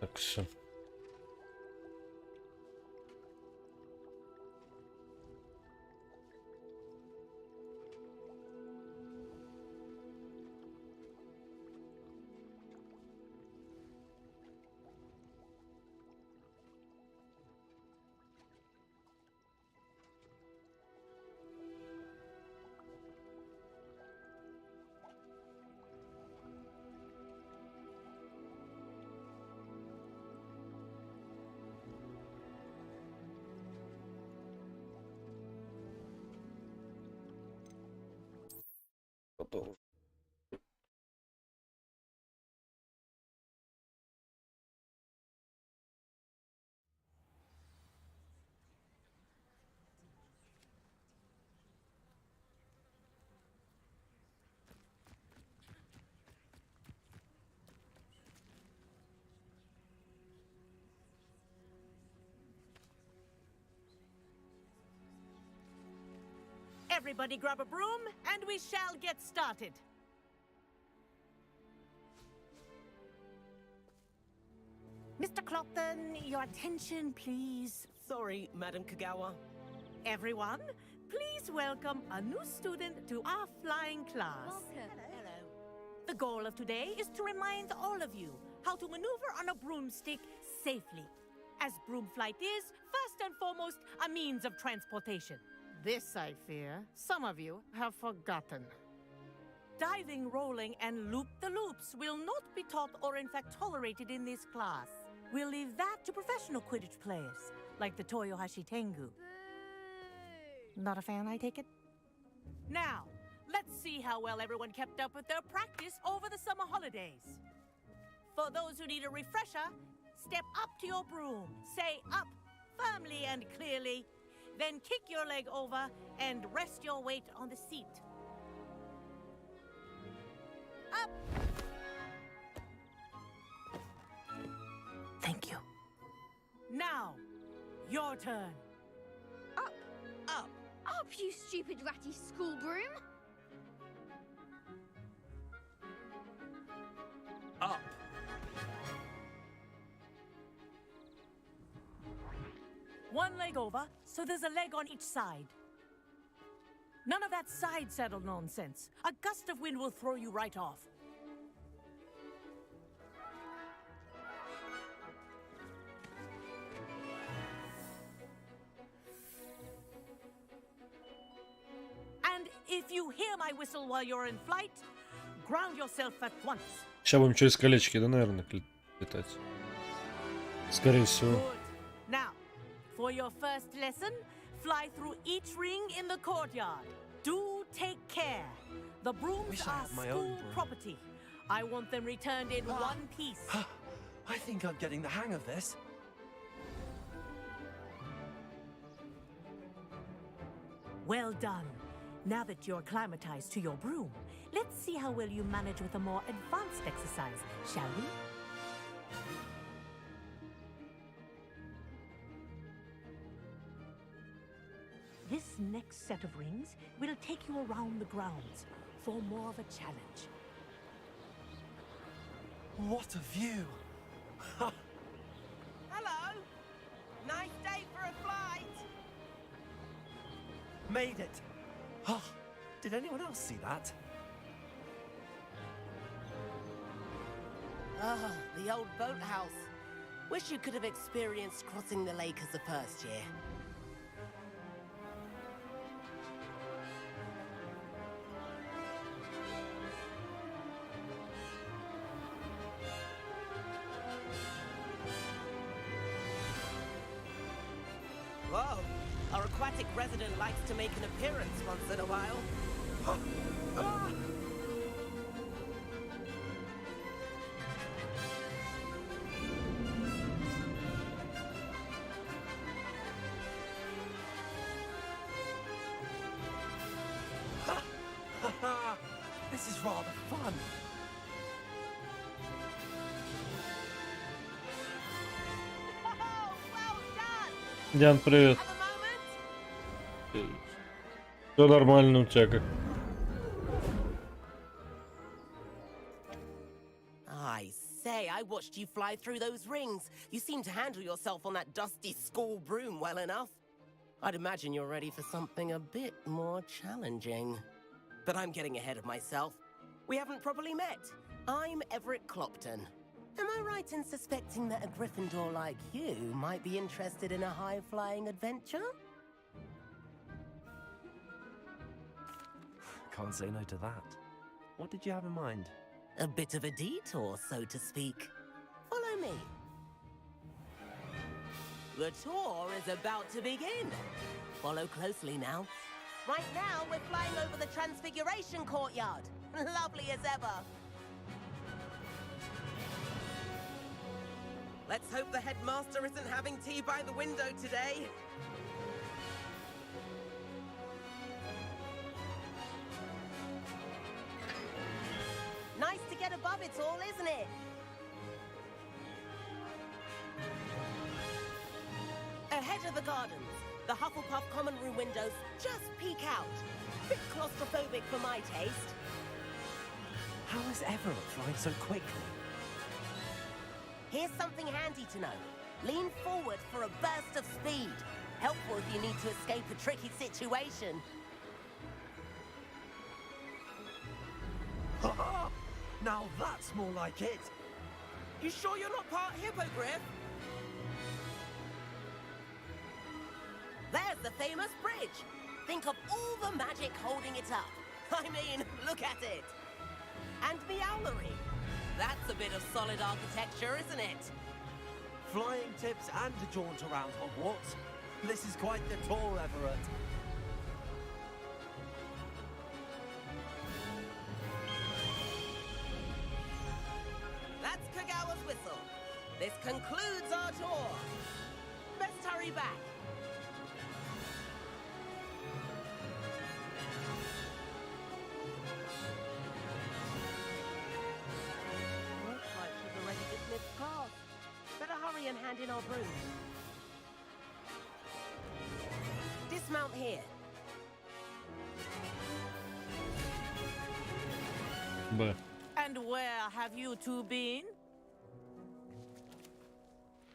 Так все. Продолжим. Everybody grab a broom, and we shall get started. Mr. Clopton, your attention, please. Sorry, Madam Kagawa. Everyone, please welcome a new student to our flying class. Welcome. Hello. The goal of today is to remind all of you how to maneuver on a broomstick safely, as broom flight is, first and foremost, a means of transportation. This, I fear, some of you have forgotten. Diving, rolling, and loop-the-loops will not be taught or in fact tolerated in this class. We'll leave that to professional Quidditch players, like the Toyohashi Tengu. Not a fan, I take it? Now, let's see how well everyone kept up with their practice over the summer holidays. For those who need a refresher, step up to your broom, say up firmly and clearly, then kick your leg over and rest your weight on the seat. Up! Thank you. Now, your turn. Up, Up. up, you stupid ratty school broom! Up. One leg over, so there's a leg on each side. None of that side saddle nonsense. A gust of wind will throw you right off. And if you hear my whistle while you're in flight, ground yourself at once. Сейчас будем через колечки, да, наверное, летать. Скорее всего. Good. Now, for your first lesson, fly through each ring in the courtyard. Do take care. The brooms Wish I are had my own school broom. property. I want them returned in one piece. I think I'm getting the hang of this. Well done. Now that you're acclimatized to your broom, let's see how well you manage with a more advanced exercise, shall we? This next set of rings will take you around the grounds for more of a challenge. What a view! Hello. Nice day for a flight. Made it! Oh, did anyone else see that? Ah, the old boathouse. Wish you could have experienced crossing the lake as a first year. Whoa, our aquatic resident likes to make an appearance once in a while. Ah! This is rather fun. Oh, well done. Диан, привет. Have a moment. Все нормально у тебя как? I say, I watched watched you fly through those rings. You seem to handle yourself on that dusty school broom well enough. I'd imagine you're ready for something a bit more challenging. But I'm getting ahead of myself. We haven't properly met. I'm Everett Clopton. Am I right in suspecting that a Gryffindor like you might be interested in a high-flying adventure? Can't say no to that. What did you have in mind? A bit of a detour, so to speak. Follow me. The tour is about to begin. Follow closely now. Right now, we're flying over the Transfiguration Courtyard. Lovely as ever. Let's hope the headmaster isn't having tea by the window today. Nice to get above it all, isn't it? Ahead of the gardens, the Hufflepuff common room windows just peek out. Bit claustrophobic for my taste. How is Everett flying so quickly? Here's something handy to know. Lean forward for a burst of speed. Helpful if you need to escape a tricky situation. Now that's more like it. You sure you're not part Hippogriff? There's the famous bridge. Think of all the magic holding it up. I mean, look at it. And Meowlery. That's a bit of solid architecture, isn't it? Flying tips and a jaunt around Hogwarts. This is quite the tour, Everett. That's Kagawa's whistle. This concludes our tour. Best hurry back. Looks like she's already dismissed class. Better hurry and hand in our broom. Dismount here. Б. And where have you two been?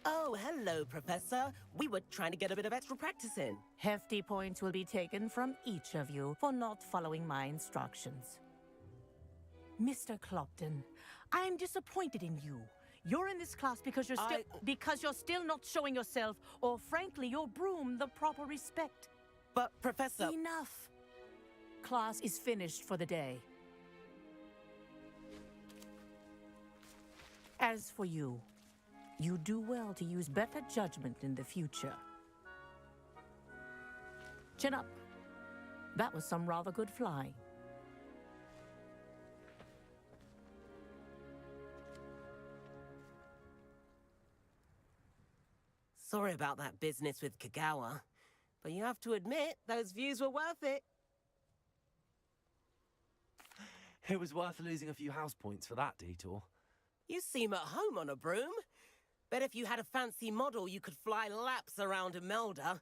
Oh, hello, Professor. We were trying to get a bit of extra practice in. Hefty points will be taken from each of you for not following my instructions. Mr. Clopton, I'm disappointed in you. You're in this class because you're still not showing yourself, or frankly, your broom the proper respect. But, Professor... Enough. Class is finished for the day. As for you, you do well to use better judgment in the future. Chin up. That was some rather good flying. Sorry about that business with Kagawa, but you have to admit, those views were worth it. It was worth losing a few house points for that detour. You seem at home on a broom. Bet if you had a fancy model, you could fly laps around Imelda.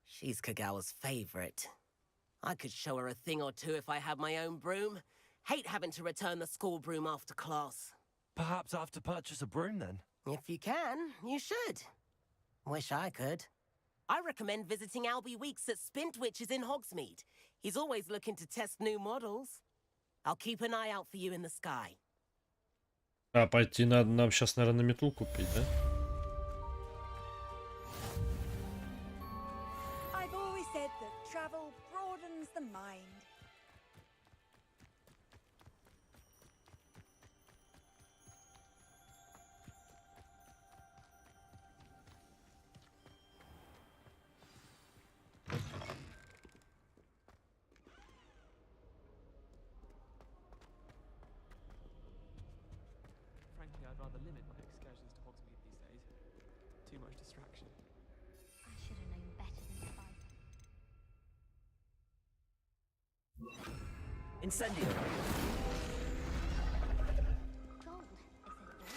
She's Kagawa's favorite. I could show her a thing or two if I had my own broom. Hate having to return the school broom after class. Perhaps I have to purchase a broom then? If you can, you should. Wish I could. I recommend visiting Albie Weeks at Spintwitches in Hogsmeade. He's always looking to test new models. I'll keep an eye out for you in the sky. А, пойти надо нам сейчас, наверное, метлу купить, да? I've always said that travel broadens the mind. Frankly, I'd rather limit my excursions to Hogsmeade these days. Too much distraction. I should have known better than to fight. Incendio. Gold, they said it was.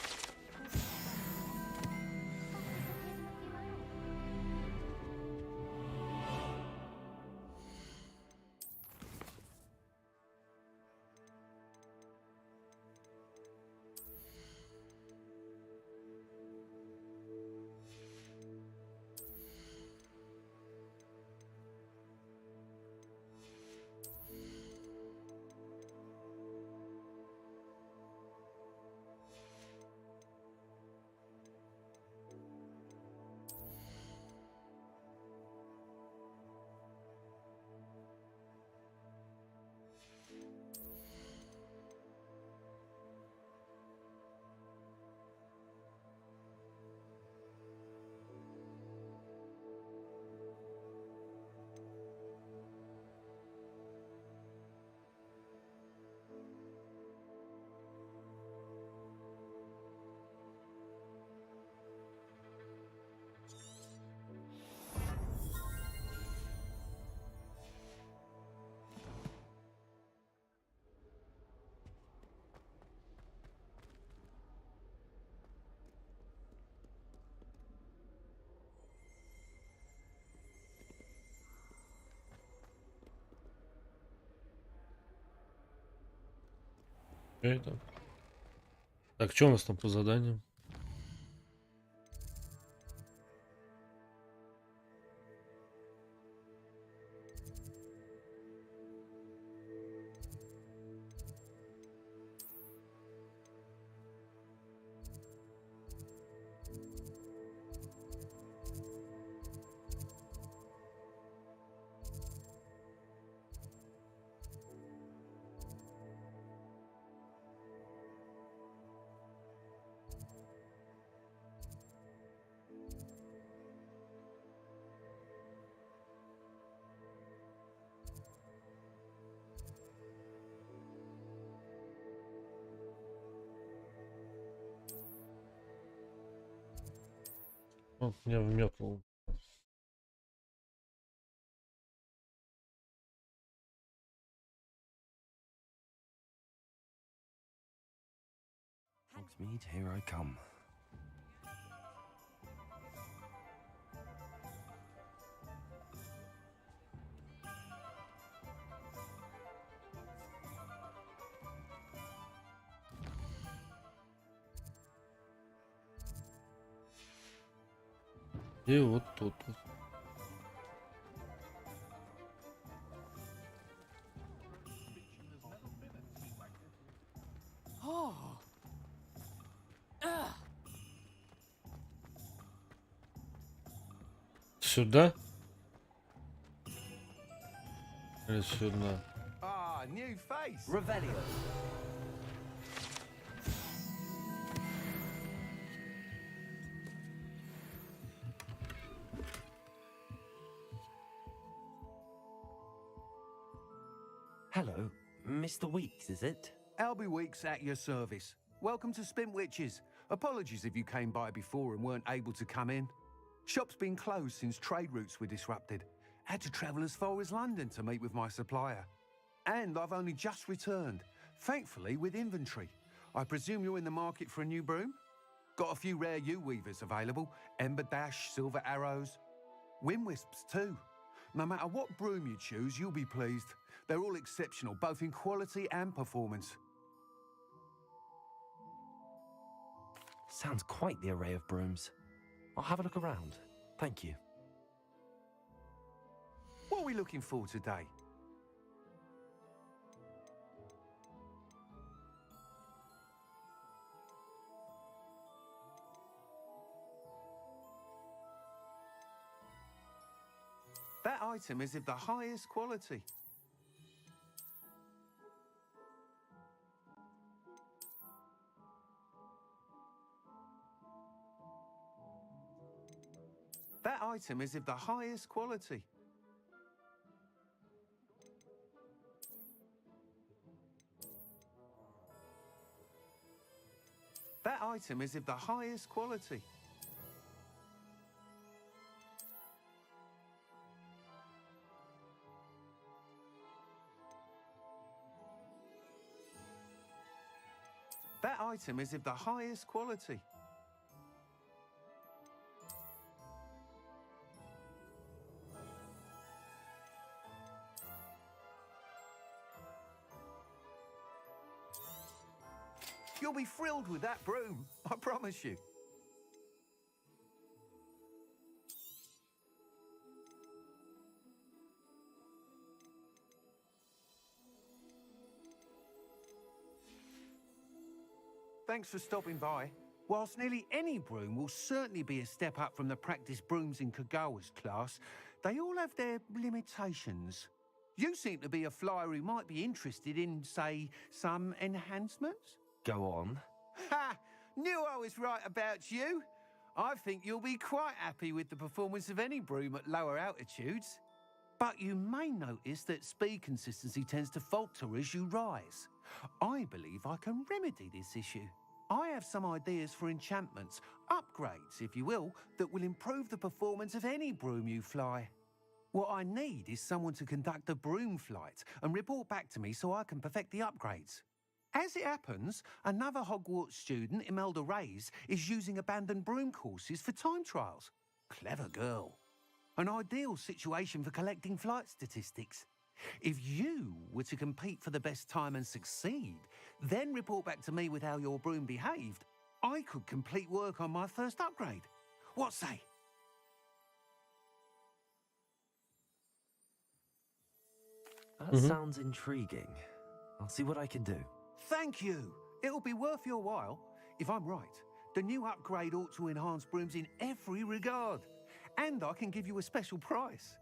Это. Так, что у нас там по заданиям? О, меня вмёкнул. Hogsmeade, here I come. И вот тут вот. Сюда? Или сюда? Ah, new face. Revelio. Hello, Mr. Weeks, is it? Albie Weeks at your service. Welcome to Spintwitches. Apologies if you came by before and weren't able to come in. Shop's been closed since trade routes were disrupted. Had to travel as far as London to meet with my supplier. And I've only just returned, thankfully with inventory. I presume you're in the market for a new broom? Got a few rare U-weavers available. Ember Dash, Silver Arrows. Wind Wisps too. No matter what broom you choose, you'll be pleased. They're all exceptional, both in quality and performance. Sounds quite the array of brooms. I'll have a look around. Thank you. What are we looking for today? That item is of the highest quality. That item is of the highest quality. That item is of the highest quality. That item is of the highest quality. You'll be thrilled with that broom, I promise you. Thanks for stopping by. Whilst nearly any broom will certainly be a step up from the practice brooms in Kagawa's class, they all have their limitations. You seem to be a flyer who might be interested in, say, some enhancements? Go on. Ha! Knew I was right about you. I think you'll be quite happy with the performance of any broom at lower altitudes. But you may notice that speed consistency tends to falter as you rise. I believe I can remedy this issue. I have some ideas for enchantments, upgrades, if you will, that will improve the performance of any broom you fly. What I need is someone to conduct a broom flight and report back to me so I can perfect the upgrades. As it happens, another Hogwarts student, Imelda Reyes, is using abandoned broom courses for time trials. Clever girl. An ideal situation for collecting flight statistics. If you were to compete for the best time and succeed, then report back to me with how your broom behaved, I could complete work on my first upgrade. What say? That sounds intriguing. I'll see what I can do. Thank you. It'll be worth your while. If I'm right, the new upgrade ought to enhance brooms in every regard. And I can give you a special price.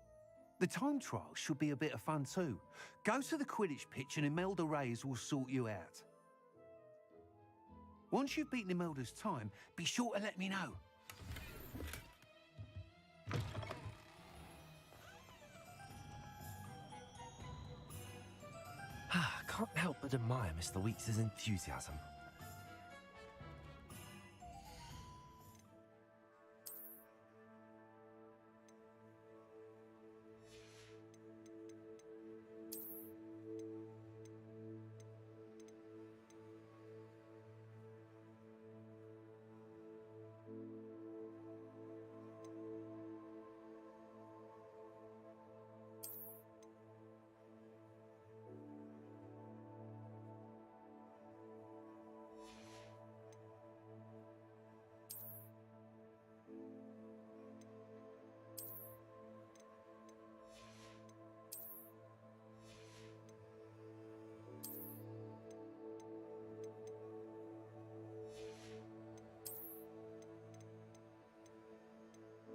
The time trial should be a bit of fun too. Go to the Quidditch pitch and Imelda Reyes will sort you out. Once you've beaten Imelda's time, be sure to let me know. Can't help but admire Mr. Weeks' enthusiasm.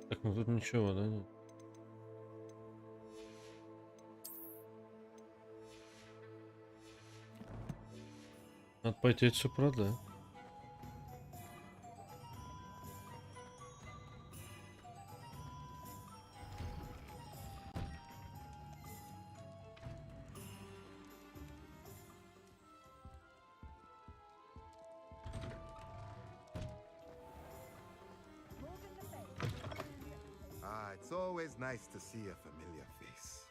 Так, ну тут ничего, да? Нет? Надо пойти это все продать. It's always nice to see a familiar face.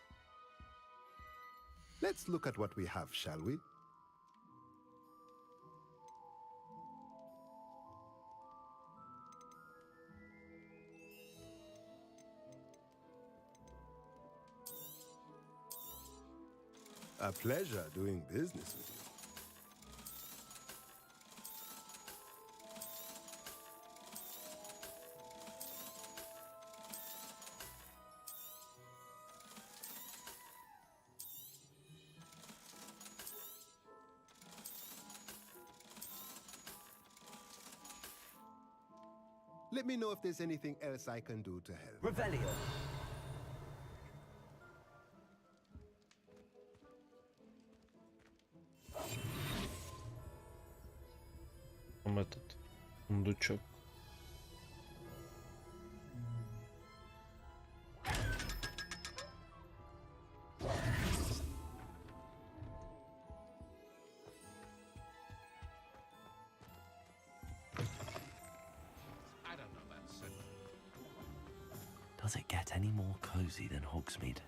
Let's look at what we have, shall we? A pleasure doing business with you. Let me know if there's anything else I can do to help. Revelio. Там этот сундучок. Does it get any more cozy than Hogsmeade?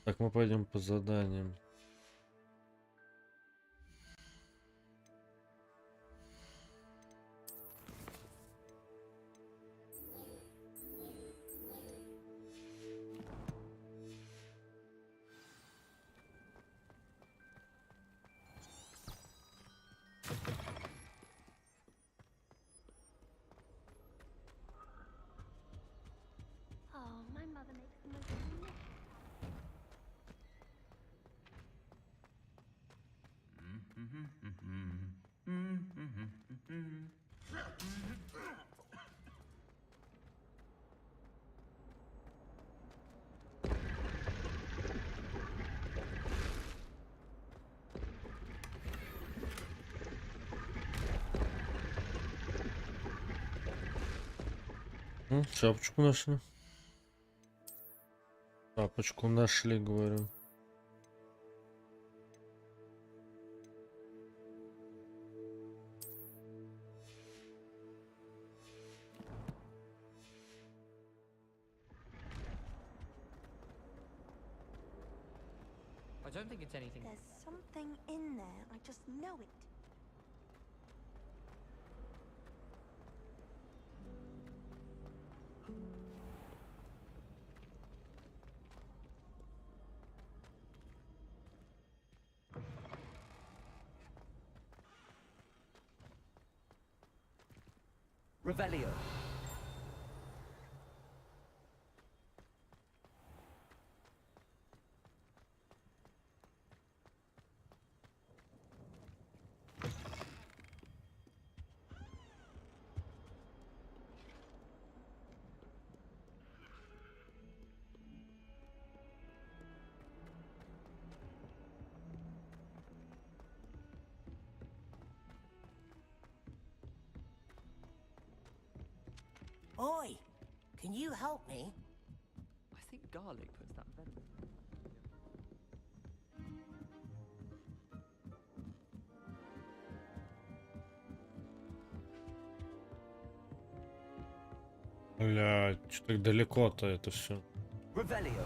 Так, мы пойдем по заданиям. Шапочку нашли. Шапочку нашли, говорю. I don't think it's anything. There's something in there. I just know it. Revelio. Oi, can you help me? I think garlic puts that venom. Бля, что так далеко-то это все. Revelio.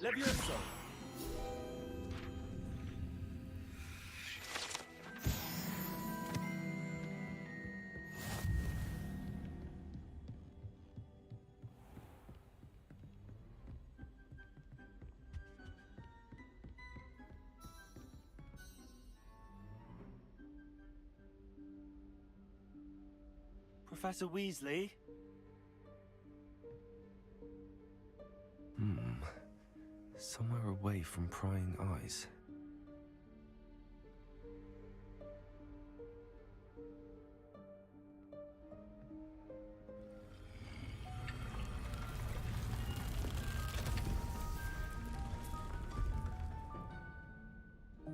Levioso. Professor Weasley? Somewhere away from prying eyes.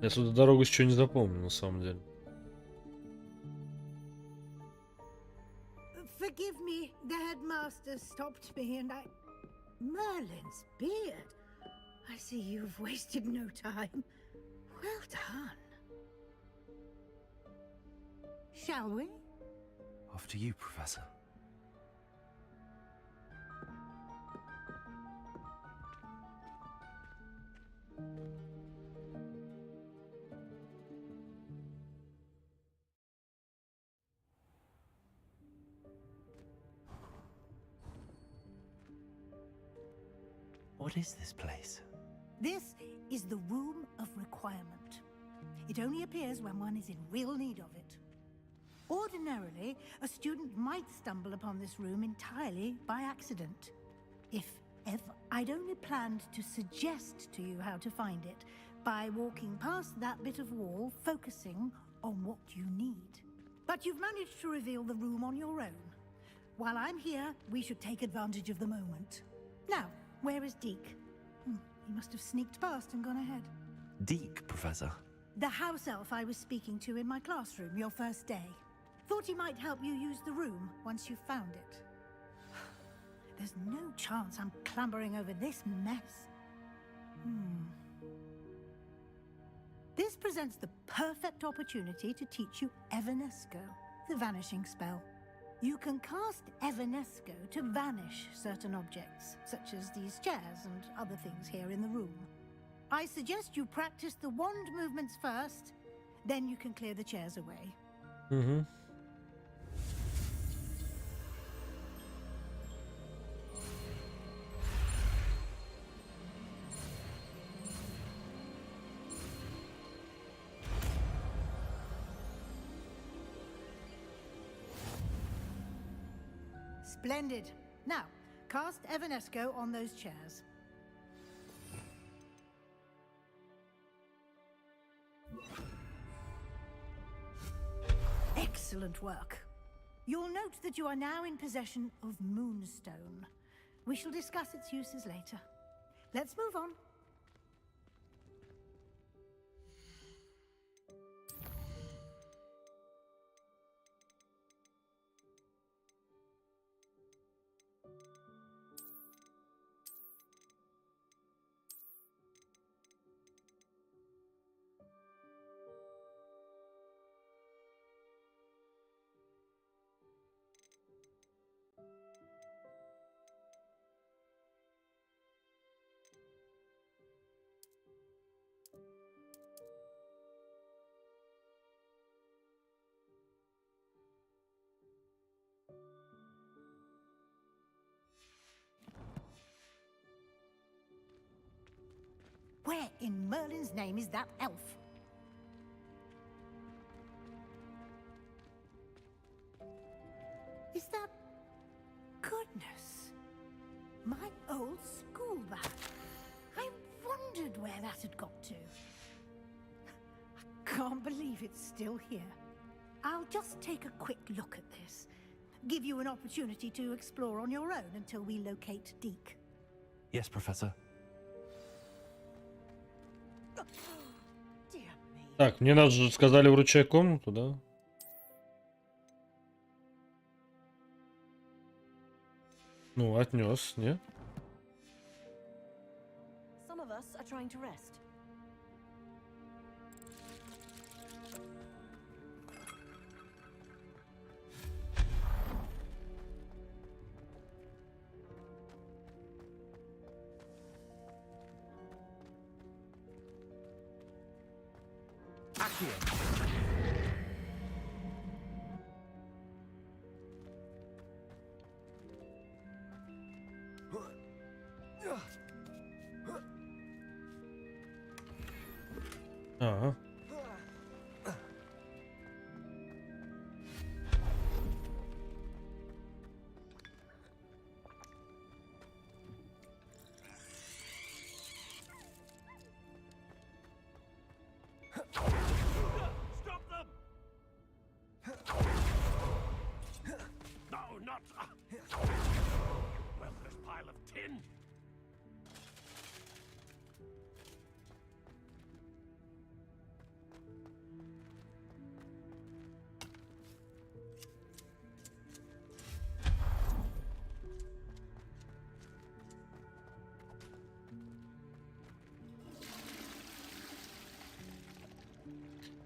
Я сюда дорогу еще не запомнил, на самом деле. Forgive me, the headmaster stopped me and I... Merlin's beard. I see you've wasted no time. Well done. Shall we? After you, Professor. What is this place? This is the Room of Requirement. It only appears when one is in real need of it. Ordinarily, a student might stumble upon this room entirely by accident. If ever. I'd only planned to suggest to you how to find it by walking past that bit of wall, focusing on what you need. But you've managed to reveal the room on your own. While I'm here, we should take advantage of the moment. Now, where is Deke? He must have sneaked past and gone ahead. Deke, Professor. The house elf I was speaking to in my classroom your first day. Thought he might help you use the room once you've found it. There's no chance I'm clambering over this mess. This presents the perfect opportunity to teach you Evanesco, the vanishing spell. You can cast Evanesco to vanish certain objects, such as these chairs and other things here in the room. I suggest you practice the wand movements first, then you can clear the chairs away. Splendid. Now, cast Evanesco on those chairs. Excellent work. You'll note that you are now in possession of Moonstone. We shall discuss its uses later. Let's move on. Where in Merlin's name is that elf? Is that... Goodness. My old school bag. I wondered where that had got to. I can't believe it's still here. I'll just take a quick look at this. Give you an opportunity to explore on your own until we locate Deke. Yes, Professor. Dear me. Так, мне надо же, сказали, вручай комнату, да? Ну, отнес, не? Some of us are trying to rest. Ага. Stop them! No, not... Worthless pile of tin!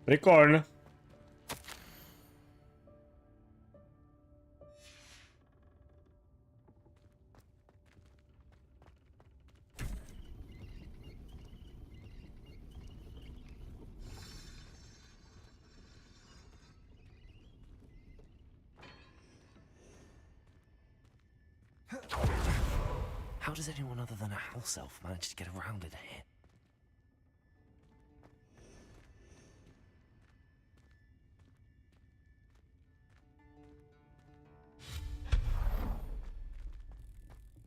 Прикольно. How does anyone other than a house elf manage to get around in here?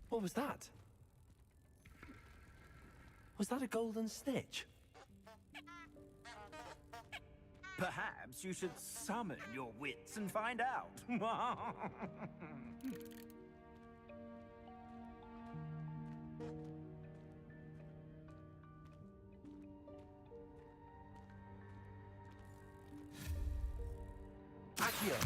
What was that? Was that a golden snitch? Perhaps you should summon your wits and find out. Accio.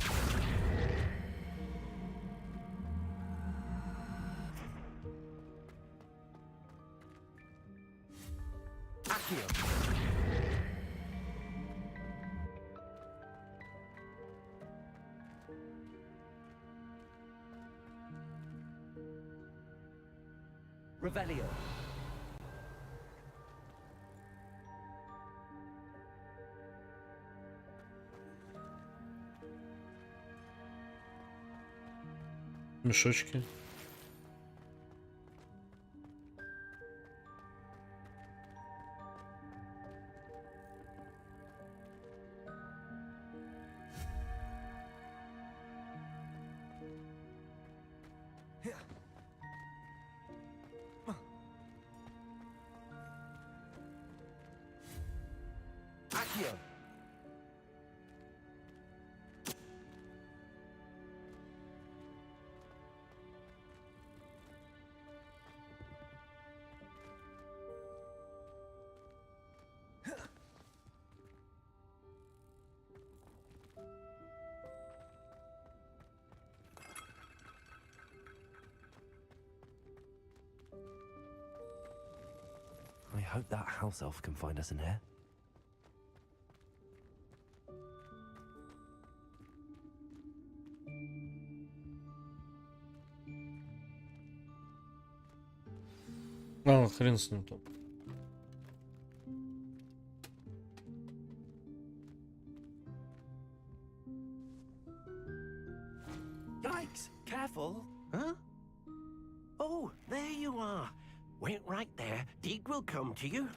Revelio. Мешочки. Accio. I hope that house elf can find us in here. А, хрен с ним там. Yikes! Careful! Huh? Oh, there you are. Wait right there. Deke will come to you.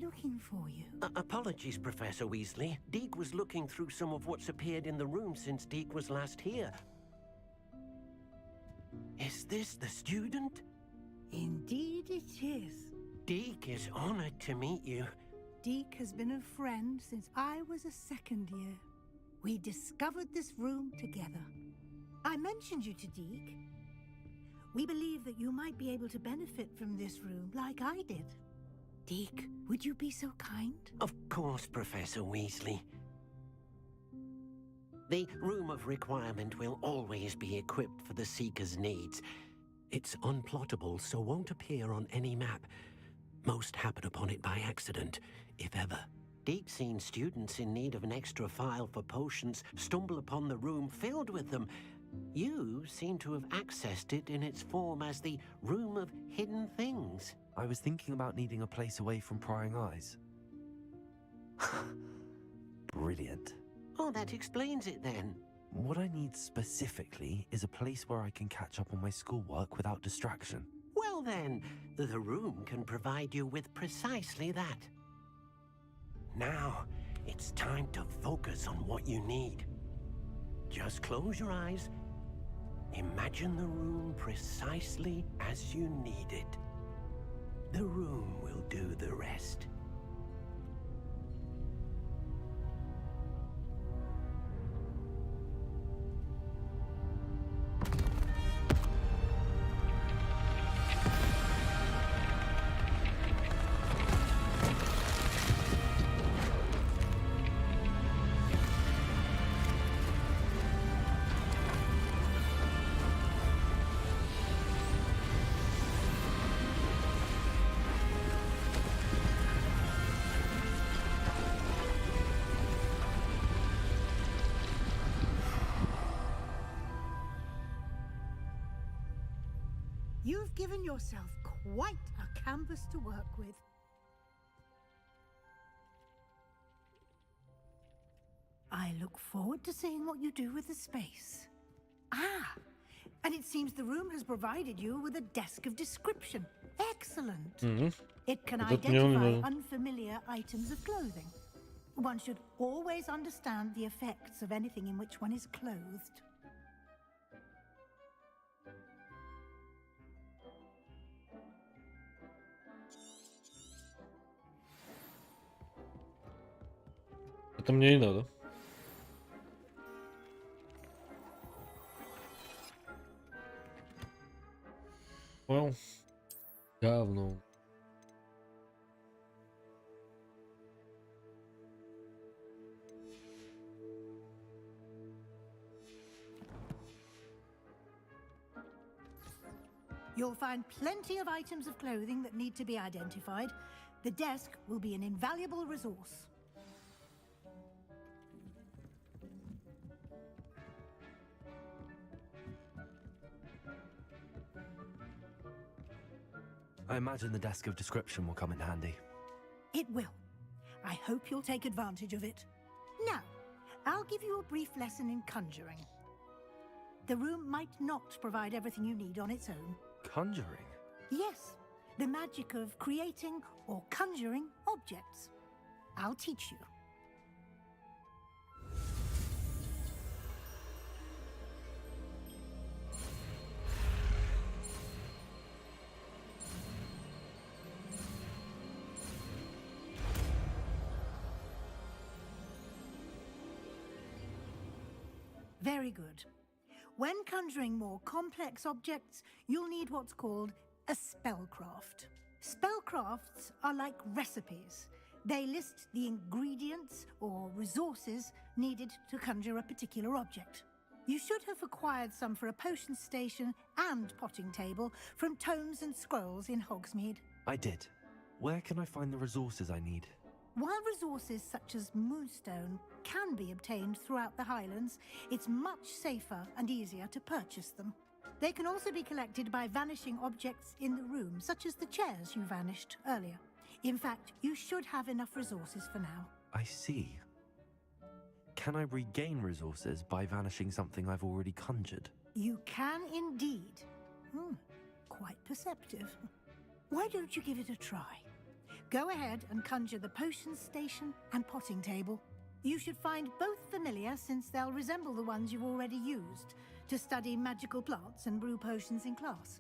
looking for you? Apologies, Professor Weasley. Deke was looking through some of what's appeared in the room since Deke was last here. Is this the student? Indeed it is. Deke is honored to meet you. Deke has been a friend since I was a second year. We discovered this room together. I mentioned you to Deke. We believe that you might be able to benefit from this room like I did. Deke, would you be so kind? Of course, Professor Weasley. The Room of Requirement will always be equipped for the Seeker's needs. It's unplottable, so won't appear on any map. Most happen upon it by accident, if ever. Deke's seen students in need of an extra file for potions stumble upon the room filled with them. You seem to have accessed it in its form as the Room of Hidden Things. I was thinking about needing a place away from prying eyes. Brilliant. Oh, that explains it then. What I need specifically is a place where I can catch up on my schoolwork without distraction. Well then, the room can provide you with precisely that. Now, it's time to focus on what you need. Just close your eyes. Imagine the room precisely as you need it. The room will do the rest. You've given yourself quite a canvas to work with. I look forward to seeing what you do with the space. Ah, and it seems the room has provided you with a desk of description. Excellent. It can identify unfamiliar items of clothing. One should always understand the effects of anything in which one is clothed. Это мне и надо. Well, говно. You'll find plenty of items of clothing that need to be identified. The desk will be an invaluable resource. I imagine the desk of description will come in handy. It will. I hope you'll take advantage of it. Now, I'll give you a brief lesson in conjuring. The room might not provide everything you need on its own. Conjuring? Yes, the magic of creating or conjuring objects. I'll teach you. Very good. When conjuring more complex objects, you'll need what's called a spellcraft. Spellcrafts are like recipes. They list the ingredients or resources needed to conjure a particular object. You should have acquired some for a potion station and potting table from tomes and scrolls in Hogsmeade. I did. Where can I find the resources I need? While resources such as moonstone can be obtained throughout the Highlands, it's much safer and easier to purchase them. They can also be collected by vanishing objects in the room, such as the chairs you vanished earlier. In fact, you should have enough resources for now. I see. Can I regain resources by vanishing something I've already conjured? You can indeed. Quite perceptive. Why don't you give it a try? Go ahead and conjure the potion station and potting table. You should find both familiar since they'll resemble the ones you've already used to study magical plants and brew potions in class.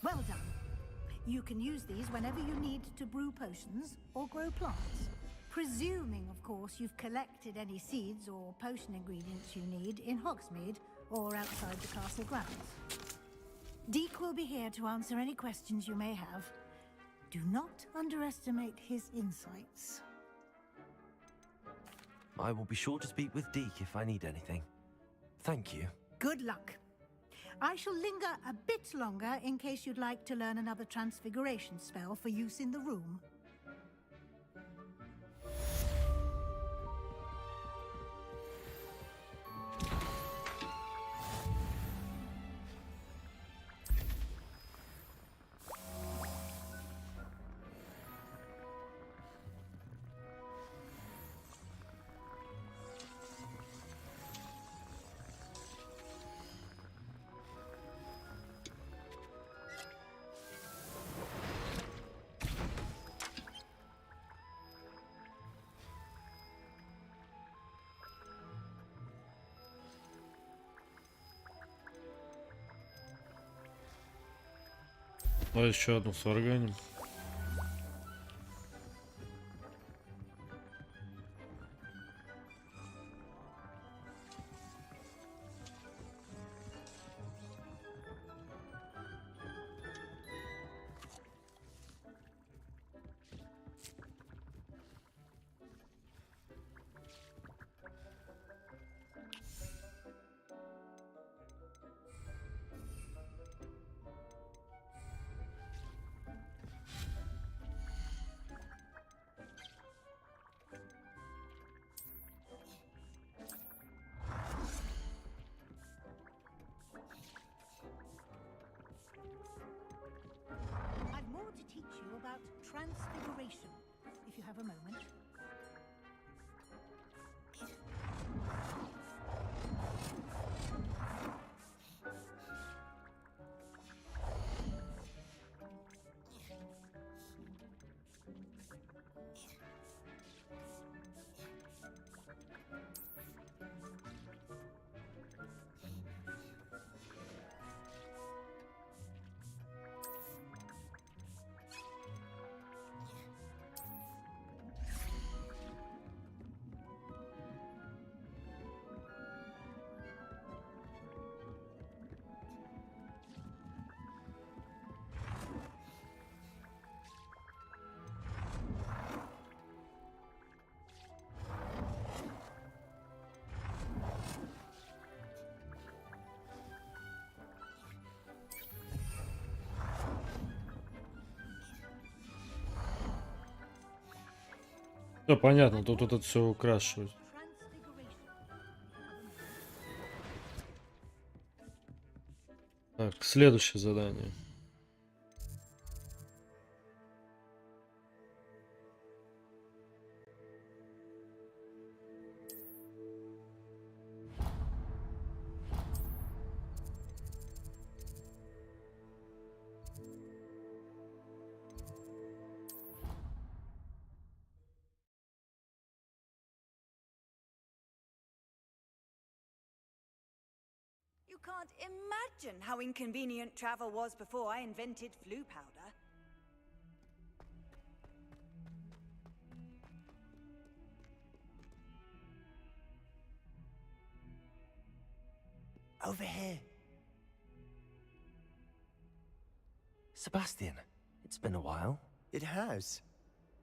Well done. You can use these whenever you need to brew potions or grow plants. Presuming, of course, you've collected any seeds or potion ingredients you need in Hogsmeade or outside the castle grounds. Deek will be here to answer any questions you may have. Do not underestimate his insights. I will be sure to speak with Deek if I need anything. Thank you. Good luck. I shall linger a bit longer in case you'd like to learn another transfiguration spell for use in the room. А еще одну сварганим. About transfiguration, if you have a moment. Все понятно, тут это все украшивают. Так, следующее задание. You can't imagine how inconvenient travel was before I invented flu powder. Over here. Sebastian, it's been a while. It has.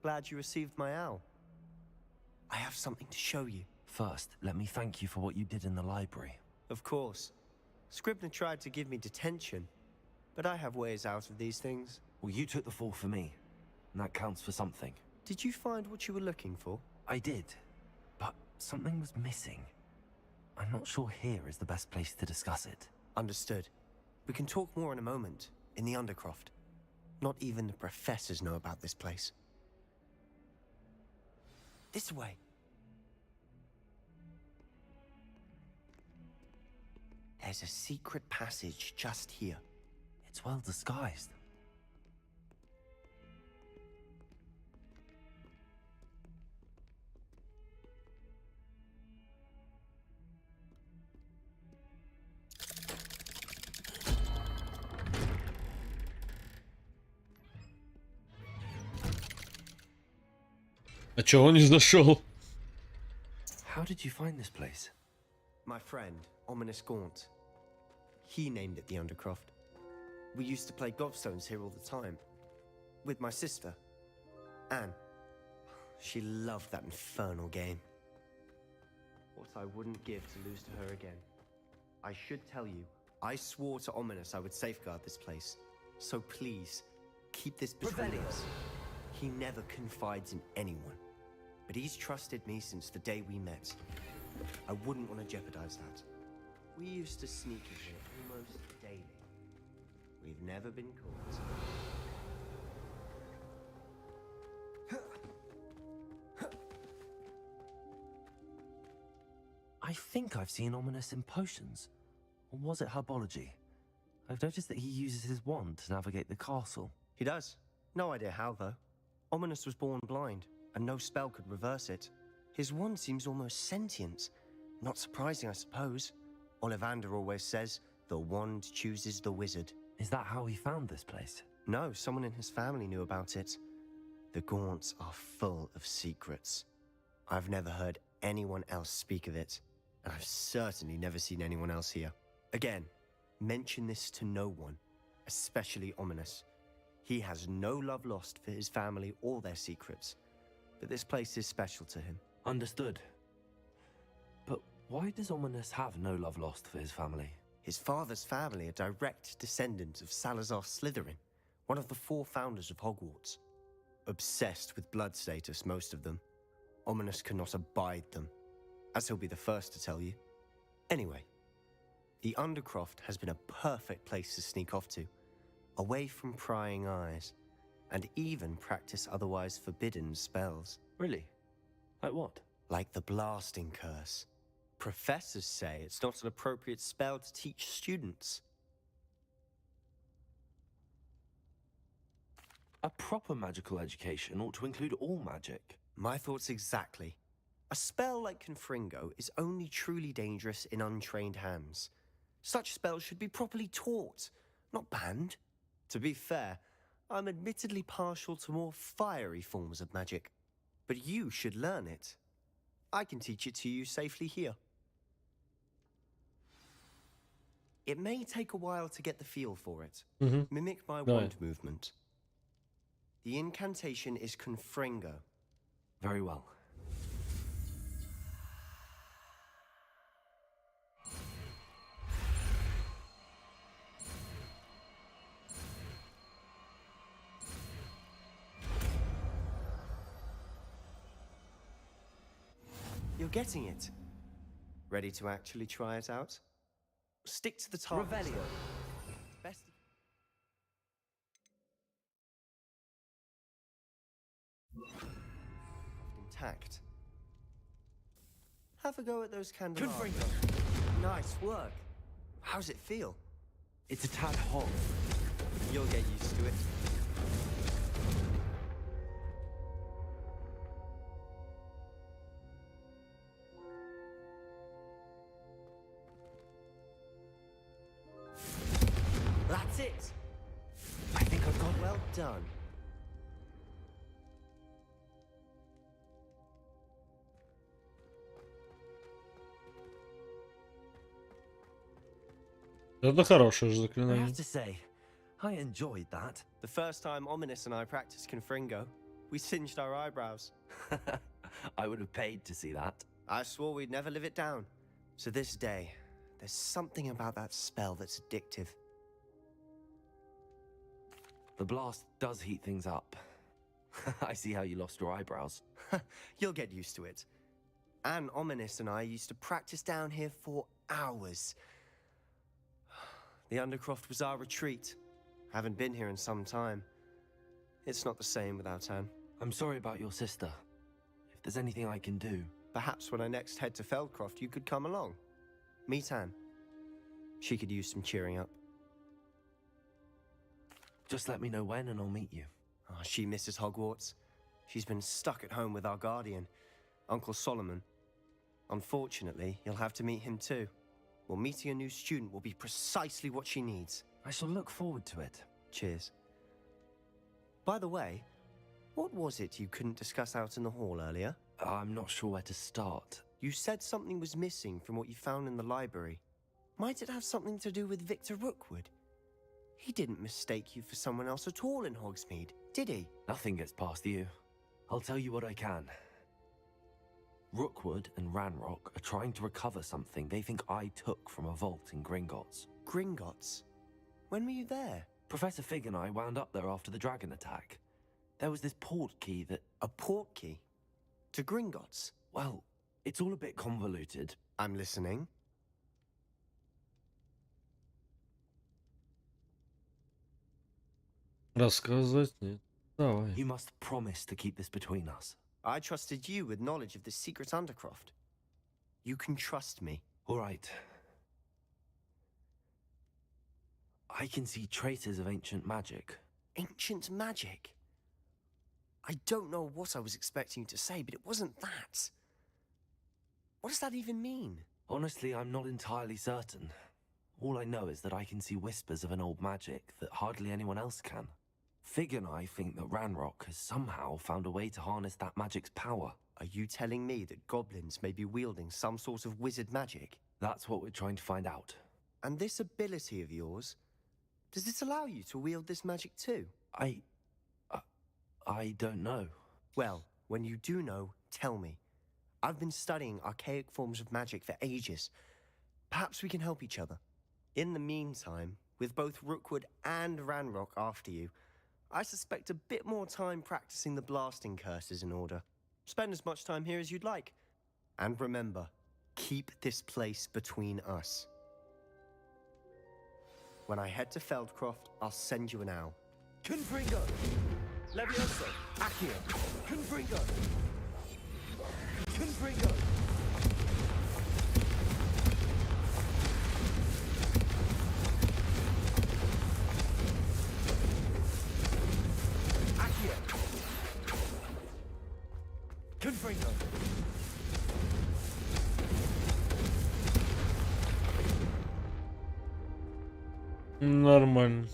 Glad you received my owl. I have something to show you. First, let me thank you for what you did in the library. Of course. Scribner tried to give me detention, but I have ways out of these things. Well, you took the fall for me, and that counts for something. Did you find what you were looking for? I did, but something was missing. I'm not sure here is the best place to discuss it. Understood. We can talk more in a moment, in the Undercroft. Not even the professors know about this place. This way. There's a secret passage just here. It's well disguised. А чё он не зашел? How did you find this place? My friend, Ominous Gaunt. He named it the Undercroft. We used to play gobstones here all the time. With my sister, Anne. She loved that infernal game. What I wouldn't give to lose to her again. I should tell you, I swore to Ominous I would safeguard this place. So please, keep this between us. He never confides in anyone. But he's trusted me since the day we met. I wouldn't want to jeopardize that. We used to sneak in here almost daily. We've never been caught. I think I've seen Ominous in potions. Or was it herbology? I've noticed that he uses his wand to navigate the castle. He does. No idea how, though. Ominous was born blind, and no spell could reverse it. His wand seems almost sentient. Not surprising, I suppose. Ollivander always says, the wand chooses the wizard. Is that how he found this place? No, someone in his family knew about it. The Gaunts are full of secrets. I've never heard anyone else speak of it, and I've certainly never seen anyone else here. Again, mention this to no one, especially Ominous. He has no love lost for his family or their secrets, but this place is special to him. Understood. But why does Ominous have no love lost for his family? His father's family are direct descendants of Salazar Slytherin, one of the 4 founders of Hogwarts. Obsessed with blood status, most of them. Ominous cannot abide them, as he'll be the first to tell you. Anyway, the Undercroft has been a perfect place to sneak off to, away from prying eyes, and even practice otherwise forbidden spells. Really? Like what? Like the blasting curse. Professors say it's not an appropriate spell to teach students. A proper magical education ought to include all magic. My thoughts exactly. A spell like Confringo is only truly dangerous in untrained hands. Such spells should be properly taught, not banned. To be fair, I'm admittedly partial to more fiery forms of magic. But you should learn it. I can teach it to you safely here. It may take a while to get the feel for it. Mimic my wand movement. The incantation is Confringo. Very well. You're getting it. Ready to actually try it out? Stick to the target. Revelio. Best. Intact. Have a go at those candelabras. Nice work. How's it feel? It's a tad hot. You'll get used to it. That's it. I think I've got it. Well done. Это хорошее же I заклинание. have to say, I enjoyed that. The first time Ominous and I practiced Confringo, we singed our eyebrows. I would have paid to see that. I swore we'd never live it down. So this day, there's something about that spell that's addictive. The blast does heat things up. I see how you lost your eyebrows. You'll get used to it. And Ominous and I used to practice down here for hours. The Undercroft was our retreat. Haven't been here in some time. It's not the same without Anne. I'm sorry about your sister. If there's anything I can do... Perhaps when I next head to Feldcroft, you could come along. Meet Anne. She could use some cheering up. Just let me know when and I'll meet you. Oh, she misses Hogwarts. She's been stuck at home with our guardian, Uncle Solomon. Unfortunately, you'll have to meet him too. Well, meeting a new student will be precisely what she needs. I shall look forward to it. Cheers. By the way, what was it you couldn't discuss out in the hall earlier? I'm not sure where to start. You said something was missing from what you found in the library. Might it have something to do with Victor Rookwood? He didn't mistake you for someone else at all in Hogsmeade, did he? Nothing gets past you. I'll tell you what I can. Rookwood and Ranrock are trying to recover something they think I took from a vault in Gringotts. Gringotts? When were you there? Professor Fig and I wound up there after the dragon attack. There was this port key that... A port key? To Gringotts? Well, it's all a bit convoluted. I'm listening. Рассказывать нет. Давай. You must promise to keep this between us. I trusted you with knowledge of the secret Undercroft. You can trust me. All right. I can see traces of ancient magic. Ancient magic? I don't know what I was expecting you to say, but it wasn't that. What does that even mean? Honestly, I'm not entirely certain. All I know is that I can see whispers of an old magic that hardly anyone else can. Fig and I think that Ranrock has somehow found a way to harness that magic's power. Are you telling me that goblins may be wielding some sort of wizard magic? That's what we're trying to find out. And this ability of yours, does it allow you to wield this magic too? I don't know. Well, when you do know, tell me. I've been studying archaic forms of magic for ages. Perhaps we can help each other. In the meantime, with both Rookwood and Ranrock after you, I suspect a bit more time practicing the blasting curses in order. Spend as much time here as you'd like. And remember, keep this place between us. When I head to Feldcroft, I'll send you an owl. Confringo! Levioso! Accio! Confringo! Confringo! Accio! Confringo! Нормально.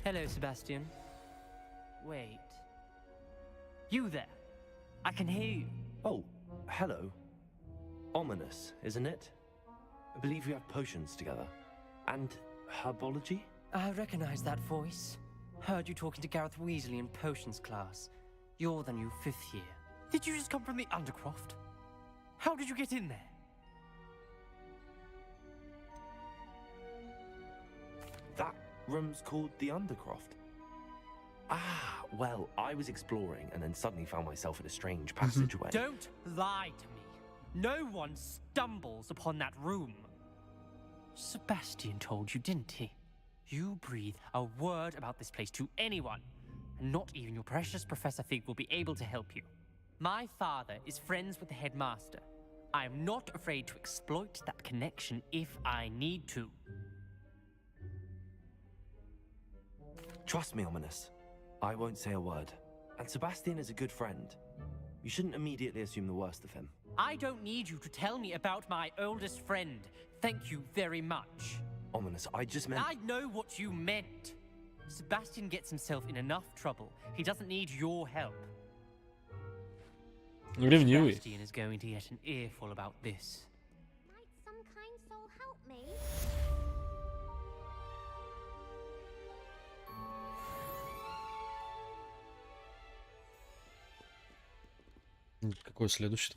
Hello, Sebastian. Wait. You there? I can hear you. Oh, hello. Ominous, isn't it? I believe we have potions together. And herbology? I recognize that voice. Heard you talking to Gareth Weasley in potions class. You're the new 5th year. Did you just come from the Undercroft? How did you get in there? That room's called the Undercroft. Ah, well, I was exploring and then suddenly found myself in a strange passageway. Don't lie to me. No one stumbles upon that room. Sebastian told you, didn't he? You breathe a word about this place to anyone, and not even your precious Professor Fig will be able to help you. My father is friends with the headmaster. I am not afraid to exploit that connection if I need to. Trust me, Ominous. I won't say a word. And Sebastian is a good friend. You shouldn't immediately assume the worst of him. I don't need you to tell me about my oldest friend. Thank you very much. Ominous, I just meant... I know what you meant. Sebastian gets himself in enough trouble. He doesn't need your help. Ревнивый. Sebastian is going to get an earful about this. Might some kind soul help me? Какой следующий?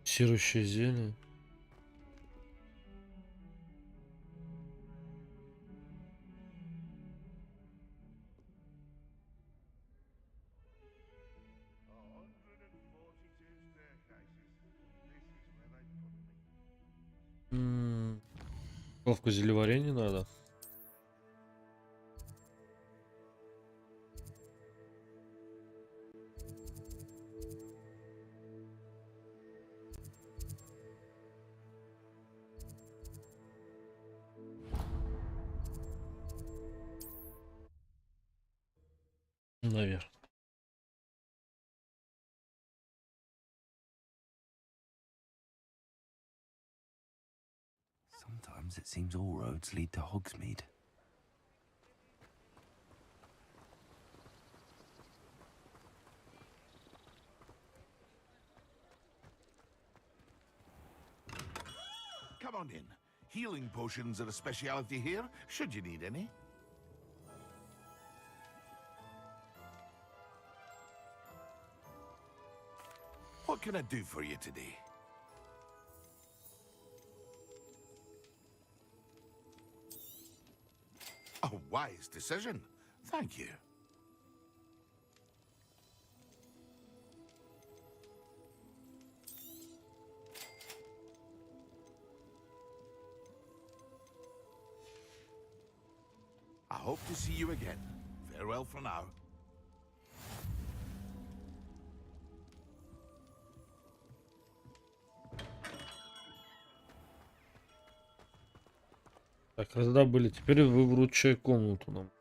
Серущее зелье. Ковку зелеварения надо. Наверное. Sometimes it seems all roads lead to Hogsmeade. Come on in. Healing potions are a speciality here, should you need any. What can I do for you today? A wise decision. Thank you. I hope to see you again. Farewell for now. Так, раздобыли. Теперь вы вручай комнату нам.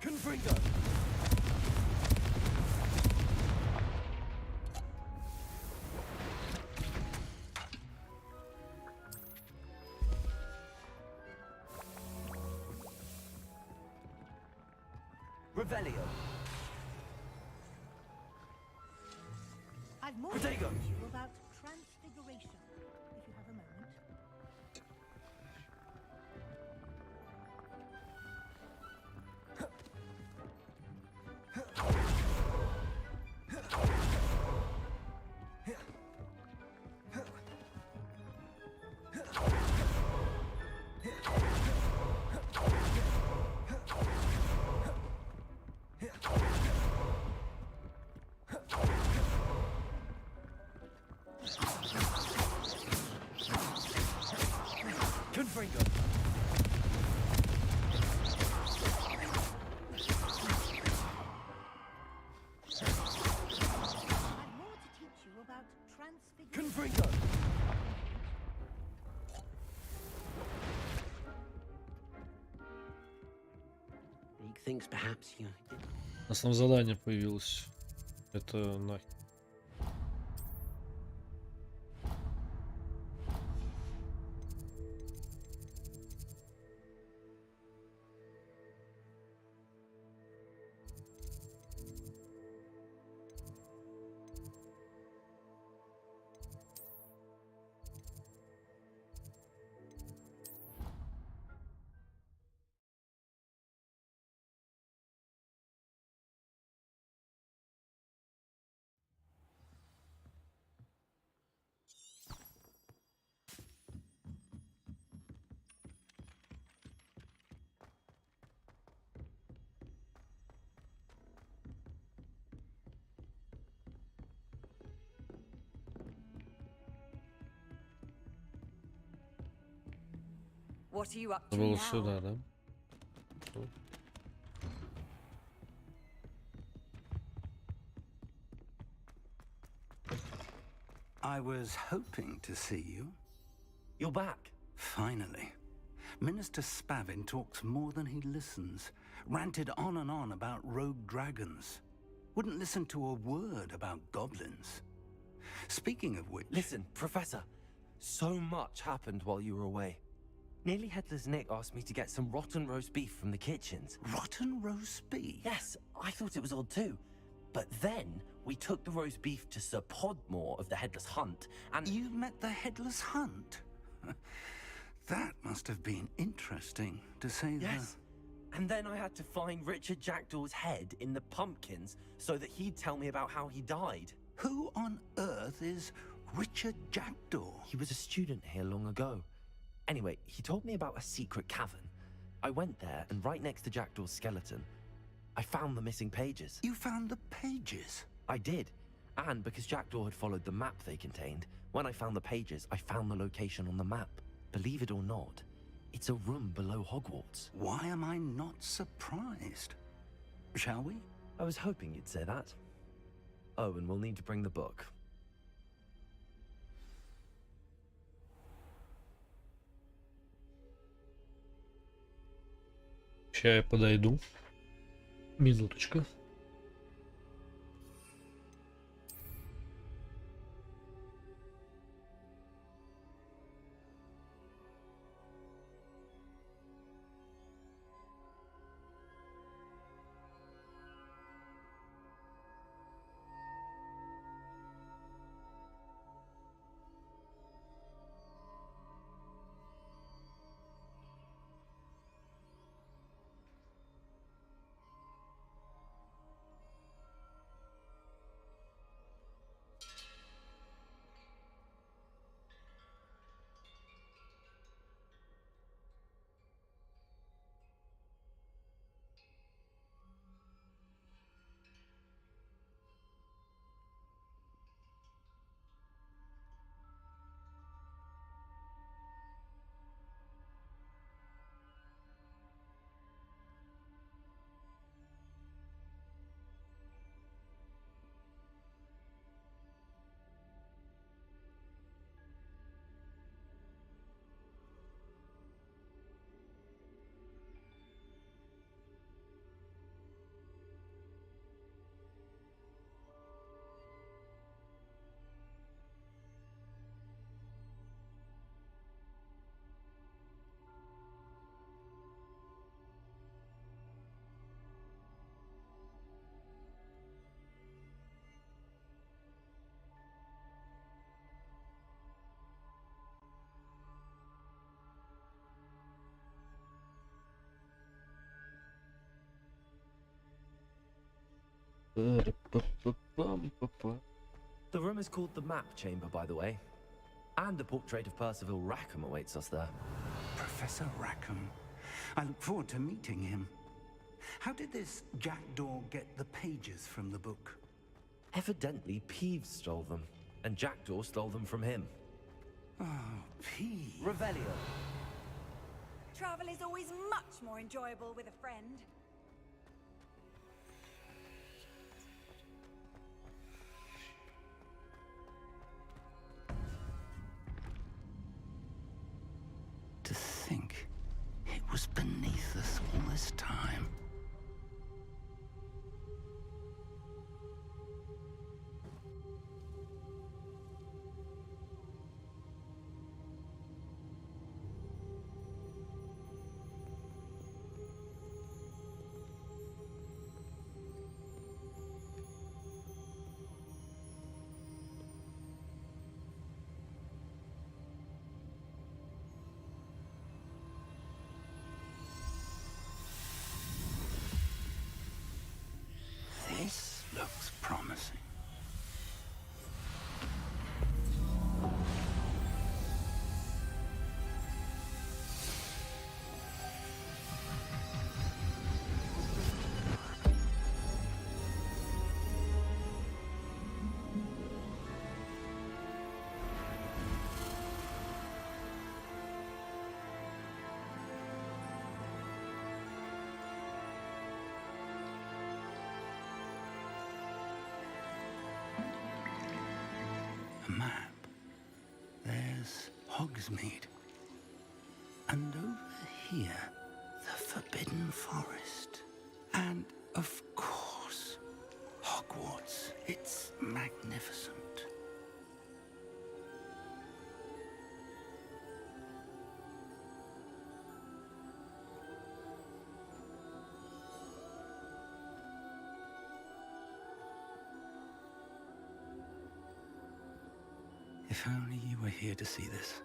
Confringo! Revelio! I've more to Protego! tell you about transfiguration, if you have a moment. Confringo! I've more to teach you about transfiguration. Confringo! He thinks perhaps you did. У нас там задание появилось. Это нахер. What are you up to Было now? сюда, да? I was hoping to see you. You're back. Finally. Minister Spavin talks more than he listens. Ranted on and on about rogue dragons. Wouldn't listen to a word about goblins. Speaking of which... Listen, Professor. So much happened while you were away. Nearly Headless Nick asked me to get some rotten roast beef from the kitchens. Rotten roast beef? Yes, I thought it was odd too. But then we took the roast beef to Sir Podmore of the Headless Hunt, and... You met the Headless Hunt? That must have been interesting, to say the... Yes. And then I had to find Richard Jackdaw's head in the pumpkins so that he'd tell me about how he died. Who on earth is Richard Jackdaw? He was a student here long ago. Anyway, he told me about a secret cavern. I went there, and right next to Jackdaw's skeleton, I found the missing pages. You found the pages? I did. And because Jackdaw had followed the map they contained, when I found the pages, I found the location on the map. Believe it or not, it's a room below Hogwarts. Why am I not surprised? Shall we? I was hoping you'd say that. Oh, and we'll need to bring the book. Сейчас я подойду. Минуточку. The room is called the Map Chamber, by the way. And a portrait of Percival Rackham awaits us there. Professor Rackham. I look forward to meeting him. How did this jackdaw get the pages from the book? Evidently, Peeves stole them, and Jackdaw stole them from him. Oh, Peeves. Revelio. Travel is always much more enjoyable with a friend. To think it was beneath us all this time. This looks promising. Map. There's Hogsmeade. And over here, the Forbidden Forest. And, of course, Hogwarts. It's magnificent. If only you were here to see this.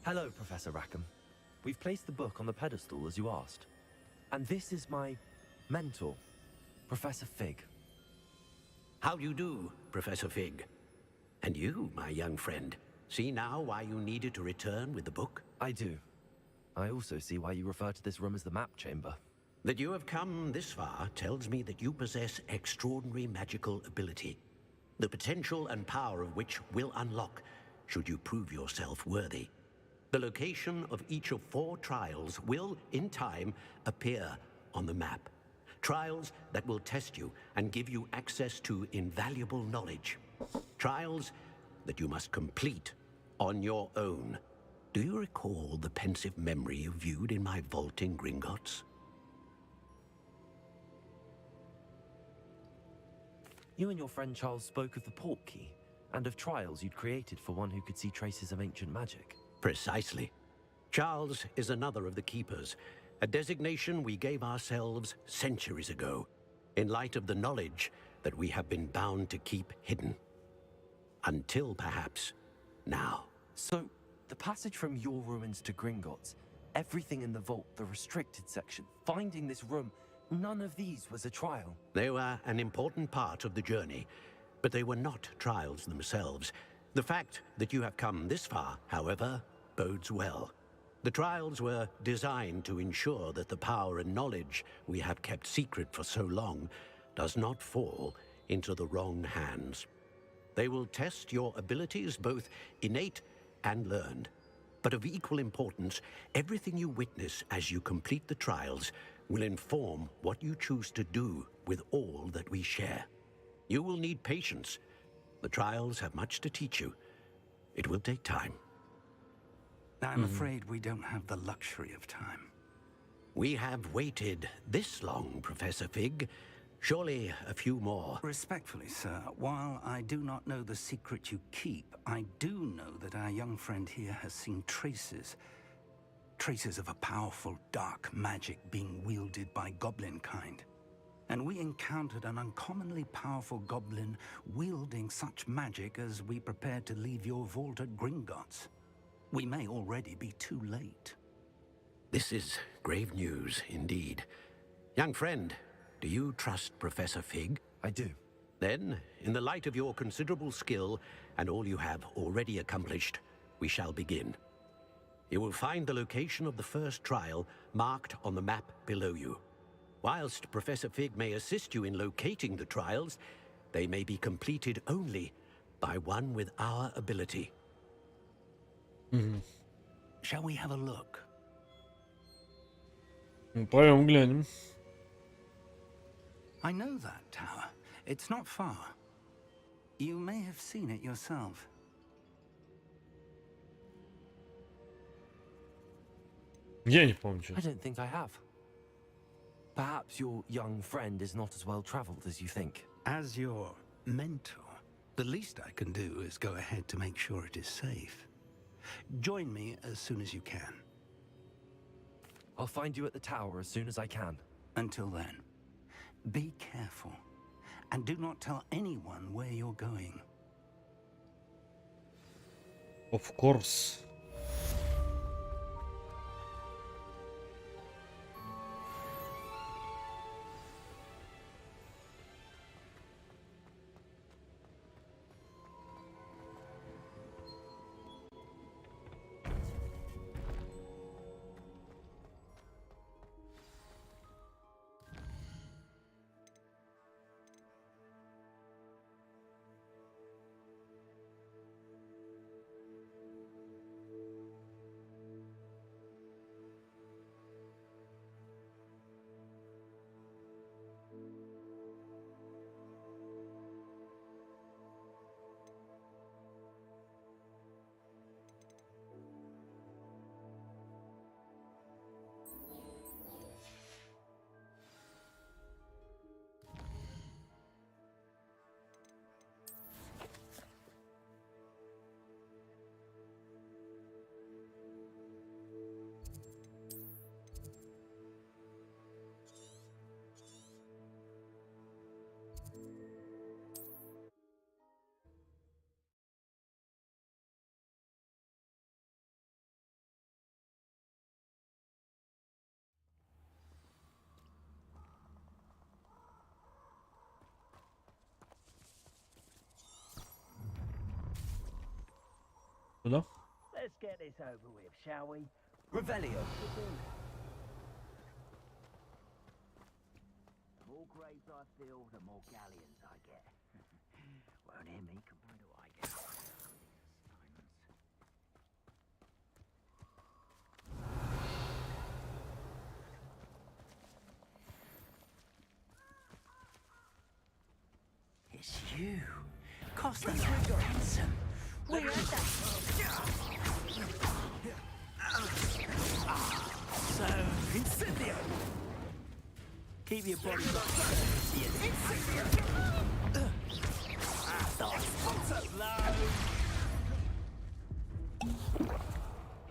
Hello, Professor Rackham. We've placed the book on the pedestal as you asked. And this is my mentor, Professor Fig. How do you do, Professor Fig? And you, my young friend, see now why you needed to return with the book? I do. I also see why you refer to this room as the Map Chamber. That you have come this far tells me that you possess extraordinary magical ability, the potential and power of which will unlock should you prove yourself worthy. The location of each of 4 trials will, in time, appear on the map. Trials that will test you and give you access to invaluable knowledge. Trials that you must complete on your own. Do you recall the pensive memory you viewed in my vault in Gringotts? You and your friend Charles spoke of the port key, and of trials you'd created for one who could see traces of ancient magic. Precisely. Charles is another of the Keepers, a designation we gave ourselves centuries ago, in light of the knowledge that we have been bound to keep hidden. Until, perhaps, now. So, the passage from your ruins to Gringotts, everything in the vault, the restricted section, finding this room, none of these was a trial. They were an important part of the journey, but they were not trials themselves. The fact that you have come this far, however, bodes well. The trials were designed to ensure that the power and knowledge we have kept secret for so long does not fall into the wrong hands. They will test your abilities, both innate and learned. But of equal importance, everything you witness as you complete the trials will inform what you choose to do with all that we share. You will need patience. The trials have much to teach you. It will take time. I'm afraid we don't have the luxury of time. We have waited this long, Professor Fig. Surely a few more. Respectfully, sir, while I do not know the secret you keep, I do know that our young friend here has seen traces of a powerful dark magic being wielded by goblin kind. And we encountered an uncommonly powerful goblin wielding such magic as we prepared to leave your vault at Gringotts. We may already be too late. This is grave news indeed. Young friend, do you trust Professor Fig? I do. Then, in the light of your considerable skill and all you have already accomplished, we shall begin. You will find the location of the first trial marked on the map below you. Whilst Professor Fig may assist you in locating the trials, they may be completed only by one with our ability. Shall we have a look? Пойдем глянем. I know that tower. It's not far. You may have seen it yourself. Я не помню. I don't think I have. Perhaps your young friend is not as well traveled as you think. As your mentor, the least I can do is go ahead to make sure it is safe. Join me as soon as you can. I'll find you at the tower as soon as I can. Until then, be careful. And do not tell anyone where you're going. Of course. Куда? Let's get this over with, shall we? Revelio. The more graves I fill, the more galleons I get. Won't hear me complain do I get. It's you. Costa Ransom. We're at that. So, Incendio. Keep your body locked. Incendio.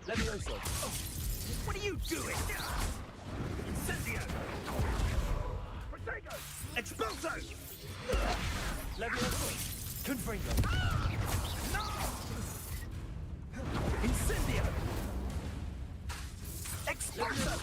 Levioso. What are you doing? Incendio. Protego. Expulso. Levioso. Confringo. Incendio. Expulso.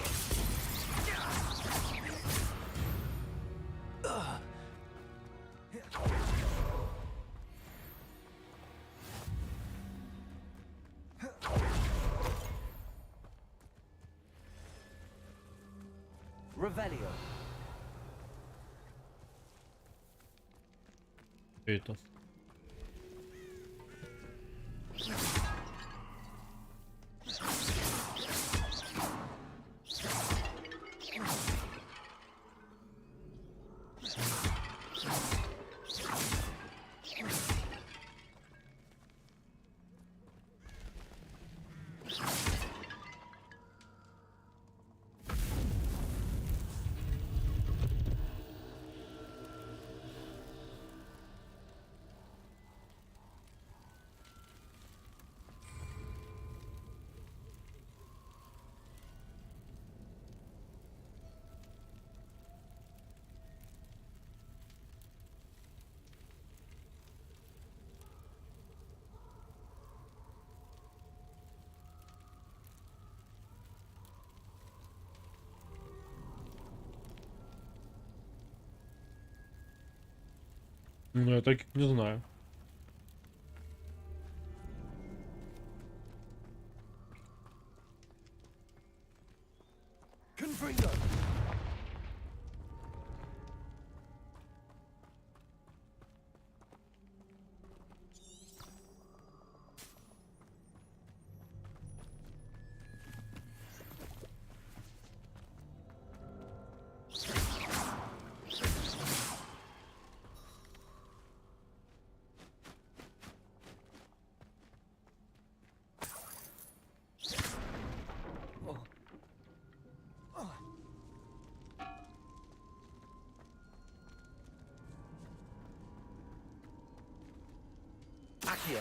Revelio. Это. Ну, я так не знаю. Confringo. Accio.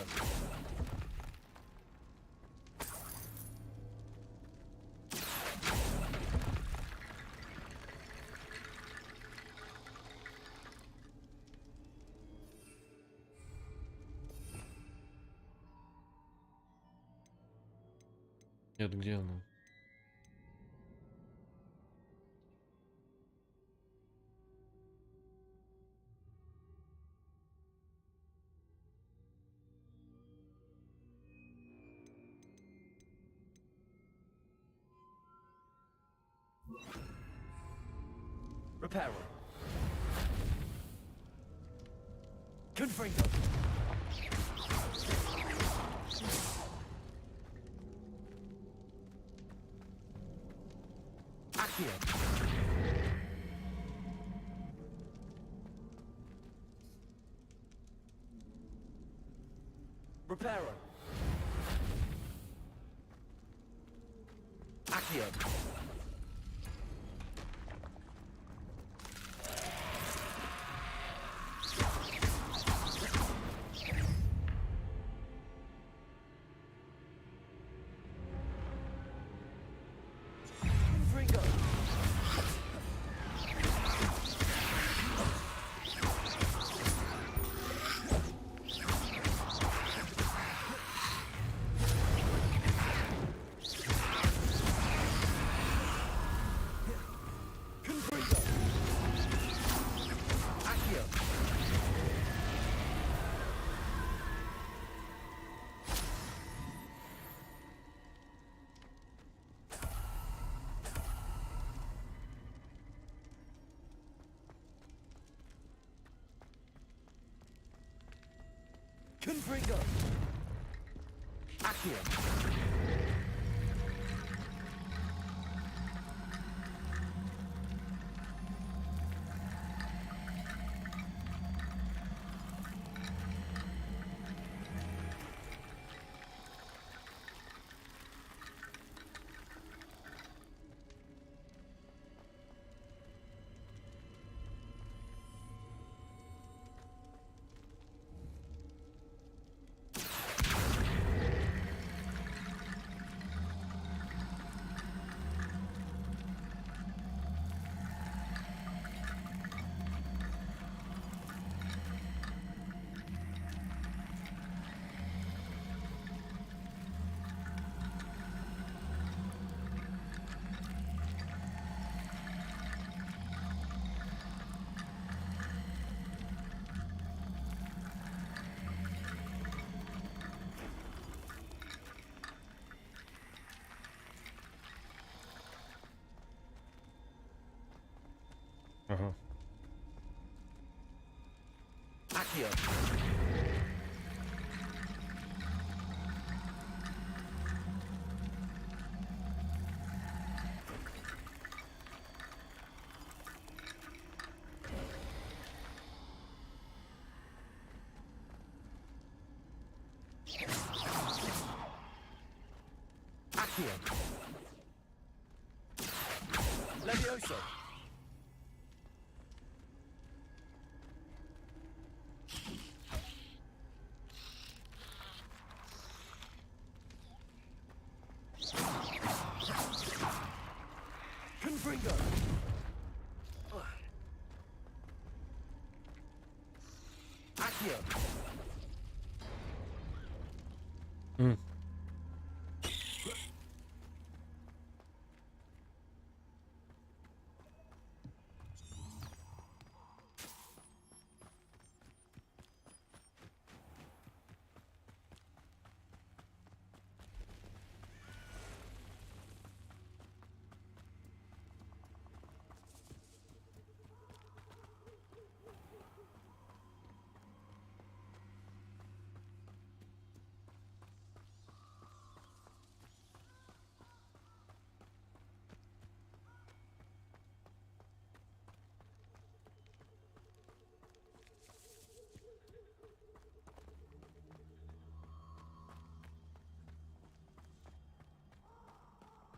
Нет, где она? Reparo. Confringo. Accio. Reparo. Accio. Confringo. Confringo. Accio. Confringo. Accio. Ага. Accio. Accio. Levioso. Confringo. Accio.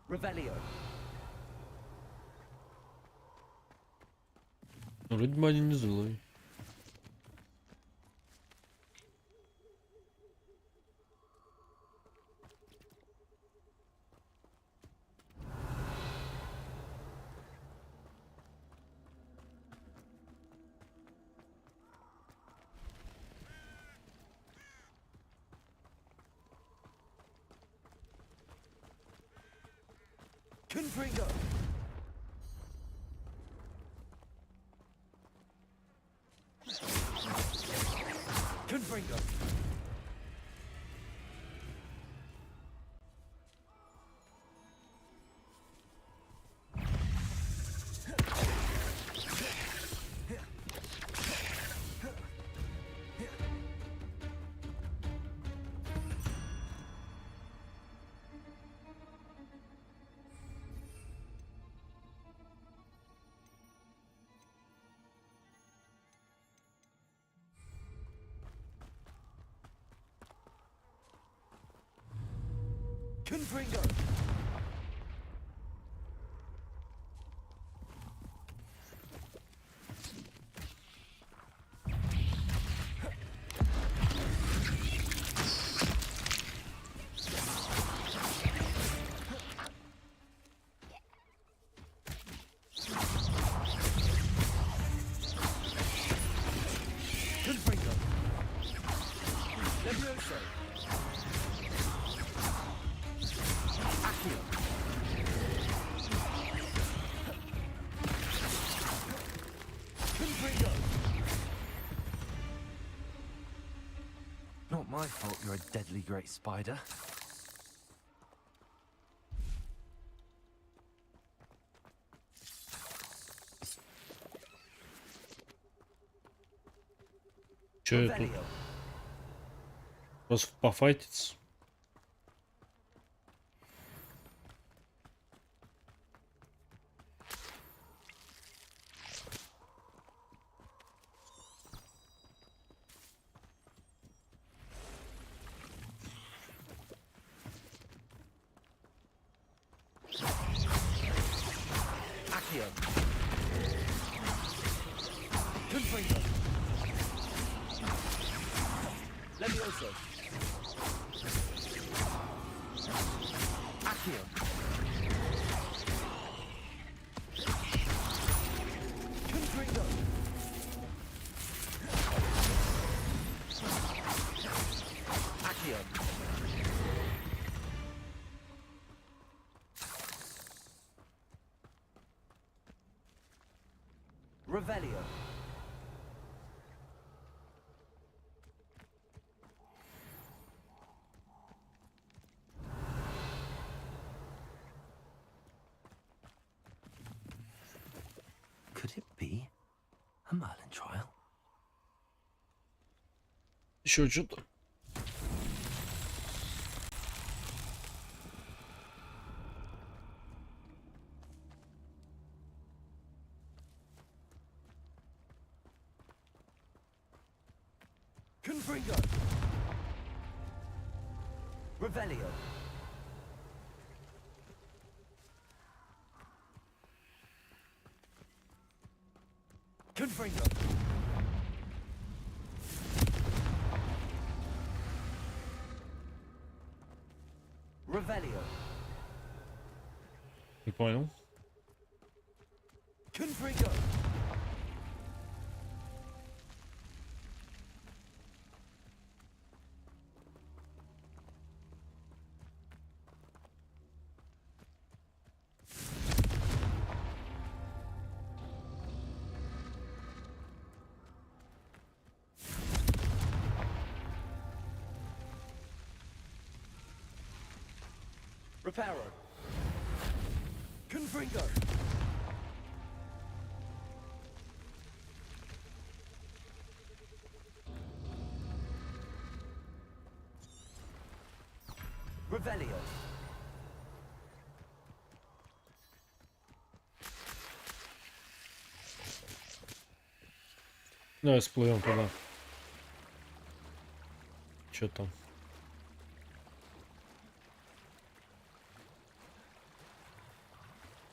Revelio. Вроде бы они не злые. Confringo. Confringo. Confringo. Confringo. Levioso. Accio. Confringo. Not my fault you're a deadly great spider. Че я тут? Просто пофайтиться. Accio. Confringo. Levioso. Accio. Confringo. Accio. Revelio. Could it be a Merlin trial? Еще что-то. Confringo. Revelio. Confringo. Revelio. Не понял. Confringo. Reparo. Confringo. Revelio. Давай всплывем туда. Что там?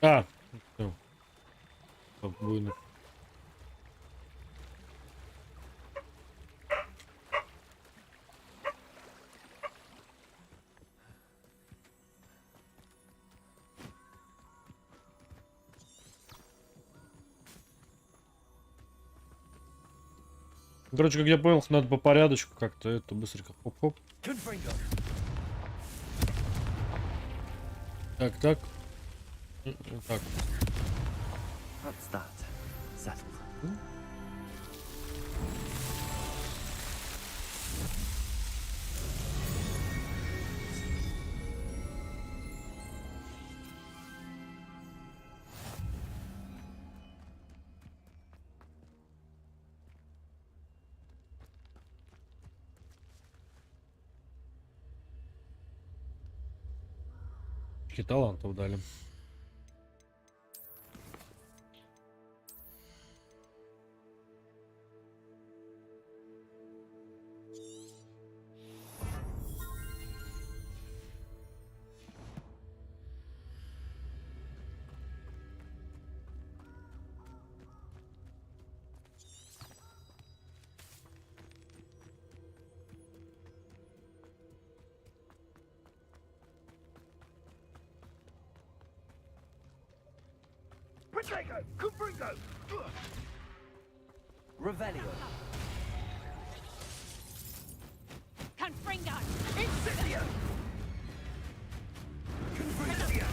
А, все. Буйно. Короче, как я понял, надо по порядочку как-то это быстренько. Хоп-хоп. Так, так. Так. That's that. Settled. Какие талантов дали. Revelio. Confringo. Incendio. Confringo.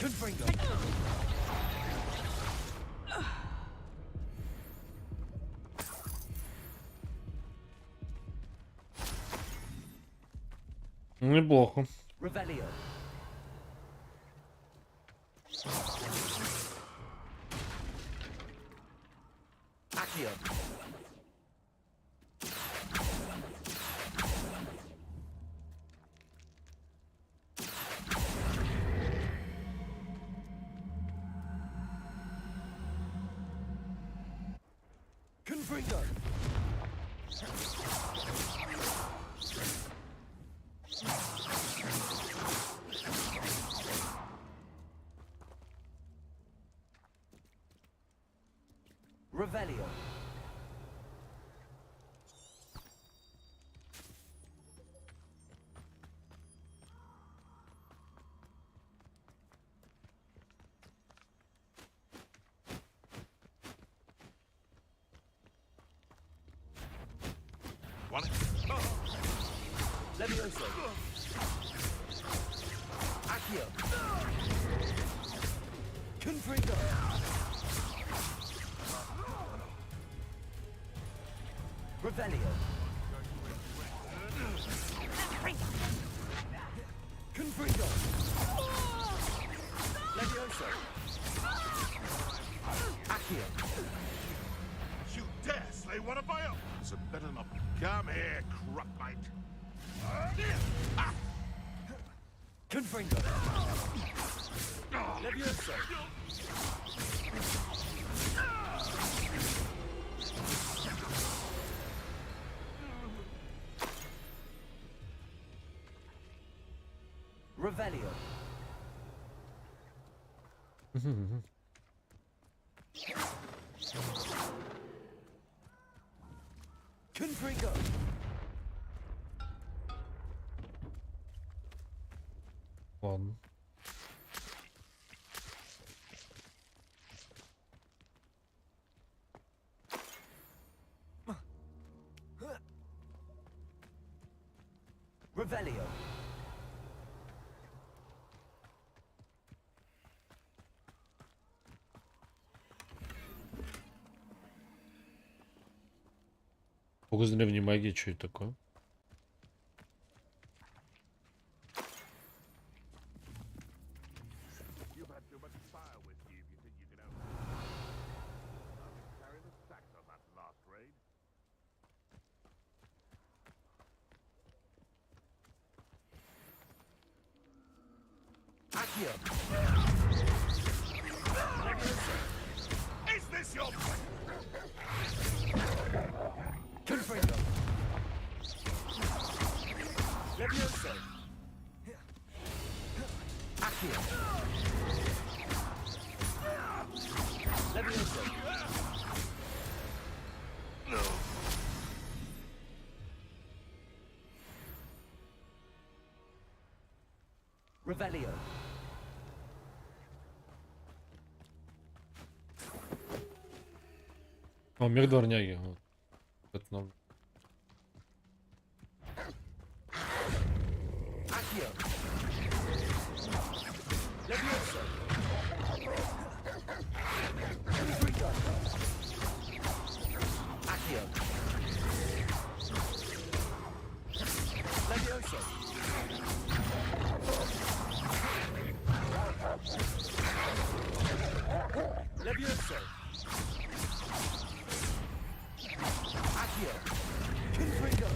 Confringo. Неплохо. Revelio. Accio. Confringo. Revelio. One. Levioso. Accio. Confringo. Revelio. Confringo. Levioso. Accio. You dare slay one of my own? So better not. Come here, crupmite. Confringo. Levioso. Revelio. Confringo. Ладно. Revelio. Фокус древней магии, что это такое? You've had too much fire whiskey if you think you can out. Carry the sacks on that last raid. Accio. Is this your... Revelio. О, мир дворняги. Вот. Это новый. Accio. Levioso. Accio. Levioso. Levioso. Accio. Confringo.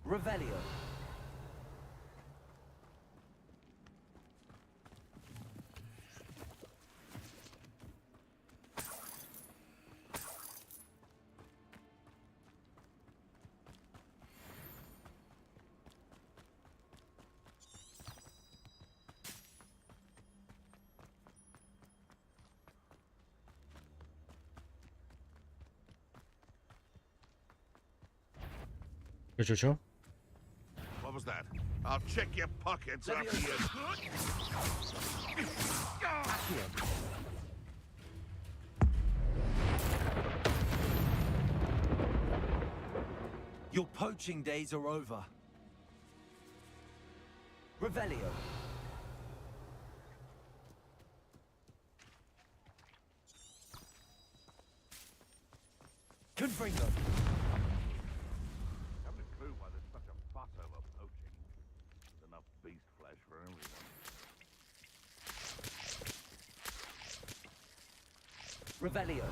Revelio. Чё? What was that? I'll check your pockets up here. Your poaching days are over. Revelio. Confringo. Haven't a clue why there's such a fuss over poaching. There's enough beast flesh for everyone. Revelio.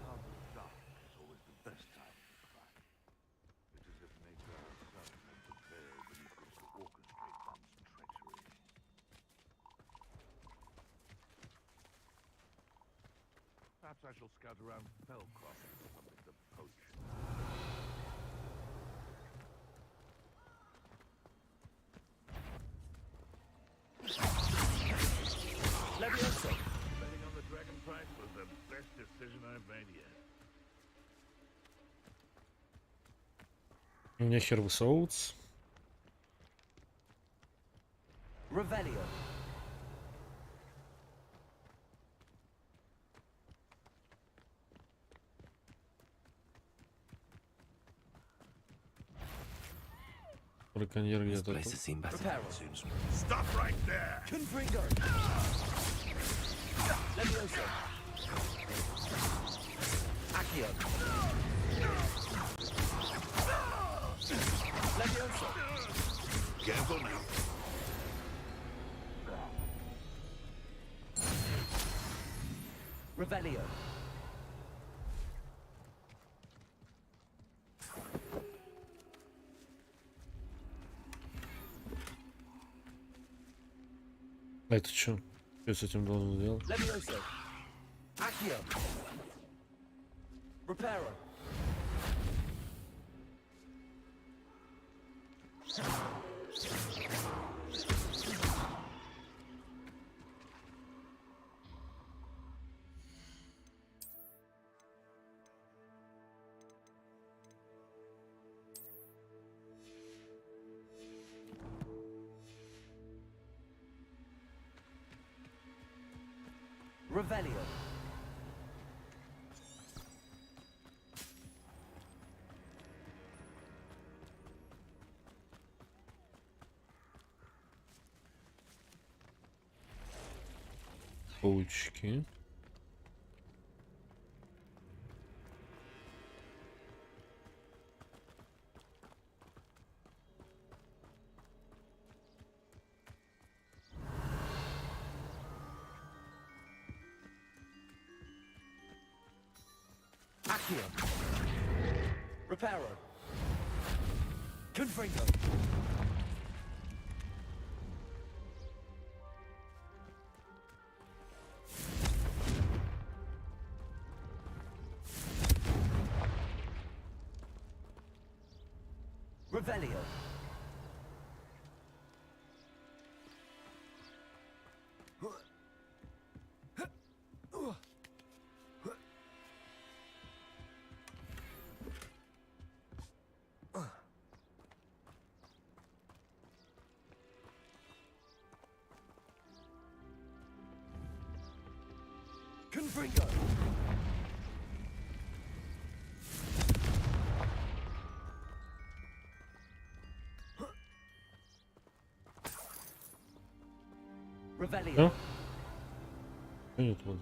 Times of dark is always the best time to fight. It is if nature herself has prepared beneath which to orchestrate one's treachery. Perhaps I shall scout around Fellcroft for something to poach. Levioso. Betting on the dragon price was the best decision I've made yet. У меня хер высовываться. Revelio. Браконьер This где-то place тут. has seen better monsoons. Stop right there! Confringo. Levioso. Accio. Levioso. Careful now. Revelio. А это что? Что я с этим должен сделать? Levioso. Accio. Reparo. Revelio. Паучки. Accio. Reparo. Confringo. Revelio. Confringo. Revelio. А? Нет, вот.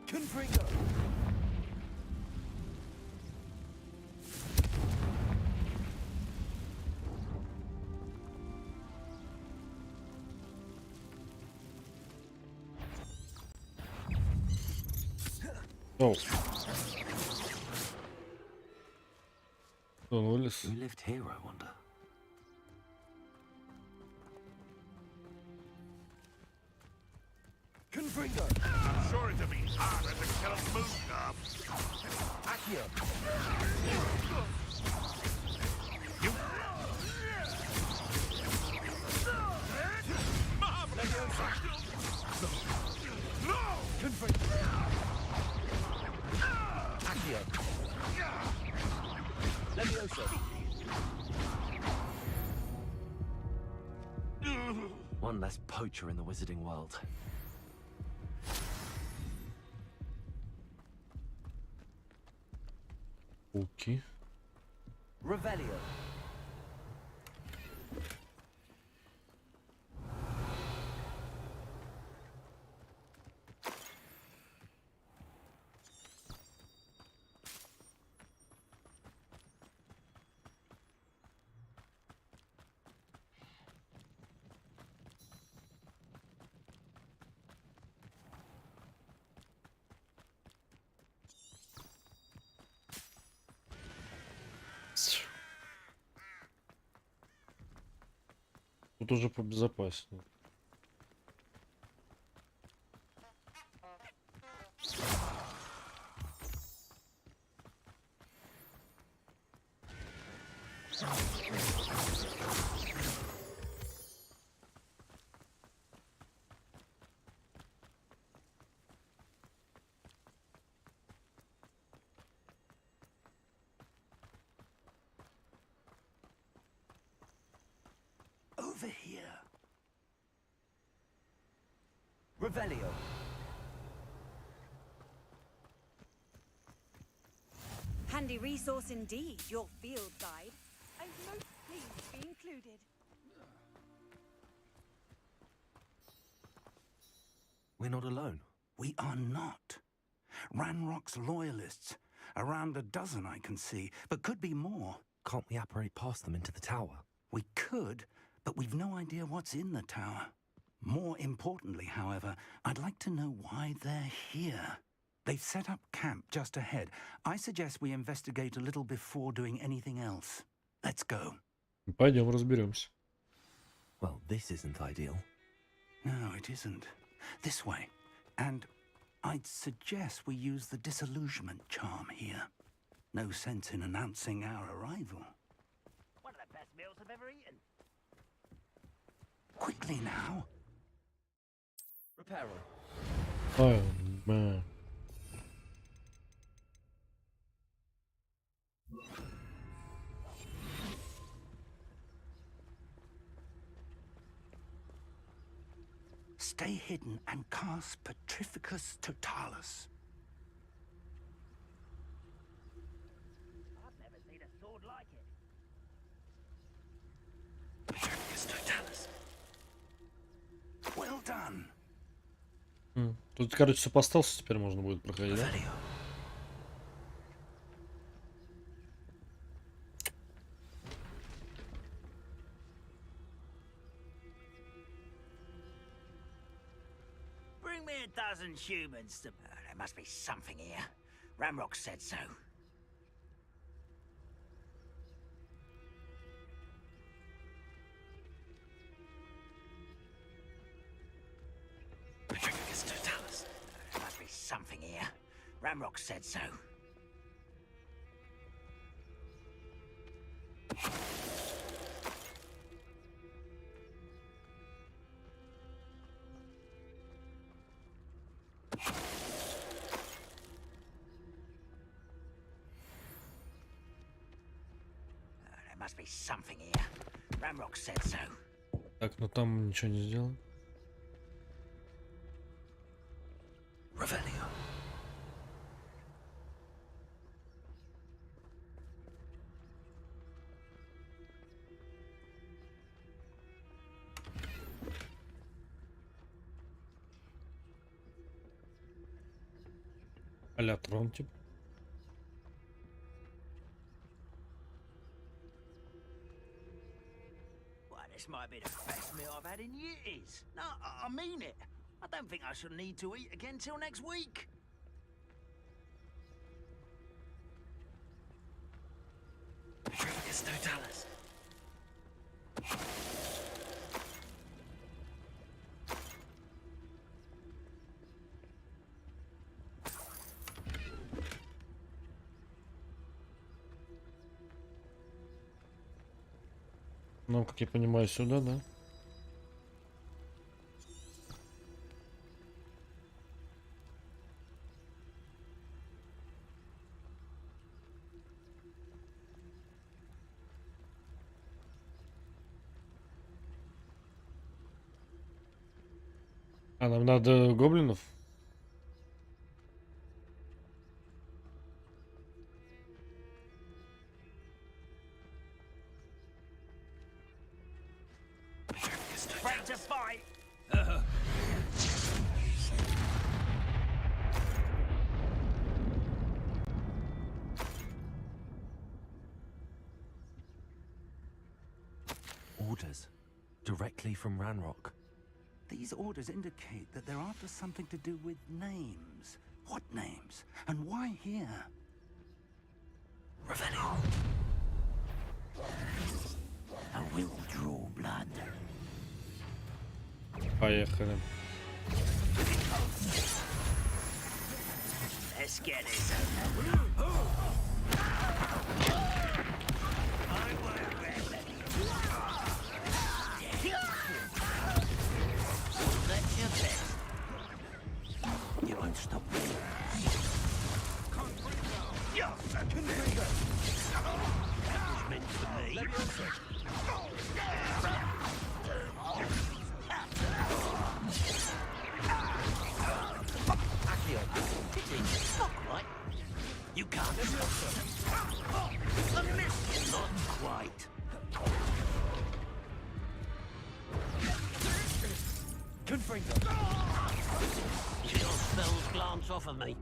Confringo. Оу. Он вылез. Who lived here, I wonder? Confringo. I'm sure it'll be harder to kill a moon dove. Accio. You. Marvelous. No. Confringo. Accio. Levioso. One less poacher in the wizarding world. Окей. Revelio. Тут уже побезопаснее. Over here. Revelio. Handy resource indeed, your field guide. I'm most pleased to be included. We're not alone. We are not. Ranrock's loyalists. Around a dozen I can see, but could be more. Can't we apparate past them into the tower? We could, but we've no idea what's in the tower. More importantly, however, I'd like to know why they're here. They've set up camp just ahead. I suggest we investigate a little before doing anything else. Let's go. Пойдем разберемся. Well, this isn't ideal. No, it isn't. This way. And I'd suggest we use the disillusionment charm here. No sense in announcing our arrival. One of the best meals I've ever eaten. Quickly now. Reparo. Oh, man. Stay hidden and cast Petrificus Totalis. I've never seen a sword like it. Petrificus Totalis. Well done. Тут, короче, сопоставился, теперь можно будет проходить, да? Bring me a dozen humans to... there must be something here. Ramrock said so. Petrificus Totalis. There must be something here. Ramrock said so. There must be something here. Ramrock said so. Так, ну там ничего не сделал. Revelio. А-ля трон, типа. Well, this might be the best meal I've had in years. No, I mean it. I don't think I shall need to eat again till next week. Totalis. Ну, как я понимаю, сюда, да? А нам надо гоблинов? Ready to fight. Orders. Directly from Ranrock. These orders indicate that they're after something to do with names. What names? And why here? Revelio. I will draw blood. Поехали. Let's get this over. I won't rest. Let your best. You won't stop me. That was meant for me. Not quite. You can't stop them. A miss. Not quite. Confringo. Your spells glance off of me.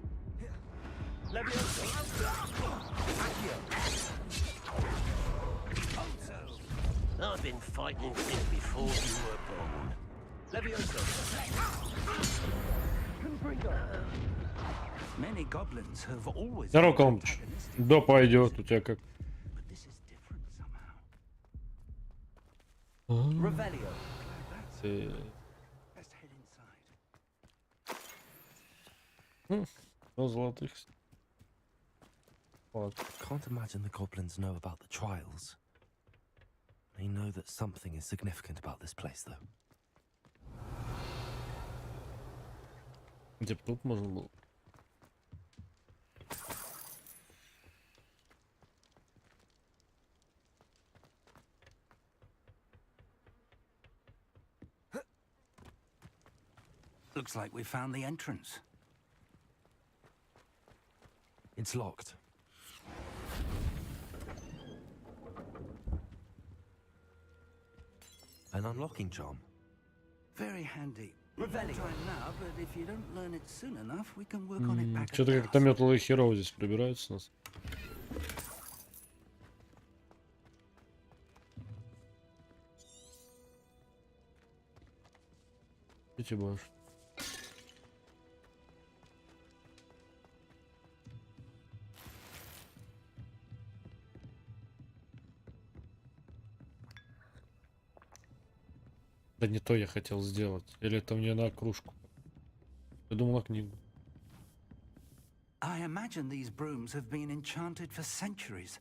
I've been fighting since before you were born. Many goblins have always Здорово, been Калмыч. antagonistic. Да, пойдет. У тебя как? But this is different somehow. Revelio. Let's head inside. Ну, золотых. Вот. Can't imagine the goblins know about the trials. They know that something is significant about this place, though. Где бы тут можно было? Looks like we found the entrance. It's locked. An unlocking charm. Very handy. We'll try now, but if you don't learn it soon enough, we can work on it back at Что-то the как-то house. метлы херово здесь пробираются у нас. Эти башни. Да не то я хотел сделать. Или это мне на кружку? Я думал на книгу. I imagine these brooms have been enchanted for centuries.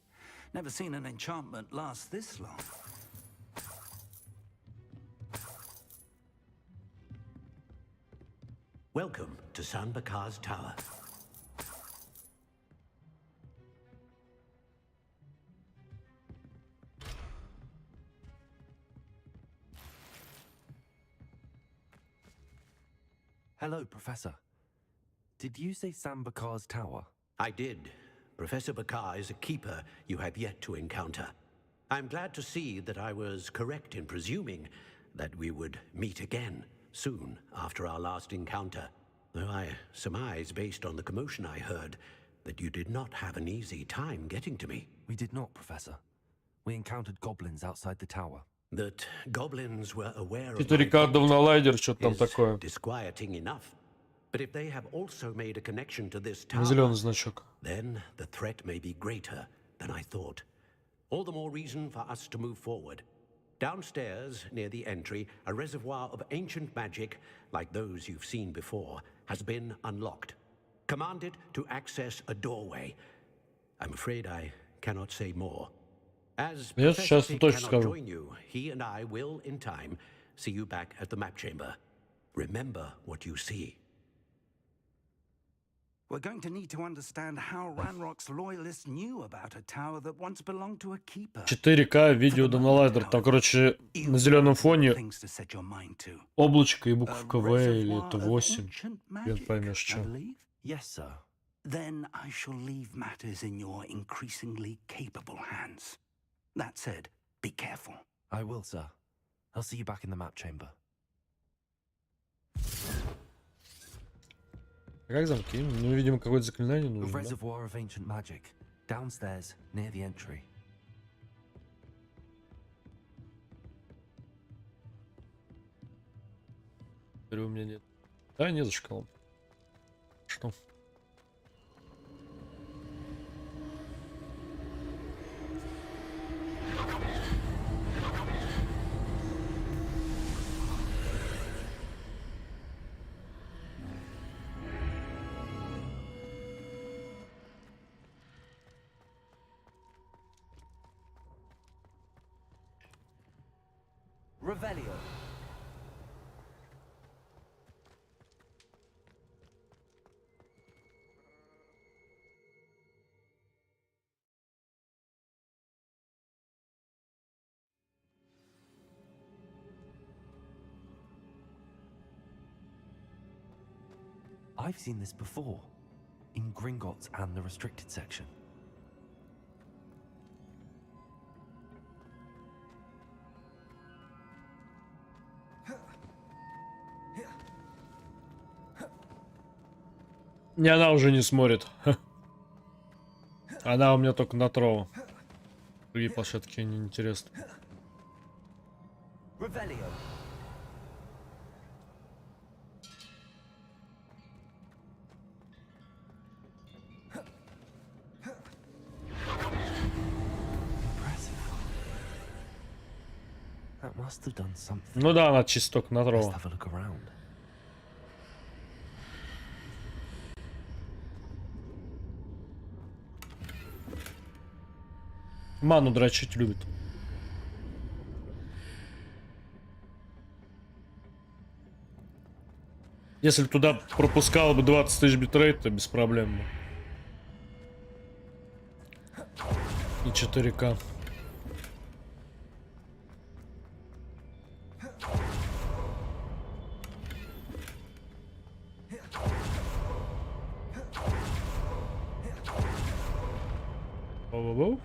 Never seen an enchantment last this long. Welcome to San Bakar's Tower. Hello, Professor. Did you say Sam Bakar's tower? I did. Professor Bakar is a keeper you have yet to encounter. I'm glad to see that I was correct in presuming that we would meet again soon after our last encounter. Though I surmise, based on the commotion I heard, that you did not have an easy time getting to me. We did not, Professor. We encountered goblins outside the tower. That goblins were aware of 4К давнолайдер, что-то там is такое. disquieting enough. But if they have also made a connection to this tower, Зеленый значок. then the threat may be greater than I thought. All the more reason for us to move forward. Downstairs, near the entry, a reservoir of ancient magic, like those you've seen before, has been unlocked. Commanded to access a doorway. I'm afraid I cannot say more. As Я Professor сейчас Fig точно cannot скажу. join you, he and I will, in time, see you back at the map chamber. Remember what you see. We're going to need to understand how Ranrock's loyalists knew about a tower that once belonged to a keeper. 4К видео давнолайдер. Там, короче, на зеленом фоне облачко и буковка В, или это 8. Хрен поймешь, что. Yes, sir. Then I shall leave matters in your increasingly capable hands. That said, be careful. I will, sir. I'll see you back in the map chamber. Как замки? Ну, видимо, какое-то заклинание A нужно, да? reservoir of ancient magic. Downstairs, near the entry. Теперь у меня нет. Да, не за шкалом. Что? Revelio. I've seen this before, in Gringotts and the restricted section. Не, она уже не смотрит. Она у меня только на троу. Другие площадки не интересны. Revelio. That must have done something. Ну да, она чисто только на Let's троу. have a look around. Ману дрочить любит. Если бы туда пропускало бы 20 тысяч битрейт, то без проблем бы. И 4К. Воу-воу-воу.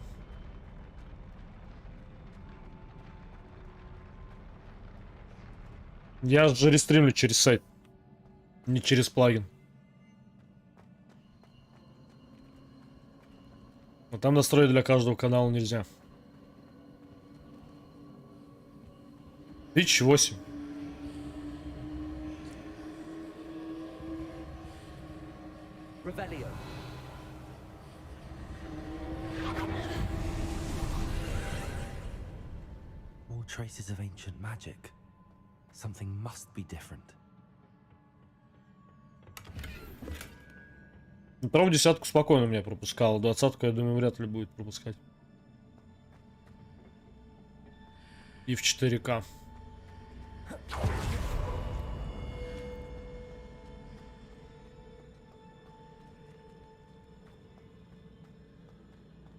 Я же рестримлю через сайт, не через плагин. Но там настроить для каждого канала нельзя. 1008. Revelio. More traces of ancient magic. Something must be different. Вторую десятку спокойно меня пропускал. 20-ку, я думаю, вряд ли будет пропускать. И в 4К.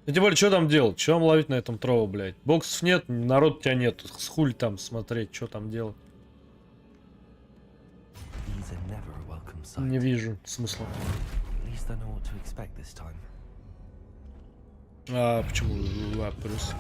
И тем более, что там делать? Что вам ловить на этом троу, блядь? Боксов нет, народ у тебя нет. С хуй там смотреть, что там делать? Не вижу смысла. А почему? А, плюс.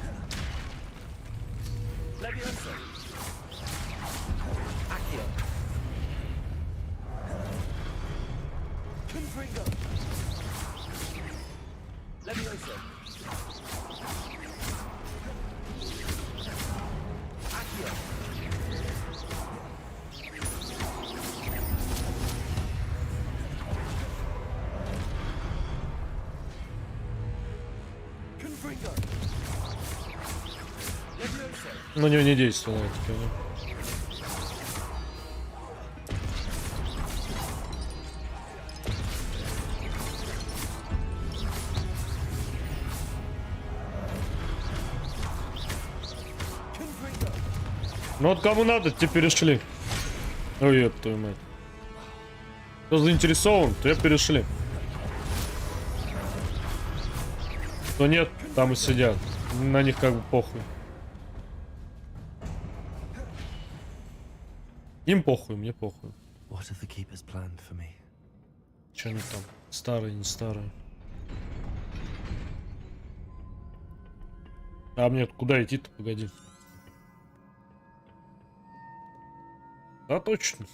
На него не действовало это, понял. Ну вот кому надо, те перешли. Ой, ёб твою мать. Кто заинтересован, то перешли. Кто нет, там и сидят. На них как бы похуй. Им похуй, мне похуй. Че они там? Старые, не старые. А мне куда идти-то, погоди. Да, точно.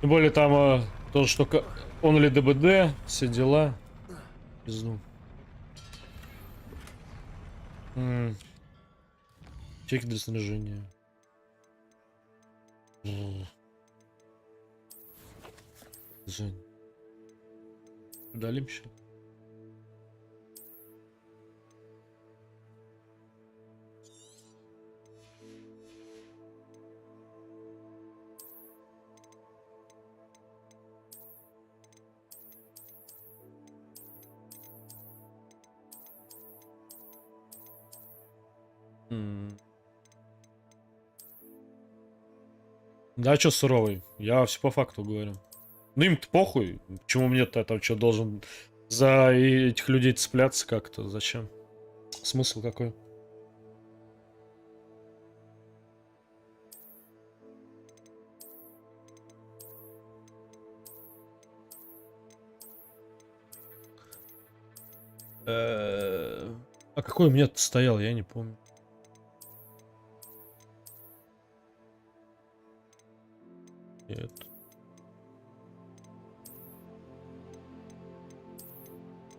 Тем более там тоже что он или ДБД, все дела. Пизду. Чеки для снаряжения. Жень. Удалим еще. Да, чё суровый? Я все по факту говорю. Ну им-то похуй. Почему мне-то там что, должен за этих людей цепляться как-то? Зачем? Смысл какой? А какой у меня-то стоял, я не помню. Нет.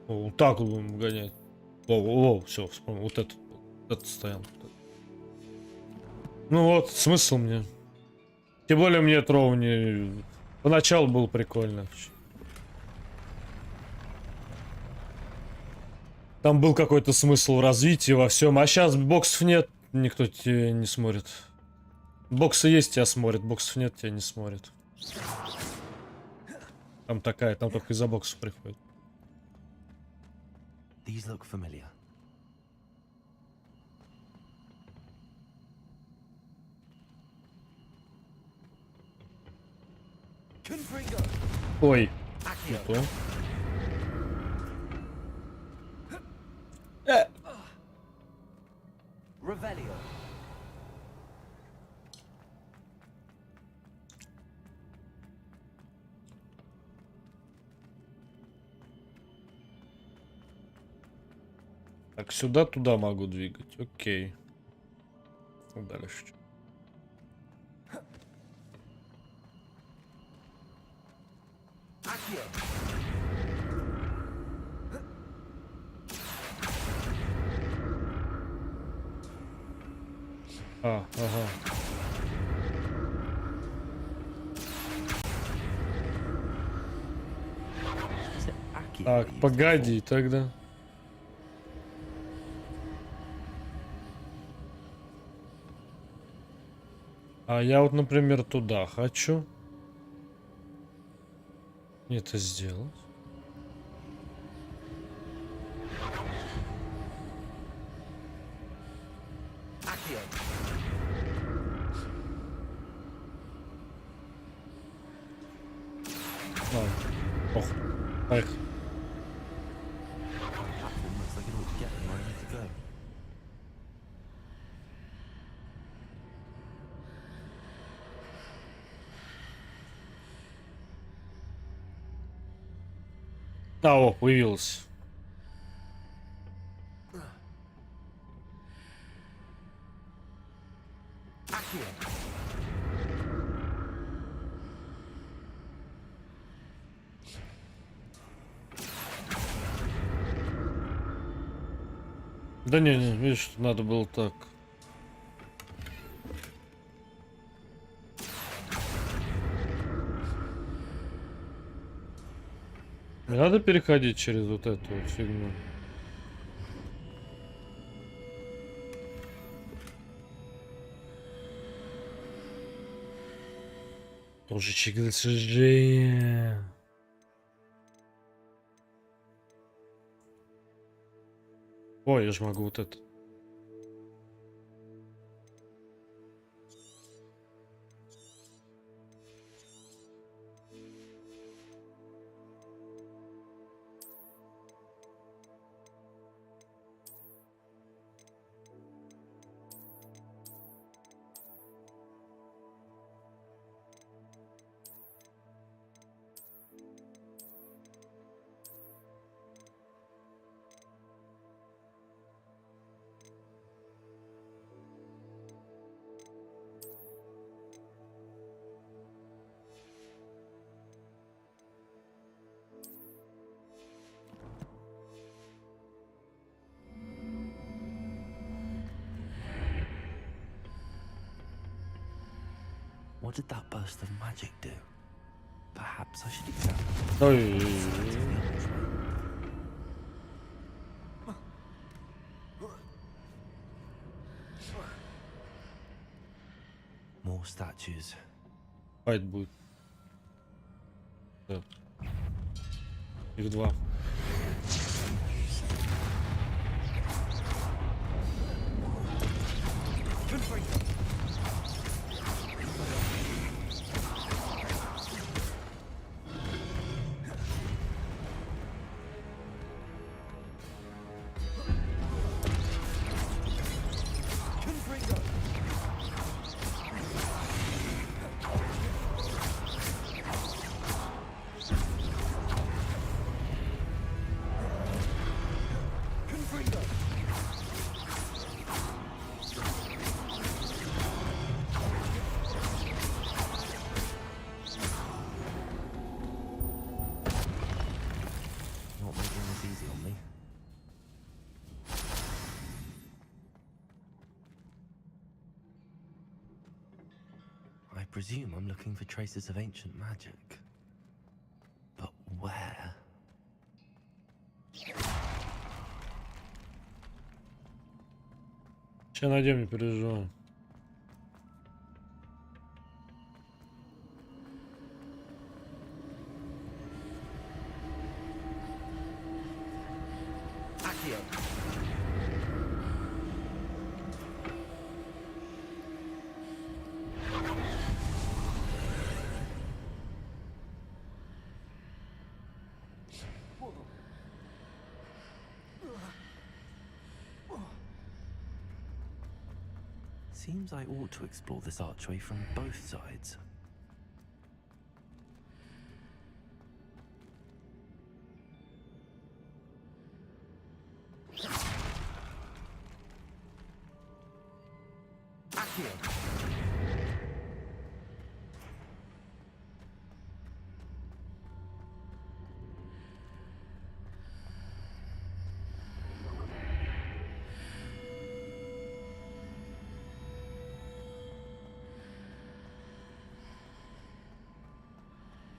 О, вот так будем гонять. О, все, вспомнил. Вот этот стоял. Ну вот, смысл мне. Тем более мне троу не... Поначалу было прикольно. Там был какой-то смысл в развитии, во всем. А сейчас боксов нет, никто тебя не смотрит. Боксы есть, тебя смотрят, боксов нет, тебя не смотрят. Там такая, там только из-за боксов приходит. Ой, не то. Так, сюда-туда могу двигать. Окей. Дальше. А, ага. Так, погоди тогда. А я вот, например, туда хочу. Это сделать. Ладно. Ох, поехали. А, о, появилась. Да не, видишь, надо было так. Не надо переходить через вот эту вот фигню. Тоже чик-чик. Ой, я же могу вот это. What did that burst of magic do? Perhaps I should examine. More statues. Файт будет. Да. Их два. I presume I'm looking for traces of ancient magic. But where? Сейчас найдем, не переживай. Seems I ought to explore this archway from both sides.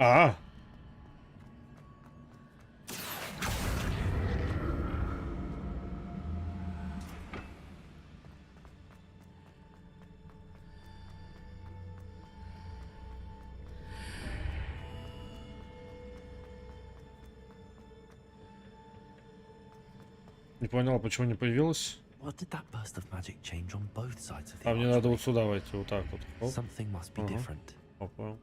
А. Не понял, почему не появилась? What did that burst of magic change on both sides of the А мне надо archway? вот сюда войти, вот так вот. Оп. Something must be Ага. different. Опа.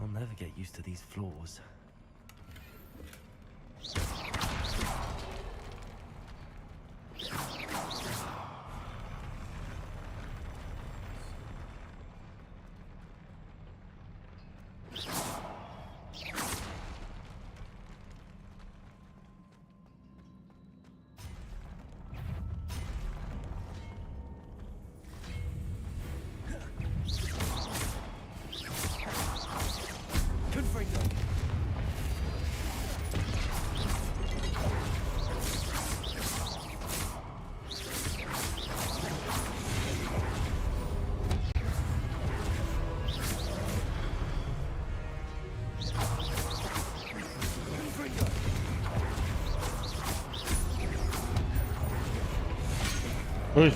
I'll never get used to these floors. Ой.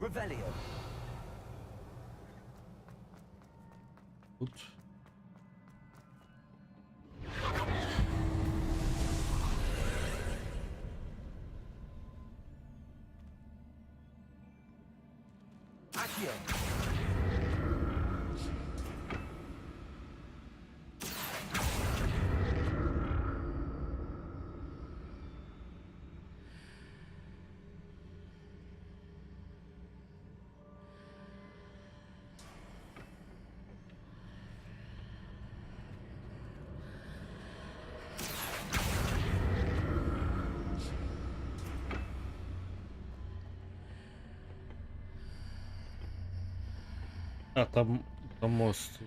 Revelio. Тут. А, там мост.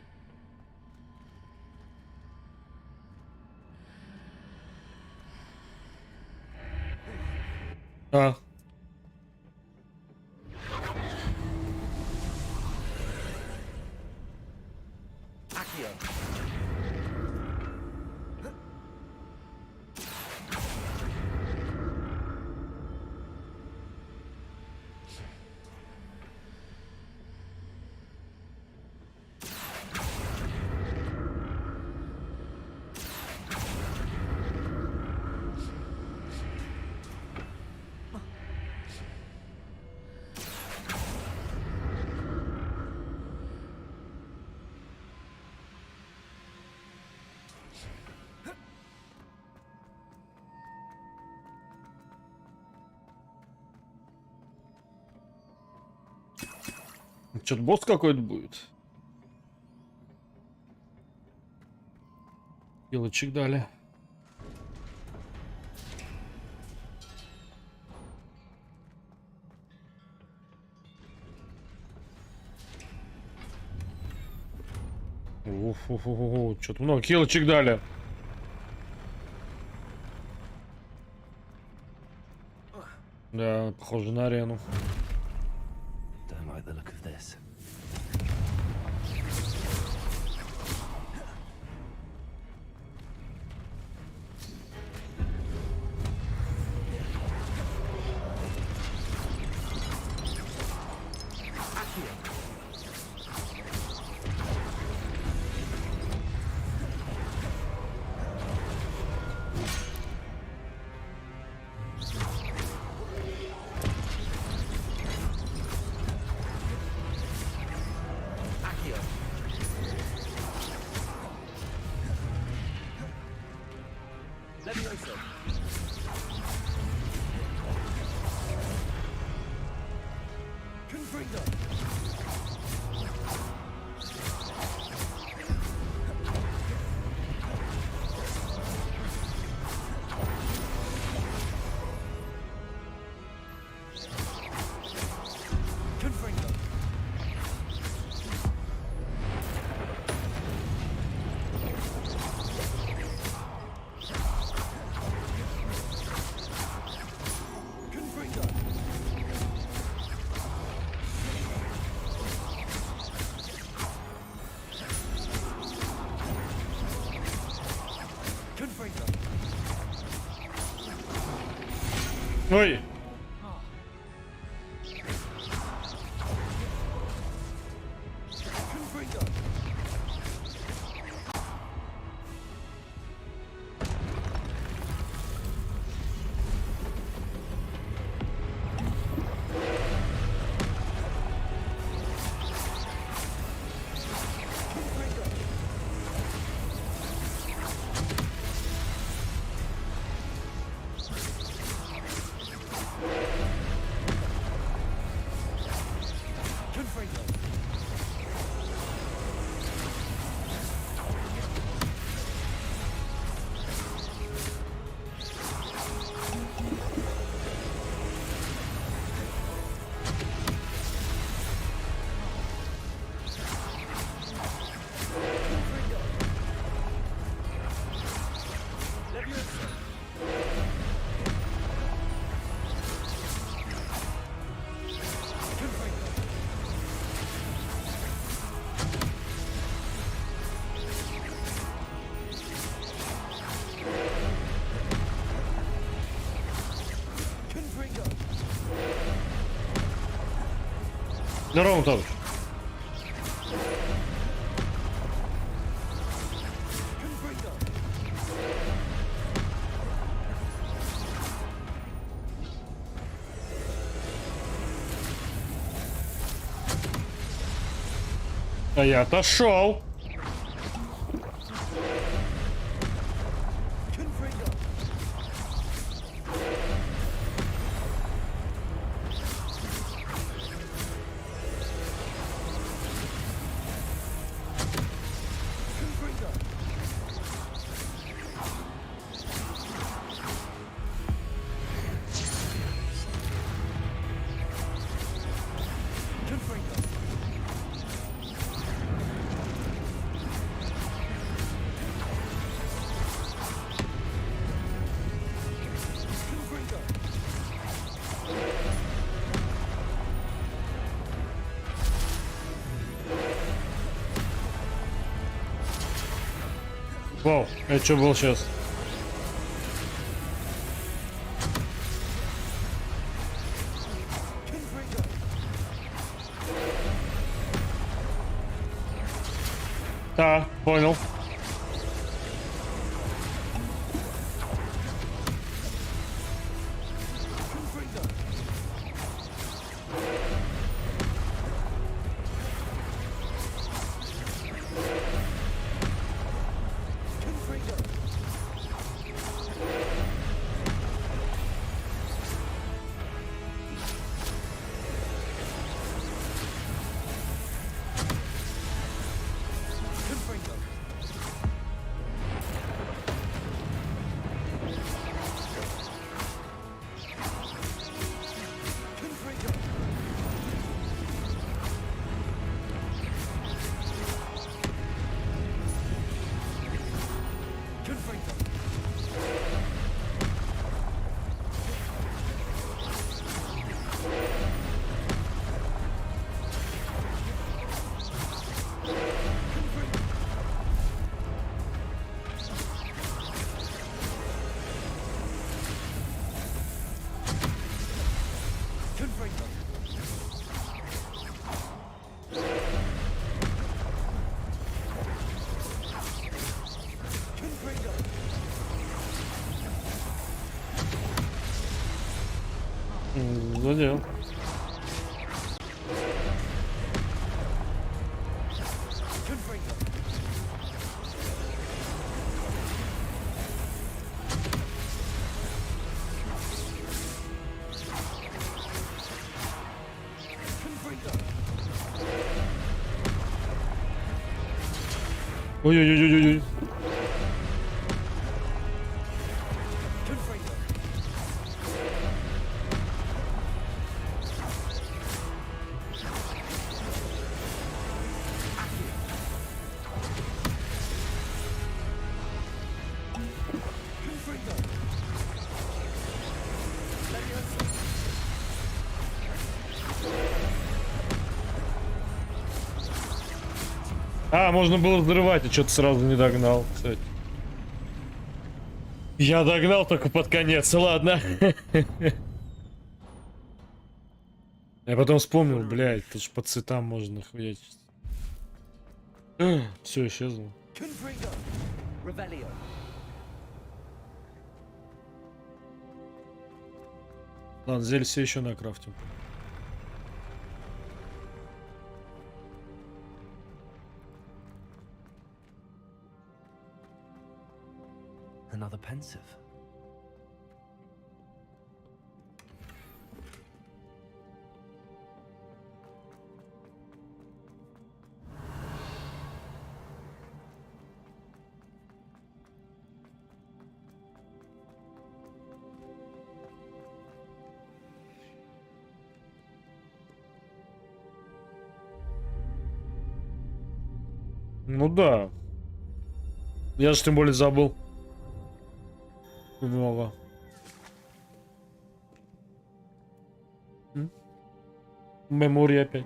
А. Что-то босс какой-то будет. Пилочек дали. Что-то много килочек дали. Да, похоже на арену. Don't like the look of this. Ой. Здорово, товарищ. А я отошел. Вау, это что было сейчас? Да, понял. Задел. Ой-ой-ой-ой-ой. А, можно было взрывать, и что-то сразу не догнал, кстати. Я догнал только под конец, ладно. Я потом вспомнил, блядь, тут же по цветам можно хуять. Все исчезло. Ладно, зелье все еще накрафтим. Another pensive. Ну да. Я же тем более забыл. Много. Мемория опять.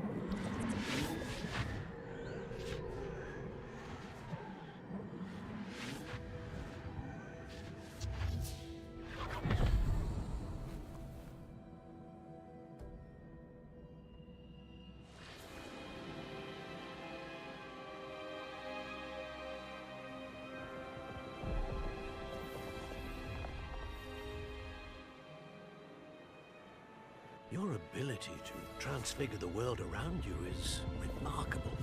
Your ability to transfigure the world around you is remarkable.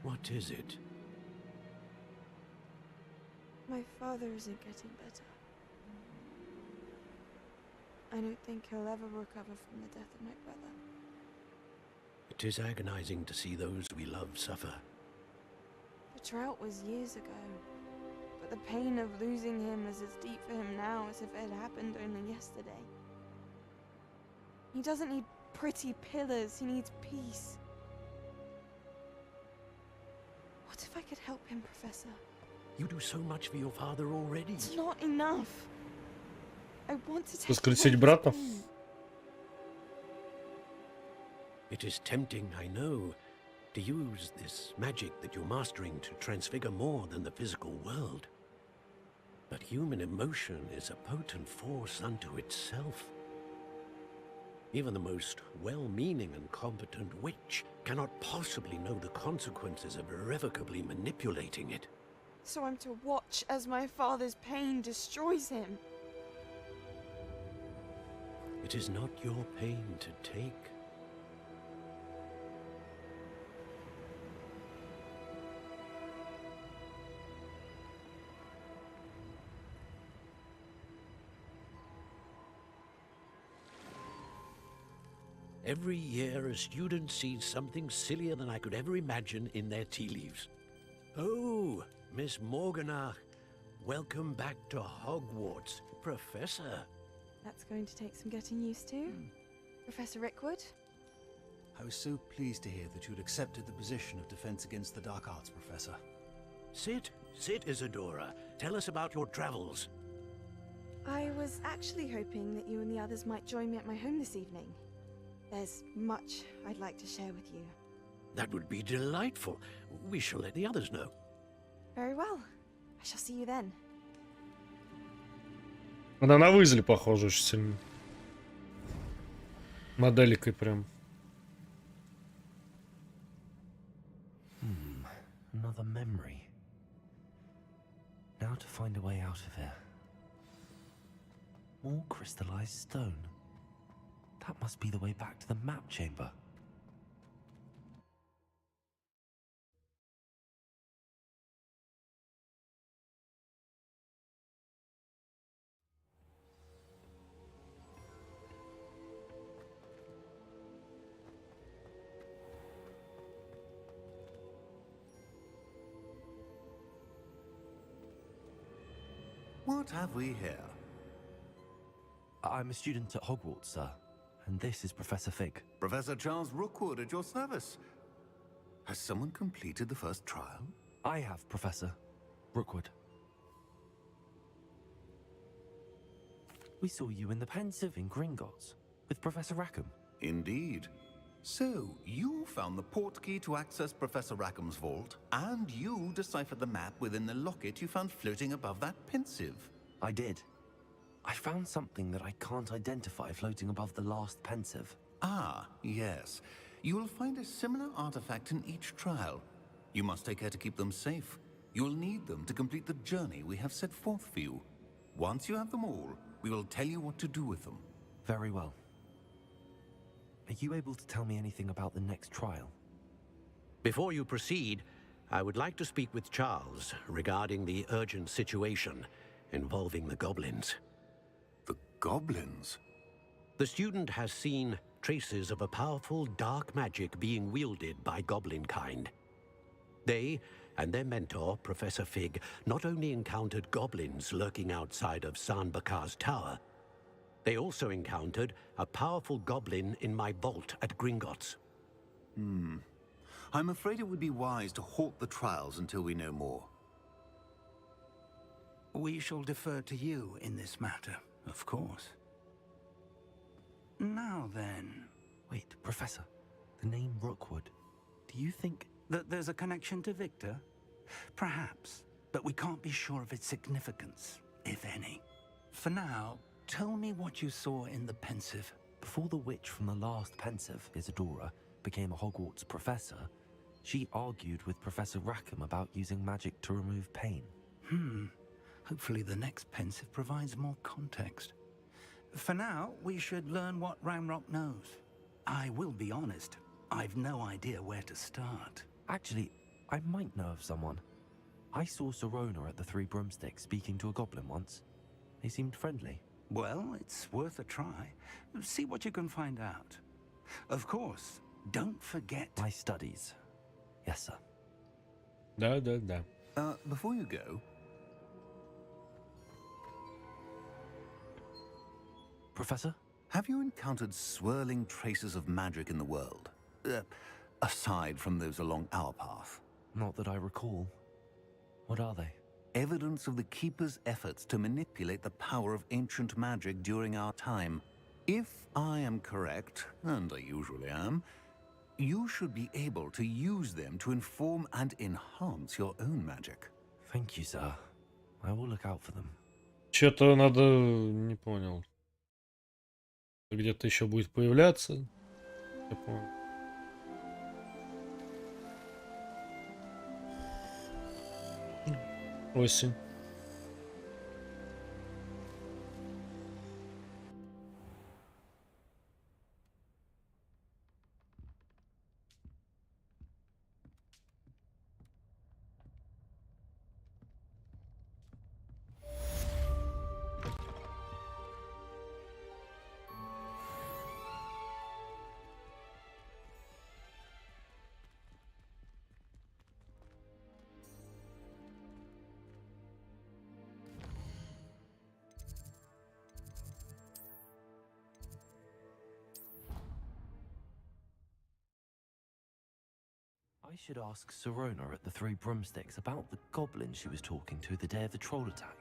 What is it? My father isn't getting better. I don't think he'll ever recover from the death of my brother. It is agonizing to see those we love suffer. The drought was years ago, but the pain of losing him is as deep for him now as if it had happened only yesterday. He doesn't need pretty pillars, he needs peace. What if I could help him, Professor? You do so much for your father already. It's not enough. I want to take Воскресить брата? It is tempting, I know, to use this magic that you're mastering to transfigure more than the physical world. But human emotion is a potent force unto itself. Even the most well-meaning and competent witch cannot possibly know the consequences of irrevocably manipulating it. So I'm to watch as my father's pain destroys him. It is not your pain to take. Every year, a student sees something sillier than I could ever imagine in their tea leaves. Oh, Miss Morganach, welcome back to Hogwarts, Professor. That's going to take some getting used to. Professor Rickwood? I was so pleased to hear that you'd accepted the position of Defense Against the Dark Arts, Professor. Sit, Isadora. Tell us about your travels. I was actually hoping that you and the others might join me at my home this evening. There's much I'd like to share with you. That would be delightful. We shall let the others know. Very well. I shall see you then. Она на Визли похожа очень сильно. Моделикой прям. Another memory. Now to find a way out of here. More crystallized stone. That must be the way back to the map chamber. What have we here? I'm a student at Hogwarts, sir, and this is Professor Fig. Professor Charles Rookwood at your service. Has someone completed the first trial? I have, Professor Rookwood. We saw you in the Pensive in Gringotts with Professor Rackham. Indeed. So, you found the portkey to access Professor Rackham's vault, and you deciphered the map within the locket you found floating above that Pensive. I did. I found something that I can't identify floating above the last Pensive. Ah, yes. You will find a similar artifact in each trial. You must take care to keep them safe. You will need them to complete the journey we have set forth for you. Once you have them all, we will tell you what to do with them. Very well. Are you able to tell me anything about the next trial? Before you proceed, I would like to speak with Charles regarding the urgent situation involving the goblins. The goblins? The student has seen traces of a powerful dark magic being wielded by goblin kind. They and their mentor, Professor Fig, not only encountered goblins lurking outside of Sanbakar's tower, they also encountered a powerful goblin in my vault at Gringotts. I'm afraid it would be wise to halt the trials until we know more. We shall defer to you in this matter, of course. Now then... Wait, Professor. The name Rookwood. Do you think... that there's a connection to Victor? Perhaps, but we can't be sure of its significance, if any. For now, tell me what you saw in the Pensive. Before the witch from the last Pensive, Isadora, became a Hogwarts professor, she argued with Professor Rackham about using magic to remove pain. Hopefully the next Pensive provides more context. For now, we should learn what Ranrock knows. I will be honest, I've no idea where to start. Actually, I might know of someone. I saw Sirona at the Three Broomsticks speaking to a goblin once. They seemed friendly. Well, it's worth a try. See what you can find out. Of course, don't forget... My studies. Yes, sir. Да. Before you go... Professor? Have you encountered swirling traces of magic in the world? Aside from those along our path? Not that I recall. What are they? Evidence of the Keeper's efforts to manipulate the power of ancient magic during our time. If I am correct, and I usually am, you should be able to use them to inform and enhance your own magic. Thank you, sir. I will look out for them. Что-то надо... Не понял. Где-то еще будет появляться. Я понял. Осень. I should ask Sirona at the Three Broomsticks about the goblin she was talking to the day of the troll attack.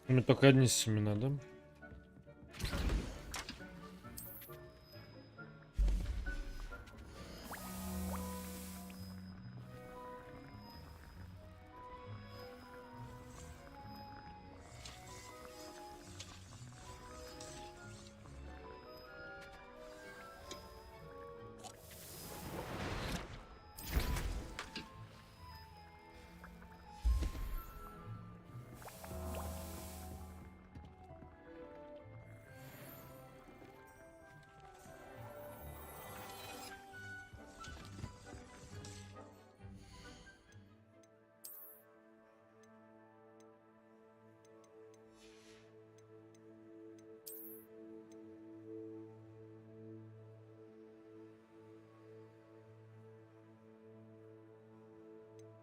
Мне только одни семена, да?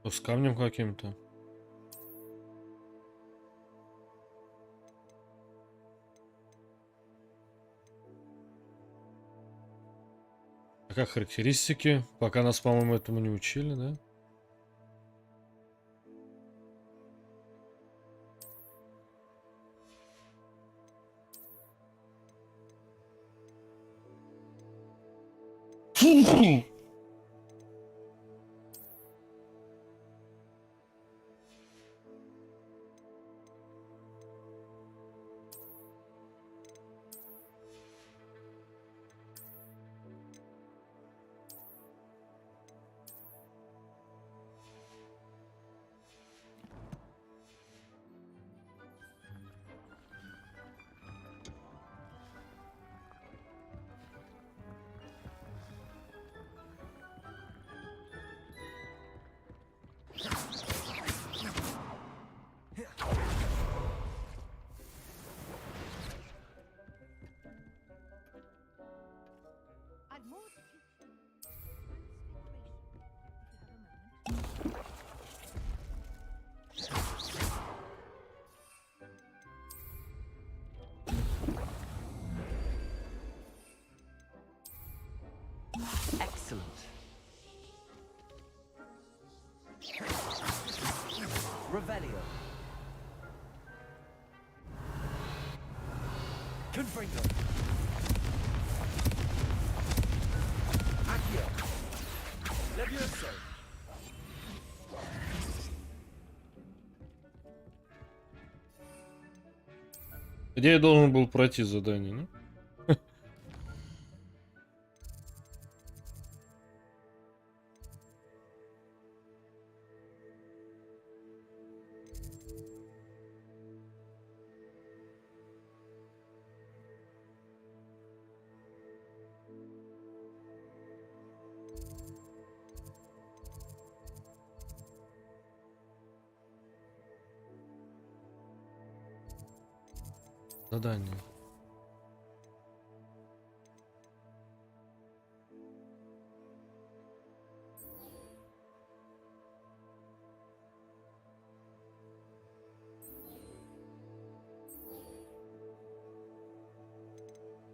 С камнем каким-то. А как характеристики? Пока нас, по-моему, этому не учили, да? Excellent. Revelio. Confringo. Accio. Levioso. Где я должен был пройти задание, ну? Задание.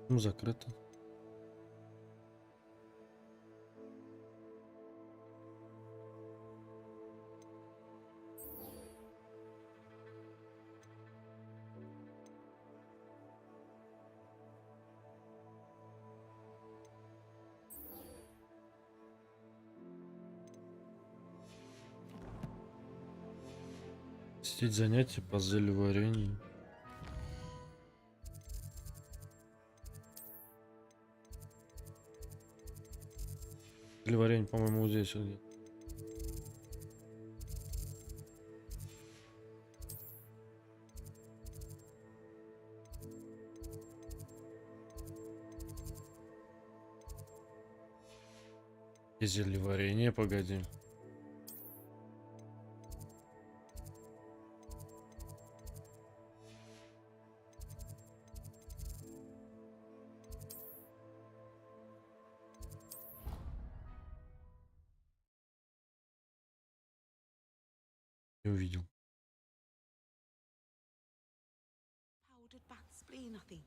Ну, закрыто. Посетить занятия по зельеварению. Зельеварение, по-моему, вот здесь вот где-то. И зельеварение, погоди. Не увидел. Powdered bat spleen, I think.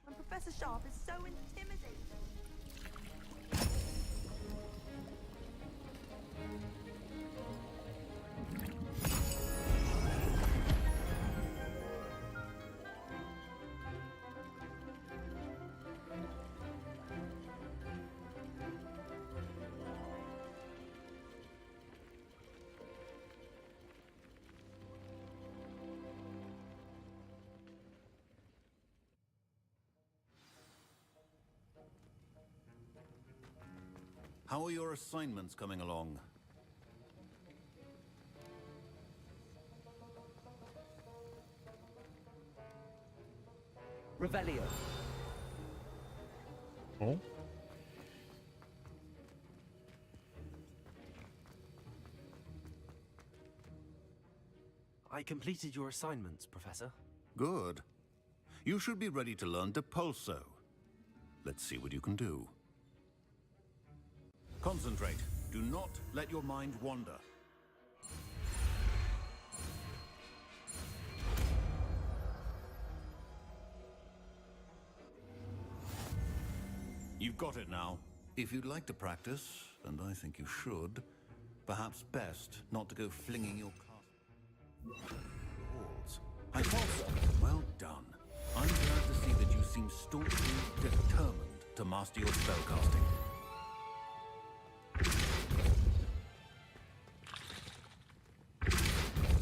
When Professor Sharp is so intimidating. How are your assignments coming along? Revelio. Oh. I completed your assignments, Professor. Good. You should be ready to learn Depulso. Let's see what you can do. Concentrate. Do not let your mind wander. You've got it now. If you'd like to practice, and I think you should, perhaps best not to go flinging your walls. Well done. I'm glad to see that you seem staunchly determined to master your spellcasting.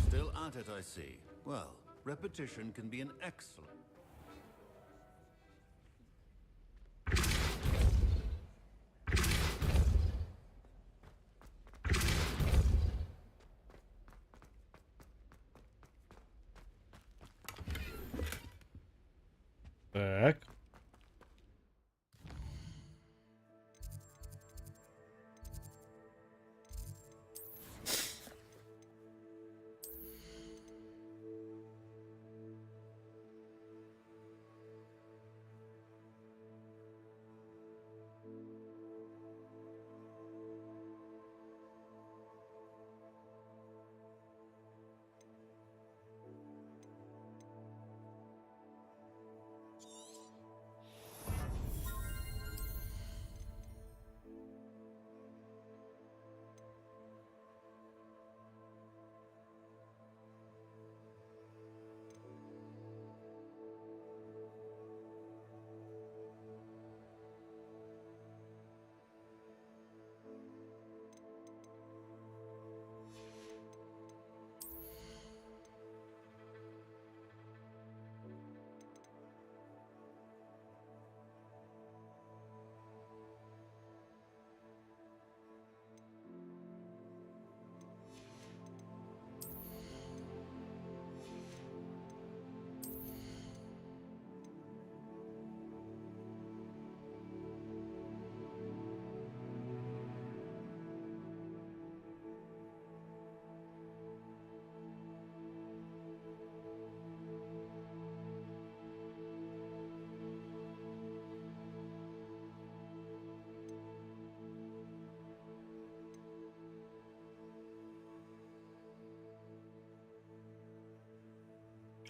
Still at it, I see. Well, repetition can be an excellent... Так.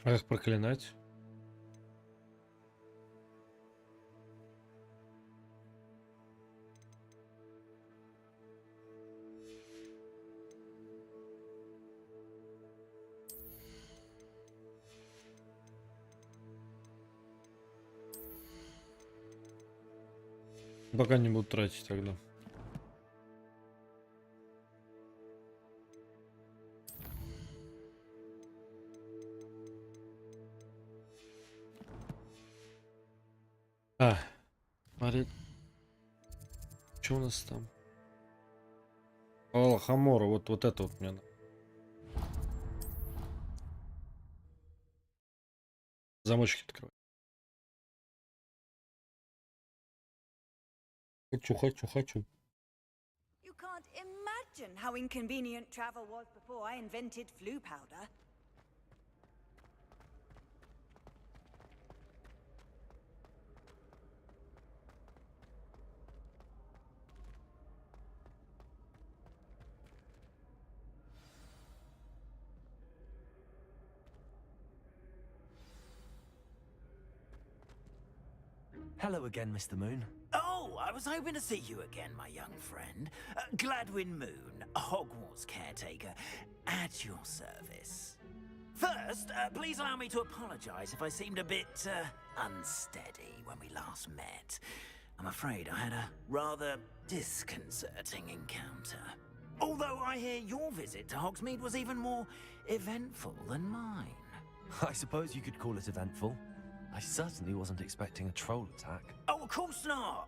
А как проклинать? Пока не буду тратить тогда. Смотри. Что у нас там? О, Хамора, вот это вот мне надо. Замочки открывай. Хочу. You can't imagine how inconvenient travel was before I invented flu powder. Hello again, Mr. Moon. Oh, I was hoping to see you again, my young friend. Gladwin Moon, Hogwarts caretaker, at your service. First, please allow me to apologize if I seemed a bit unsteady when we last met. I'm afraid I had a rather disconcerting encounter. Although I hear your visit to Hogsmeade was even more eventful than mine. I suppose you could call it eventful. I certainly wasn't expecting a troll attack. Oh, of course not.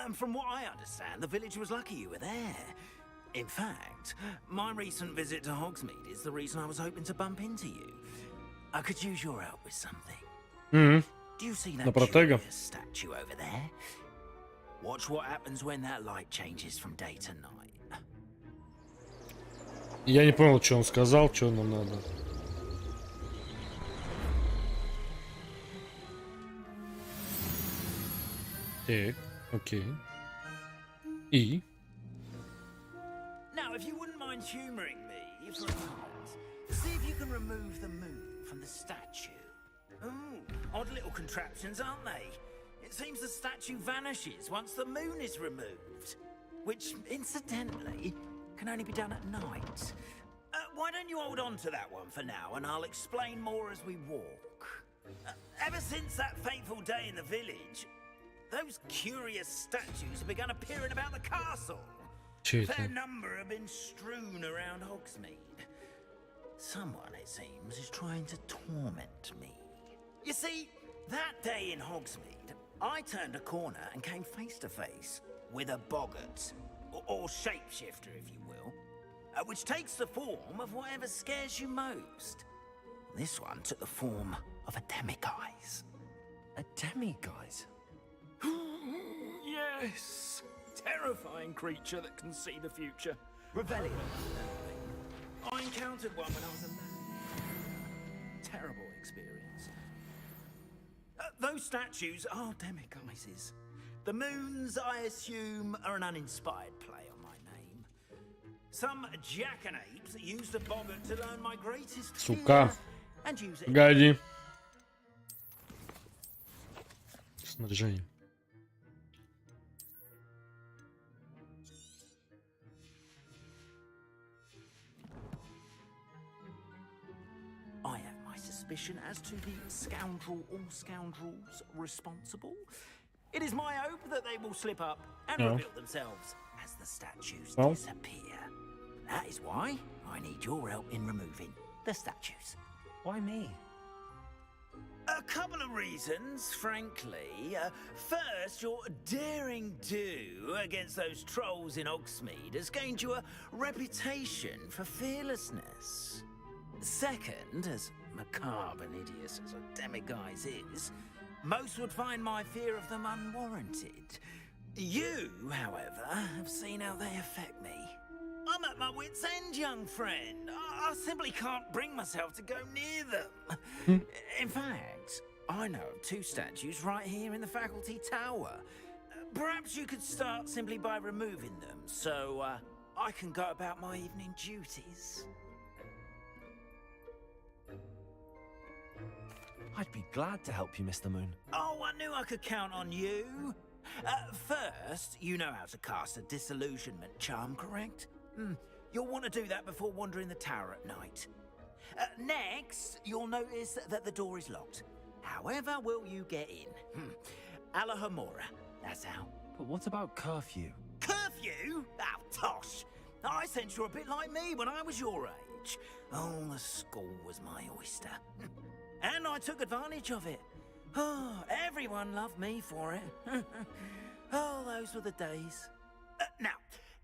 And from what I understand, the village was lucky you were there. In fact, my recent visit to Hogsmeade is the reason I was hoping to bump into you. I could use your help with something. Do you see that curious statue over there? Watch what happens when that light changes from day to night. Я не понял, что он сказал, что нам надо. Так, окей. И? Now, if you wouldn't mind humoring me for a moment, see if you can remove the moon from the statue. Ooh, odd little contraptions, aren't they? It seems the statue vanishes once the moon is removed, which, incidentally, can only be done at night. Why don't you hold on to that one for now, and I'll explain more as we walk. Ever since that fateful day in the village, those curious statues have begun appearing about the castle. A fair number have been strewn around Hogsmeade. Someone, it seems, is trying to torment me. You see, that day in Hogsmeade, I turned a corner and came face to face with a boggart, or shapeshifter, if you will, which takes the form of whatever scares you most. This one took the form of a demiguise. A demiguise? Yes! Terrifying creature that can see the future. Rebellion. I encountered one when I was a man. Terrible experience. Those statues are demiguises. The moons, I assume, are an uninspired play on my name. Some jackanapes used a boggart to learn my greatest fear and use it. Погоди. Снаряжение. I have my suspicion as to the scoundrel or scoundrels responsible. It is my hope that they will slip up and reveal themselves as the statues disappear. That is why I need your help in removing the statues. Why me? A couple of reasons, frankly. First, your daring do against those trolls in Hogsmeade has gained you a reputation for fearlessness. Second, as macabre and hideous as a demiguise is, most would find my fear of them unwarranted. You, however, have seen how they affect me. I'm at my wit's end, young friend. I simply can't bring myself to go near them. In fact, I know of two statues right here in the faculty tower. Perhaps you could start simply by removing them, so I can go about my evening duties. I'd be glad to help you, Mr. Moon. Oh, I knew I could count on you. First, you know how to cast a disillusionment charm, correct? You'll want to do that before wandering the tower at night. Next, you'll notice that the door is locked. However will you get in? Alahomora, that's how. But what about curfew? Curfew? Oh, tosh. I sense you're a bit like me when I was your age. Oh, the school was my oyster. And I took advantage of it. Oh, everyone loved me for it. Oh, those were the days. Now,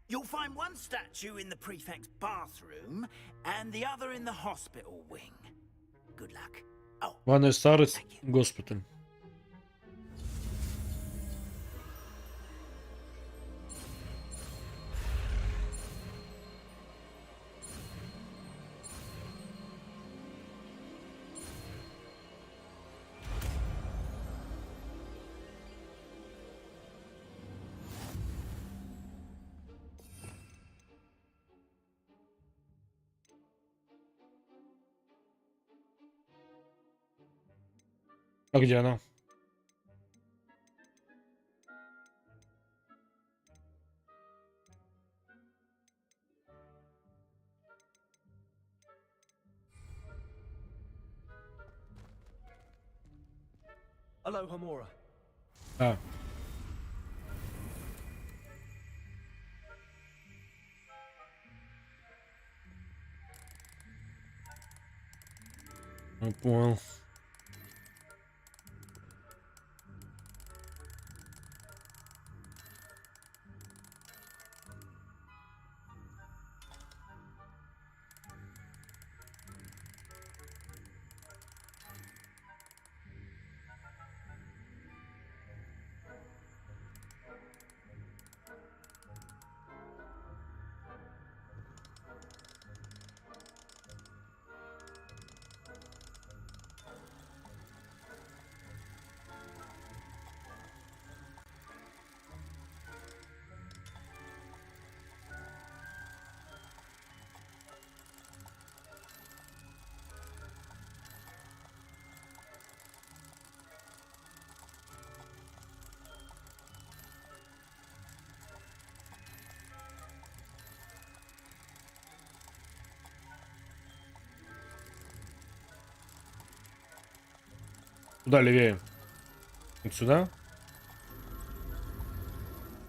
you'll find one statue in the prefect's bathroom and the other in the hospital wing. Good luck. Oh, Ванная старость, госпиталь. А где она? Alahomora. А. Я понял. Куда левее? Вот сюда?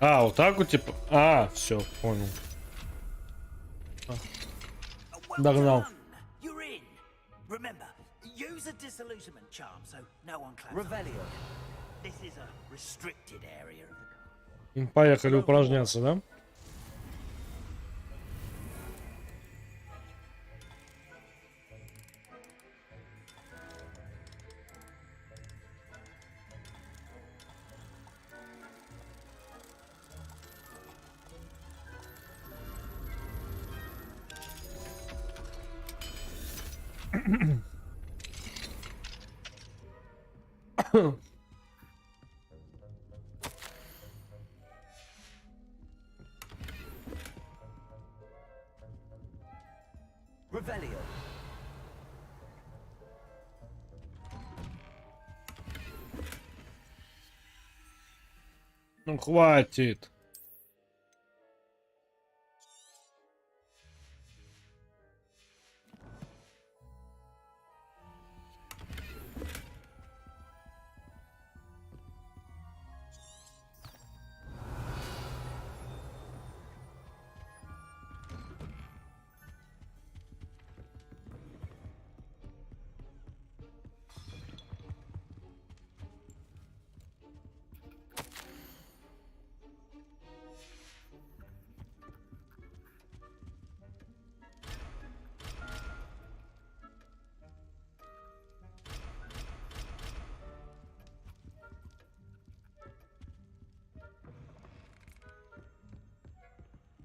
А, вот так вот, типа. А, все, понял. Догнал. You're in. Remember, use a disillusionment charm so no one claps. Revelio. This is a restricted area of the Поехали упражняться, да? Revelio. Ну хватит.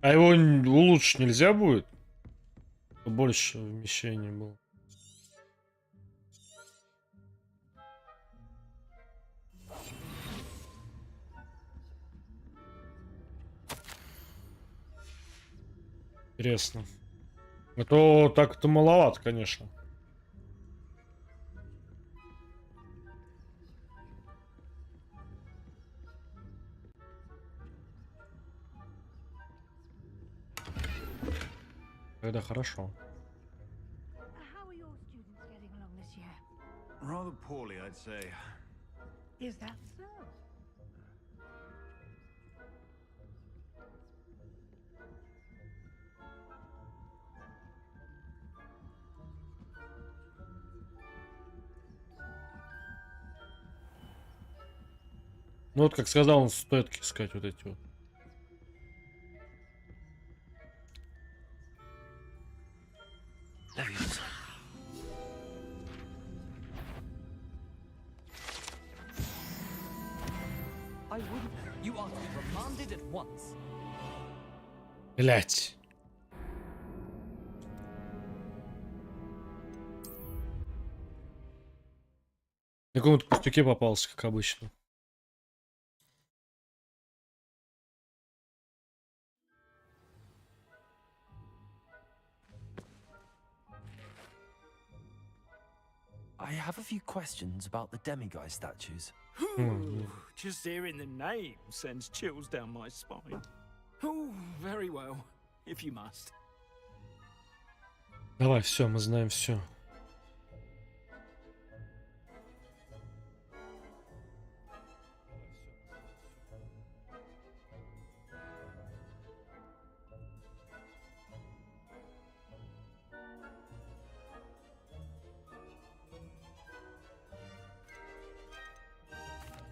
А его улучшить нельзя будет? Больше вмещения было. Интересно. А то так-то маловато, конечно. Это хорошо. How are your students getting along this year? Rather poorly, I'd say. Is that so? Ну вот, как сказал, он стоит искать вот эти вот. I wouldn't. You are to be remanded at once. Блять. На каком-то пустяке попался, как обычно. I have a few questions about the demiguise statues. Just hearing the name sends chills down my spine. Oh, very well, if you must. Давай, все, мы знаем все.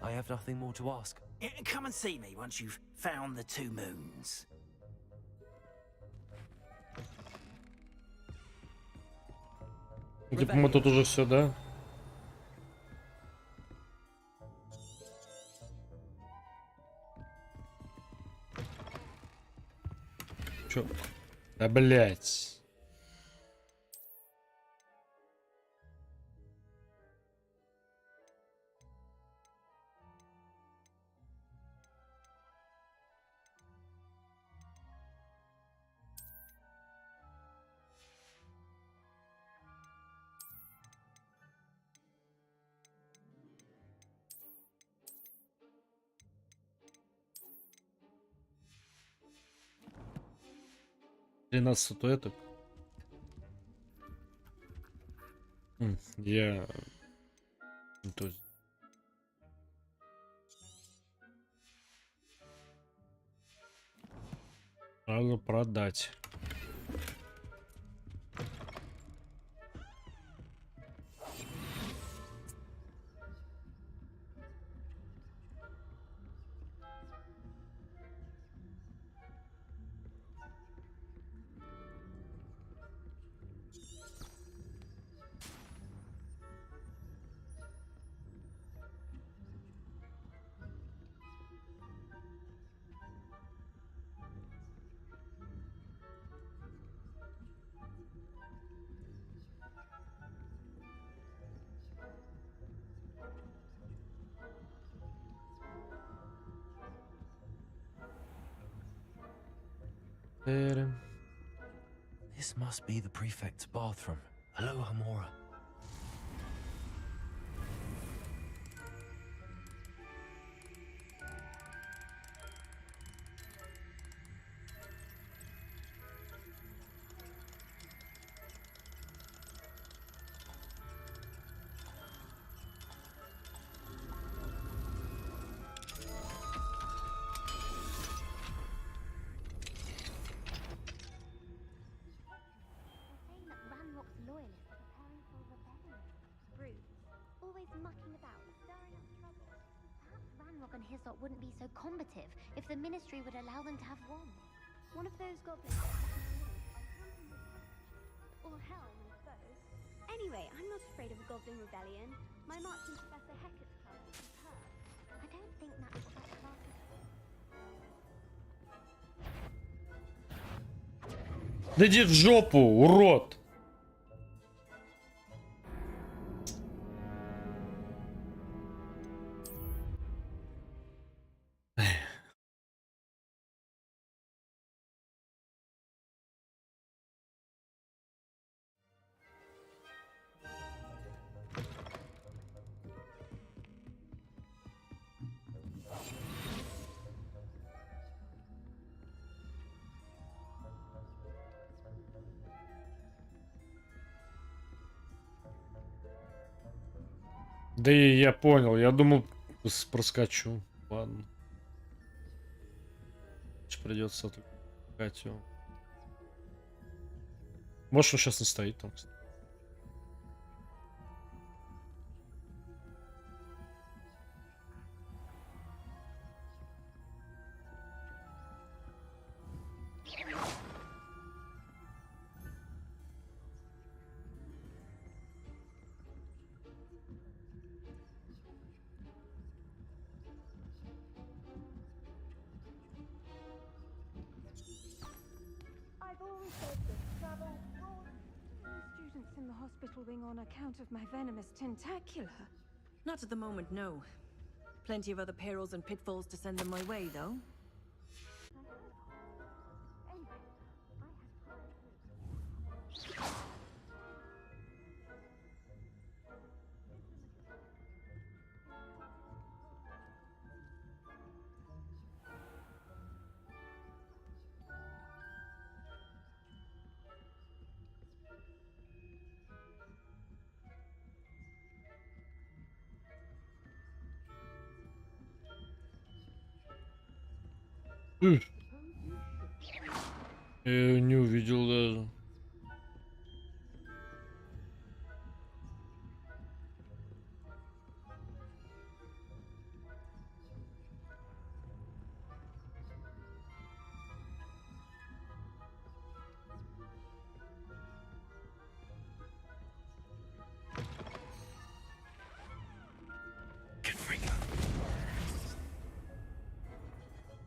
I have nothing more to ask. Come and see me once you've found the two moons. Типа мы тут уже все, да? Чё? Да блять. Тринадцать статуэток. Я... То есть Надо продать. This must be the prefect's bathroom. Hello, Hamora. Wouldn't be so combative if the ministry would allow them to have one. One of those goblins. Or hell, I suppose. Anyway, I'm not afraid of a goblin rebellion. My marching Professor Hecat's club is superb. I don't think that's what that class is. Да иди в жопу, урод! Да и я понял, я думал, проскочу. Ладно. Придется отвлекать его. Может, он сейчас не стоит там, кстати. In the hospital wing on account of my venomous tentacular. Not at the moment, no. Plenty of other perils and pitfalls to send them my way, though. Я не увидел даже.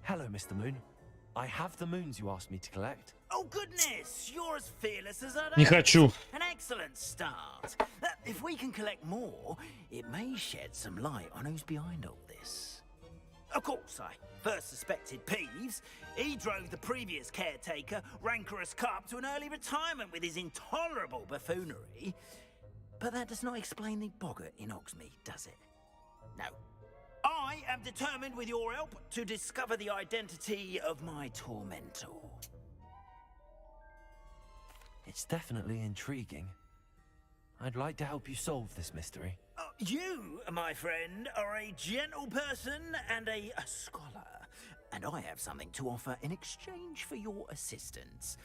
Hello, Mr. Moon. I have the moons you asked me to collect. Oh goodness, you're as fearless as I Не хочу. An excellent start. If we can collect more, it may shed some light on who's behind all this. Of course, I first suspected Peeves. He drove the previous caretaker, Rancorous Carp, to an early retirement with his intolerable buffoonery. But that does not explain the boggart in Hogsmeade, does it? No. I am determined, with your help, to discover the identity of my tormentor. It's definitely intriguing. I'd like to help you solve this mystery. You, my friend, are a gentle person and a scholar. and I have something to offer in exchange for your assistance.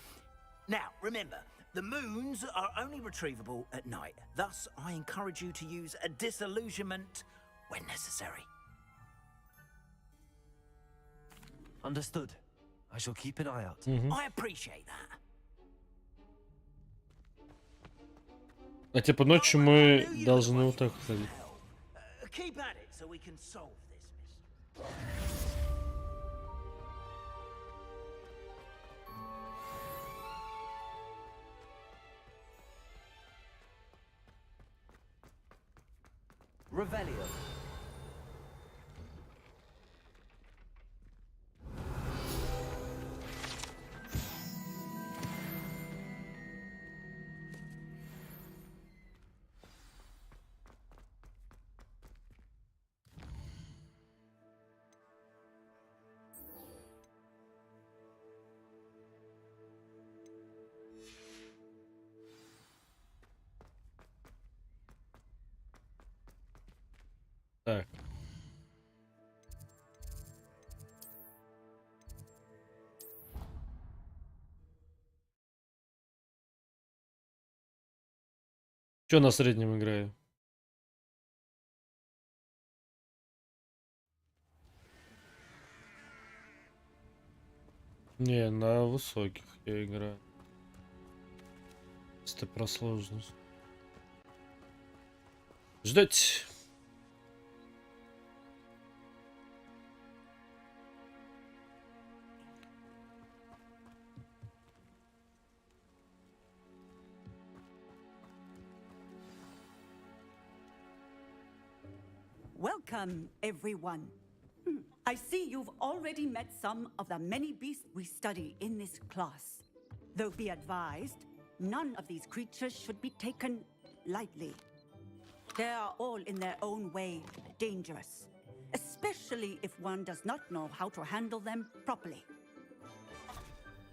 Now, remember, the moons are only retrievable at night. Thus, I encourage you to use a disillusionment when necessary. Understood. I shall keep an eye out. I appreciate that. А типа ночью мы должны вот так ходить. Keep at it so we can solve this mystery. Revelio. Так. Чё на среднем играю? Не, на высоких я играю. Это про сложность. Ждать. Welcome, everyone. I see you've already met some of the many beasts we study in this class. Though be advised, none of these creatures should be taken lightly. They are all in their own way dangerous, especially if one does not know how to handle them properly.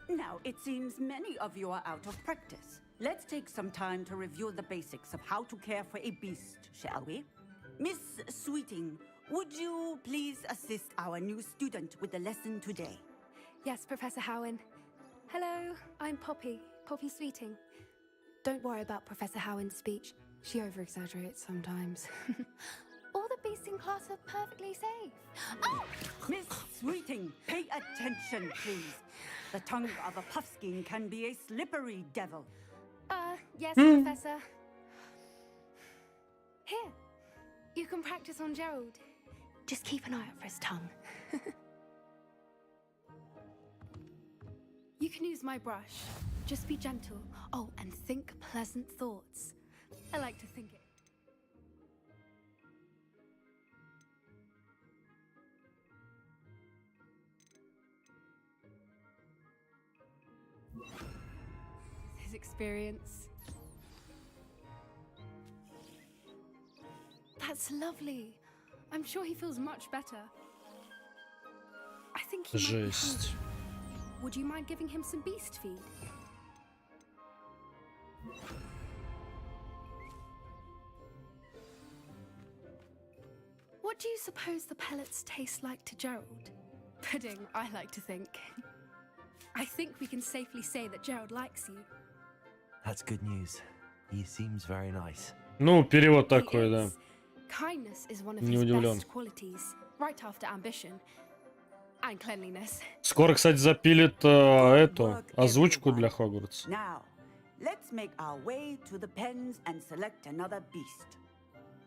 Now, it seems many of you are out of practice. Let's take some time to review the basics of how to care for a beast, shall we? Miss Sweeting, would you please assist our new student with the lesson today? Yes, Professor Howen. Hello, I'm Poppy Sweeting. Don't worry about Professor Howen's speech. She over-exaggerates sometimes. All the beasts in class are perfectly safe. Oh! Miss Sweeting, pay attention, please. The tongue of a puffskein can be a slippery devil. Yes, Professor. Here, you can practice on Gerald. Just keep an eye out for his tongue. You can use my brush. Just be gentle. Oh, and think pleasant thoughts. I like to think it. His experience. That's lovely. I'm sure he feels much better. I think he might be Жесть. hungry. Would you mind giving him some beast feed? What do you suppose the pellets taste like to Gerald? Pudding, I like to think. I think we can safely say that Gerald likes you. That's good news. He seems very nice. Ну, перевод такой, да. Kindness is one of Не his удивлен. best qualities, right after ambition and cleanliness. Скоро, кстати, запилит эту озвучку для Хогвартс. Now, let's make our way to the pens and select another beast.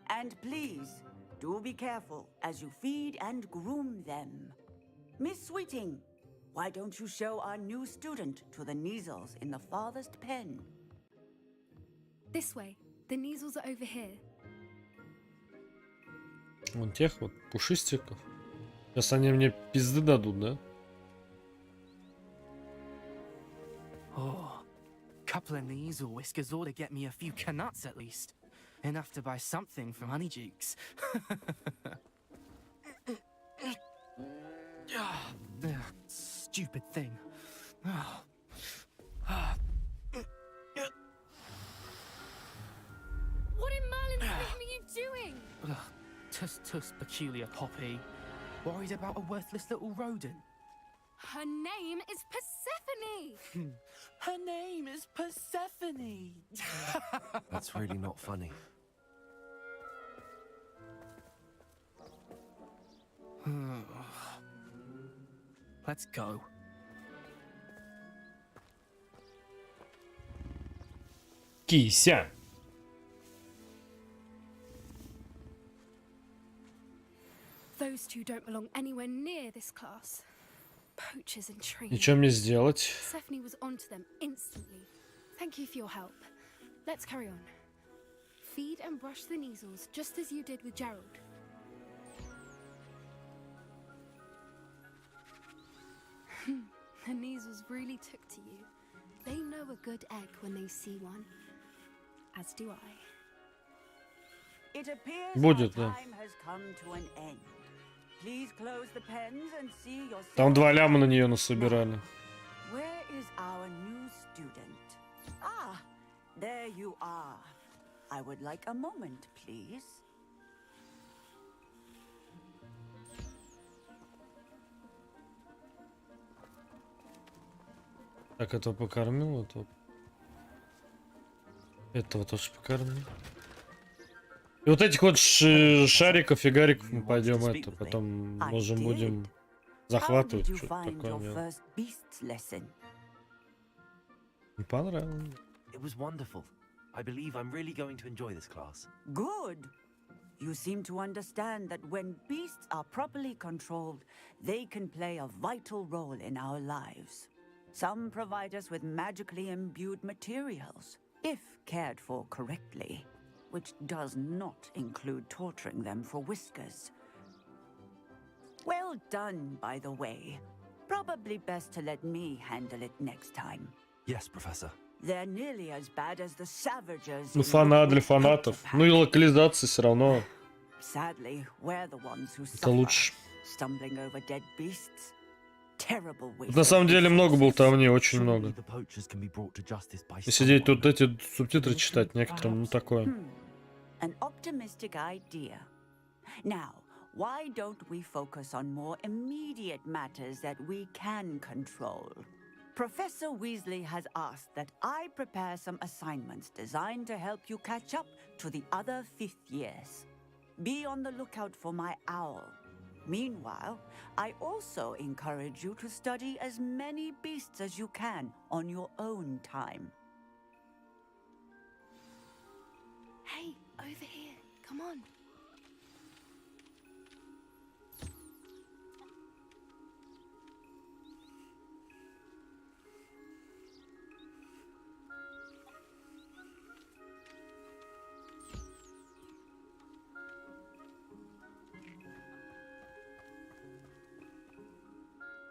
And please, do be careful as you feed and groom them. Miss Sweeting, why don't you show our new student to the Neasels in the farthest pen? This way. The Neasels are over here. Вон тех вот пушистиков. Сейчас они мне пизды дадут, да? Oh, couple of Neasel whiskers ought to get me a few canuts at least. Enough to buy something from Honeydukes. Stupid thing. What in Merlin's name are you doing? Tuss, peculiar Poppy. Worried about a worthless little rodent. Her name is Persephone. Her name is Persephone. That's really not funny. Let's go. Кися. Those two don't belong anywhere near this class. Poachers and trainers. И что мне сделать? Persephone was onto them instantly. Thank you for your help. Let's carry on. Feed and brush the Neasels just as you did with Gerald. The Neasels really took to you. They know a good egg when they see one. As do I. It appears Будет, our да. time has come to an end. Please close the pens and see yourself. Там 2 ляма на нее насобирали. Where is our new student? Ah, there you are. I would like a moment, please. Так, этого покормил, этого тоже покормил. И вот этих вот шариков и гариков мы пойдем это, потом можем будем захватывать. Что-то такое дело. Не понравилось. It was wonderful. I believe I'm really going to enjoy this class. Good. You seem to understand that when beasts are properly controlled, they can play a vital role in our lives. Some provide us with magically imbued materials, if cared for correctly, which does not include torturing them for whiskers. Well done, by the way. Probably best to let me handle it next time. Yes, Professor. They're nearly as bad as the savages. Ну, фанат для фанатов. Ну и локализация все равно. Sadly, we're the ones who Это лучше. stumbling over dead beasts. Terrible waste. На самом деле много болтовни, очень много. И сидеть тут эти субтитры читать некоторым, ну такое. An optimistic idea. Now, why don't we focus on more immediate matters that we can control? Professor Weasley has asked that I prepare some assignments designed to help you catch up to the other 5th years. Be on the lookout for my owl. Meanwhile, I also encourage you to study as many beasts as you can on your own time. Hey, over here. Come on.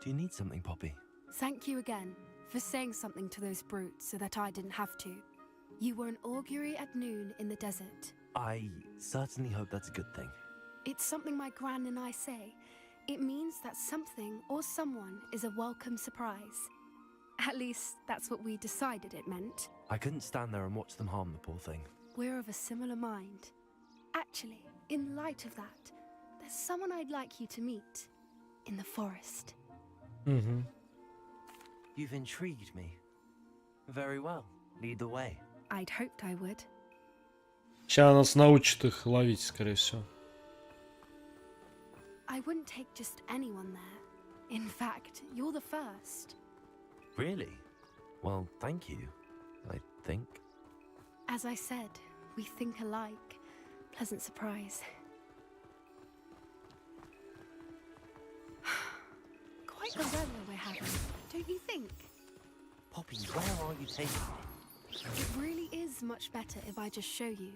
Do you need something, Poppy? Thank you again for saying something to those brutes so that I didn't have to. You were an augury at noon in the desert. I certainly hope that's a good thing. It's something my gran and I say. It means that something or someone is a welcome surprise. At least, that's what we decided it meant. I couldn't stand there and watch them harm the poor thing. We're of a similar mind. Actually, in light of that, there's someone I'd like you to meet. In the forest. Mm-hmm. You've intrigued me. Very well. Lead the way. I'd hoped I would. Сейчас нас научит их ловить, скорее всего. I wouldn't take just anyone there. In fact, you're the first. Really? Well, thank you, I think. As I said, we think alike. Pleasant surprise. Quite the weather we're having, don't you think? Poppy, where are you taking me? It really is much better if I just show you.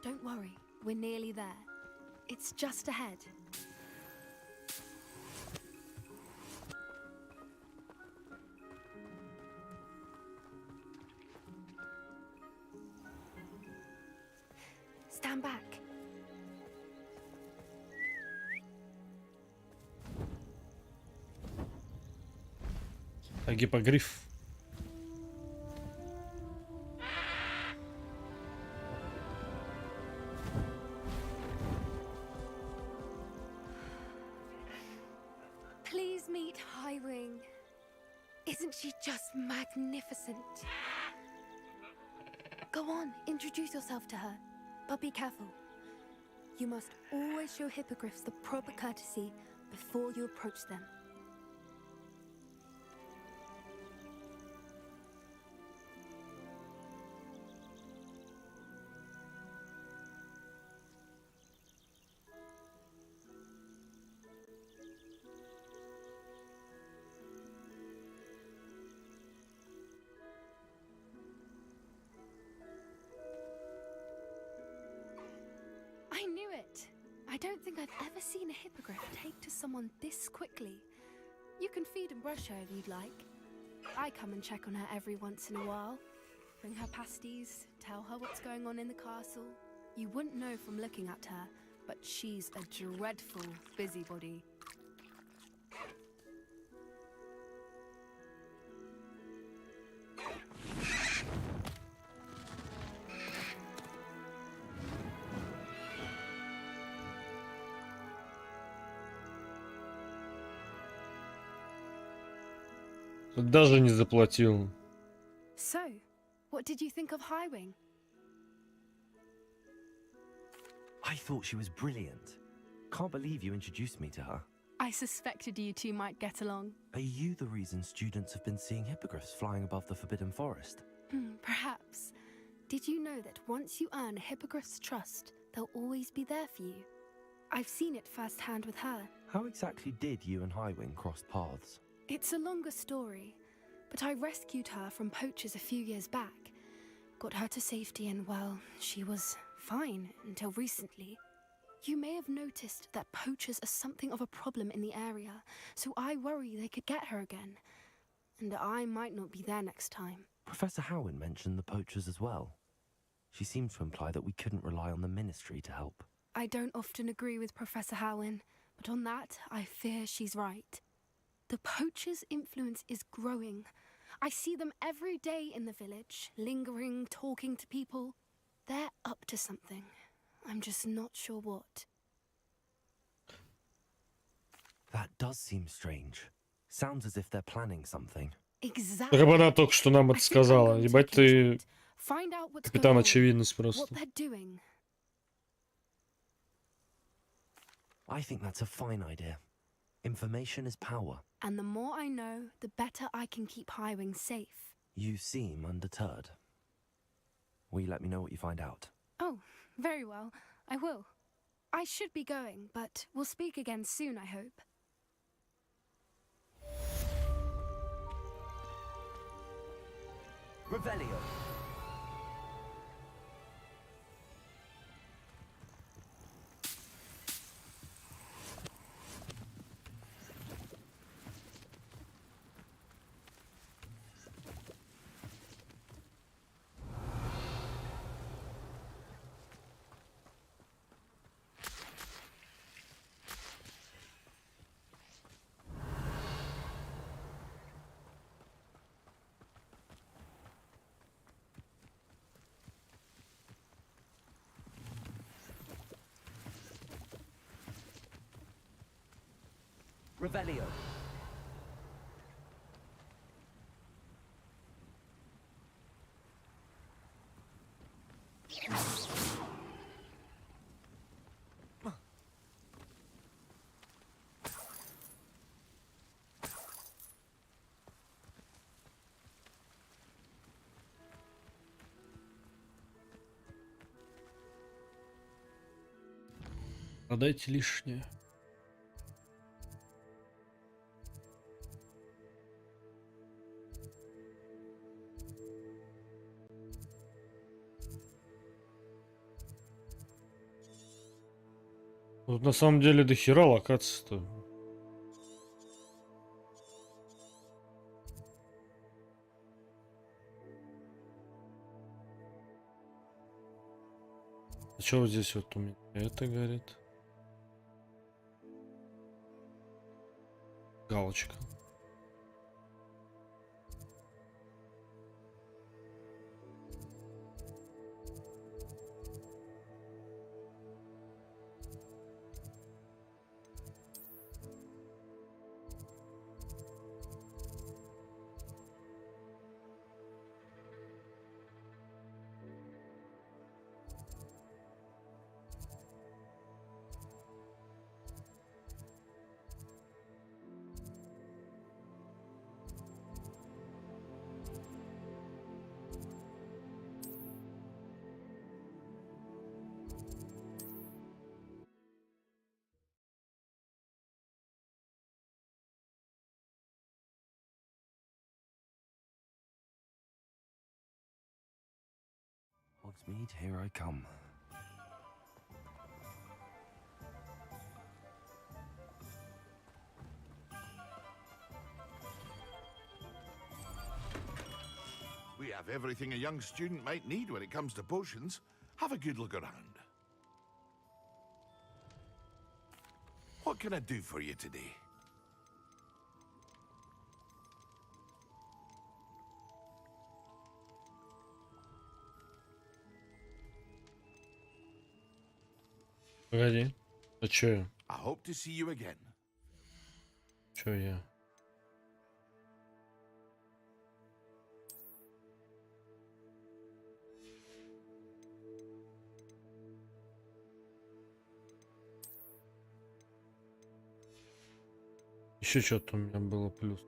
Don't worry, we're nearly there. It's just ahead. Stand back. А гиппогриф. Isn't she just magnificent? Go on, introduce yourself to her. But be careful. You must always show hippogriffs the proper courtesy before you approach them. I knew it! I don't think I've ever seen a hippogriff take to someone this quickly. You can feed and brush her if you'd like. I come and check on her every once in a while. Bring her pasties, tell her what's going on in the castle. You wouldn't know from looking at her, but she's a dreadful busybody. Даже не заплатил. So, what did you think of Highwing? I thought she was brilliant. Can't believe you introduced me to her. I suspected you two might get along. Are you the reason students have been seeing hippogriffs flying above the Forbidden Forest? Perhaps. Did you know that once you earn a hippogriff's trust, they'll always be there for you? I've seen it firsthand with her. How exactly did you and Highwing cross paths? It's a longer story, but I rescued her from poachers a few years back. Got her to safety and, well, she was fine until recently. You may have noticed that poachers are something of a problem in the area, so I worry they could get her again. And I might not be there next time. Professor Howin mentioned the poachers as well. She seemed to imply that we couldn't rely on the Ministry to help. I don't often agree with Professor Howin, but on that, I fear she's right. The poachers' influence is growing. I see them every day in the village, lingering, talking to people. They're up to something. I'm just not sure what. That does seem strange. Sounds as if they're planning something. Exactly. Так она только что нам это сказала. Ебать ты Find out what's капитан going on, очевидность what просто. they're doing. I think that's a fine idea. Information is power. And the more I know, the better I can keep Highwing safe. You seem undeterred. Will you let me know what you find out? Oh, very well. I will. I should be going, but we'll speak again soon, I hope. Revelio. Revelio. Продайте лишнее. Тут на самом деле до хера локаций-то. А что вот здесь вот у меня это горит? Галочка. Hogsmeade, here I come. We have everything a young student might need when it comes to potions. Have a good look around. What can I do for you today? Погоди. А чё я? I hope to see you again. Чё я? Еще что-то у меня было плюс.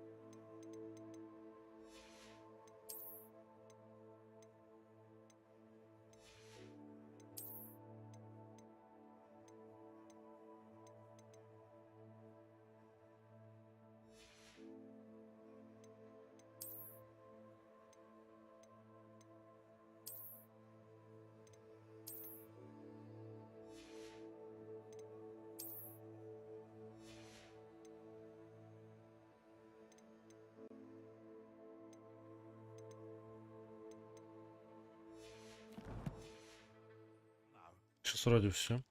Сейчас вроде все.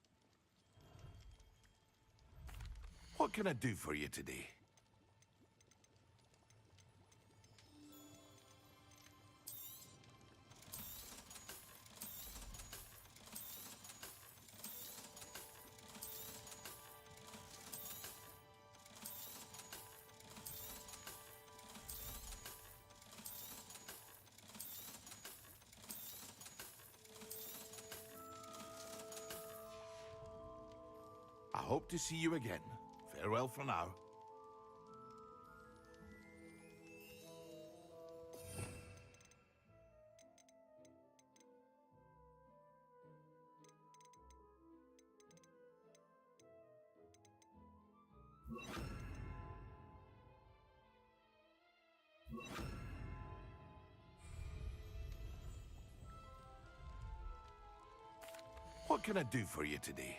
What can I do for you today? I hope to see you again. Farewell for now. What can I do for you today?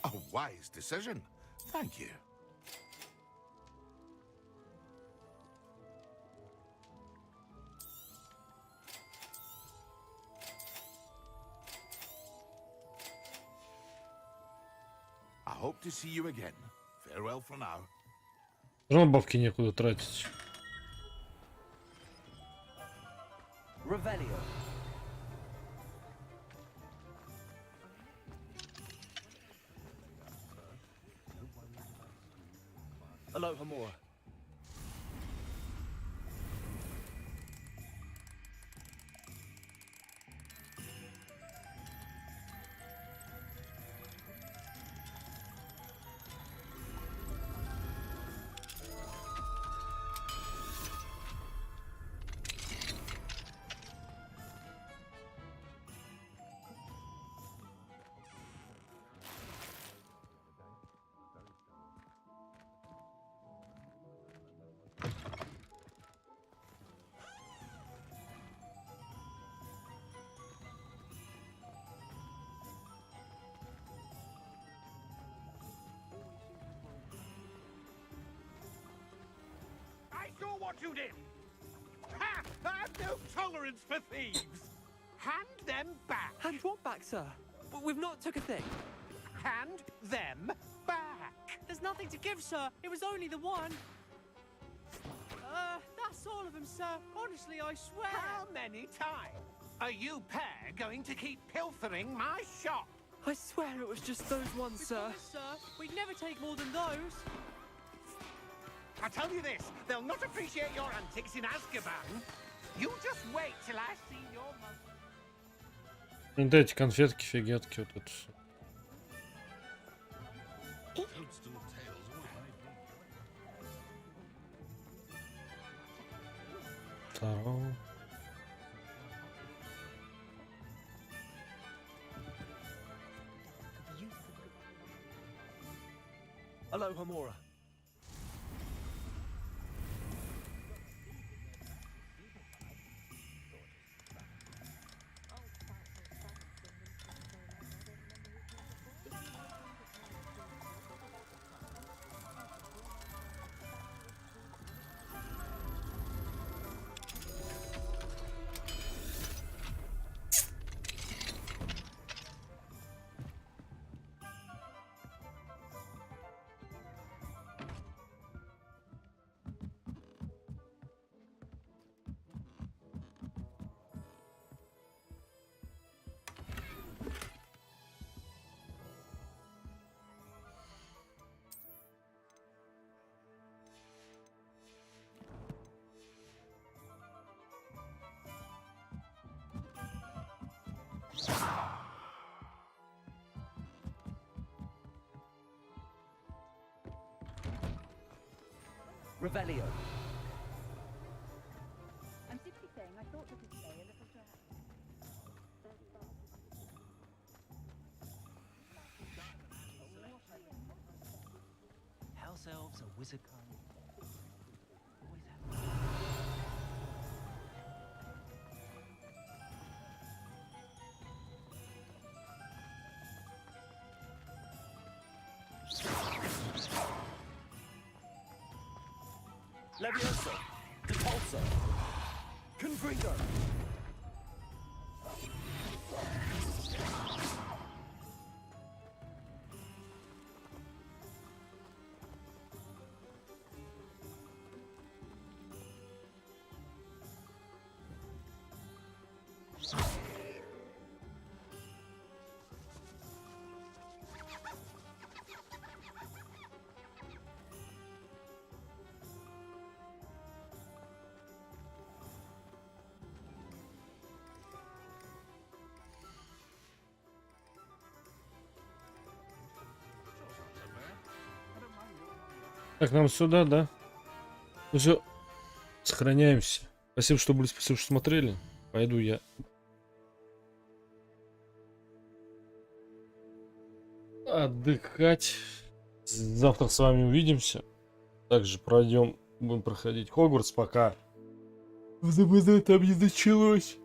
A wise decision. Thank you. I hope to see you again. Farewell for now. Равно бабки некуда тратить. Revelio. Aloha more. I saw what you did! Ha! I have no tolerance for thieves! Hand them back! Hand what back, sir? We've not took a thing. Hand them back! There's nothing to give, sir. It was only the one. That's all of them, sir. Honestly, I swear. How many times are you pair going to keep pilfering my shop? I swear it was just those ones, sir. Promise, sir. We'd never take more than those. I tell you this, they'll not appreciate your antics in Azkaban. You just wait till I see your mother. Ну, да, эти конфетки, фигетки, вот это все. Второго. Aloha, Mora. Revelio. I'm simply saying I thought this would stay a little dry. House elves, a wizard kind. Always Levioso. Repulsor. Confringo. Так, нам сюда, да? Ну все, сохраняемся. Спасибо, что были, спасибо, что смотрели. Пойду я. Отдыхать. Завтра с вами увидимся. Также пройдем, будем проходить Хогвартс, пока в ДБД там не началось.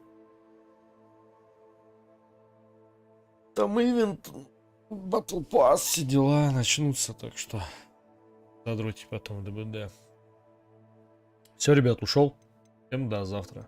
Там ивент, Battle Pass, все дела начнутся, так что задротите потом в ДБД. Все, ребят, ушел. Всем до завтра.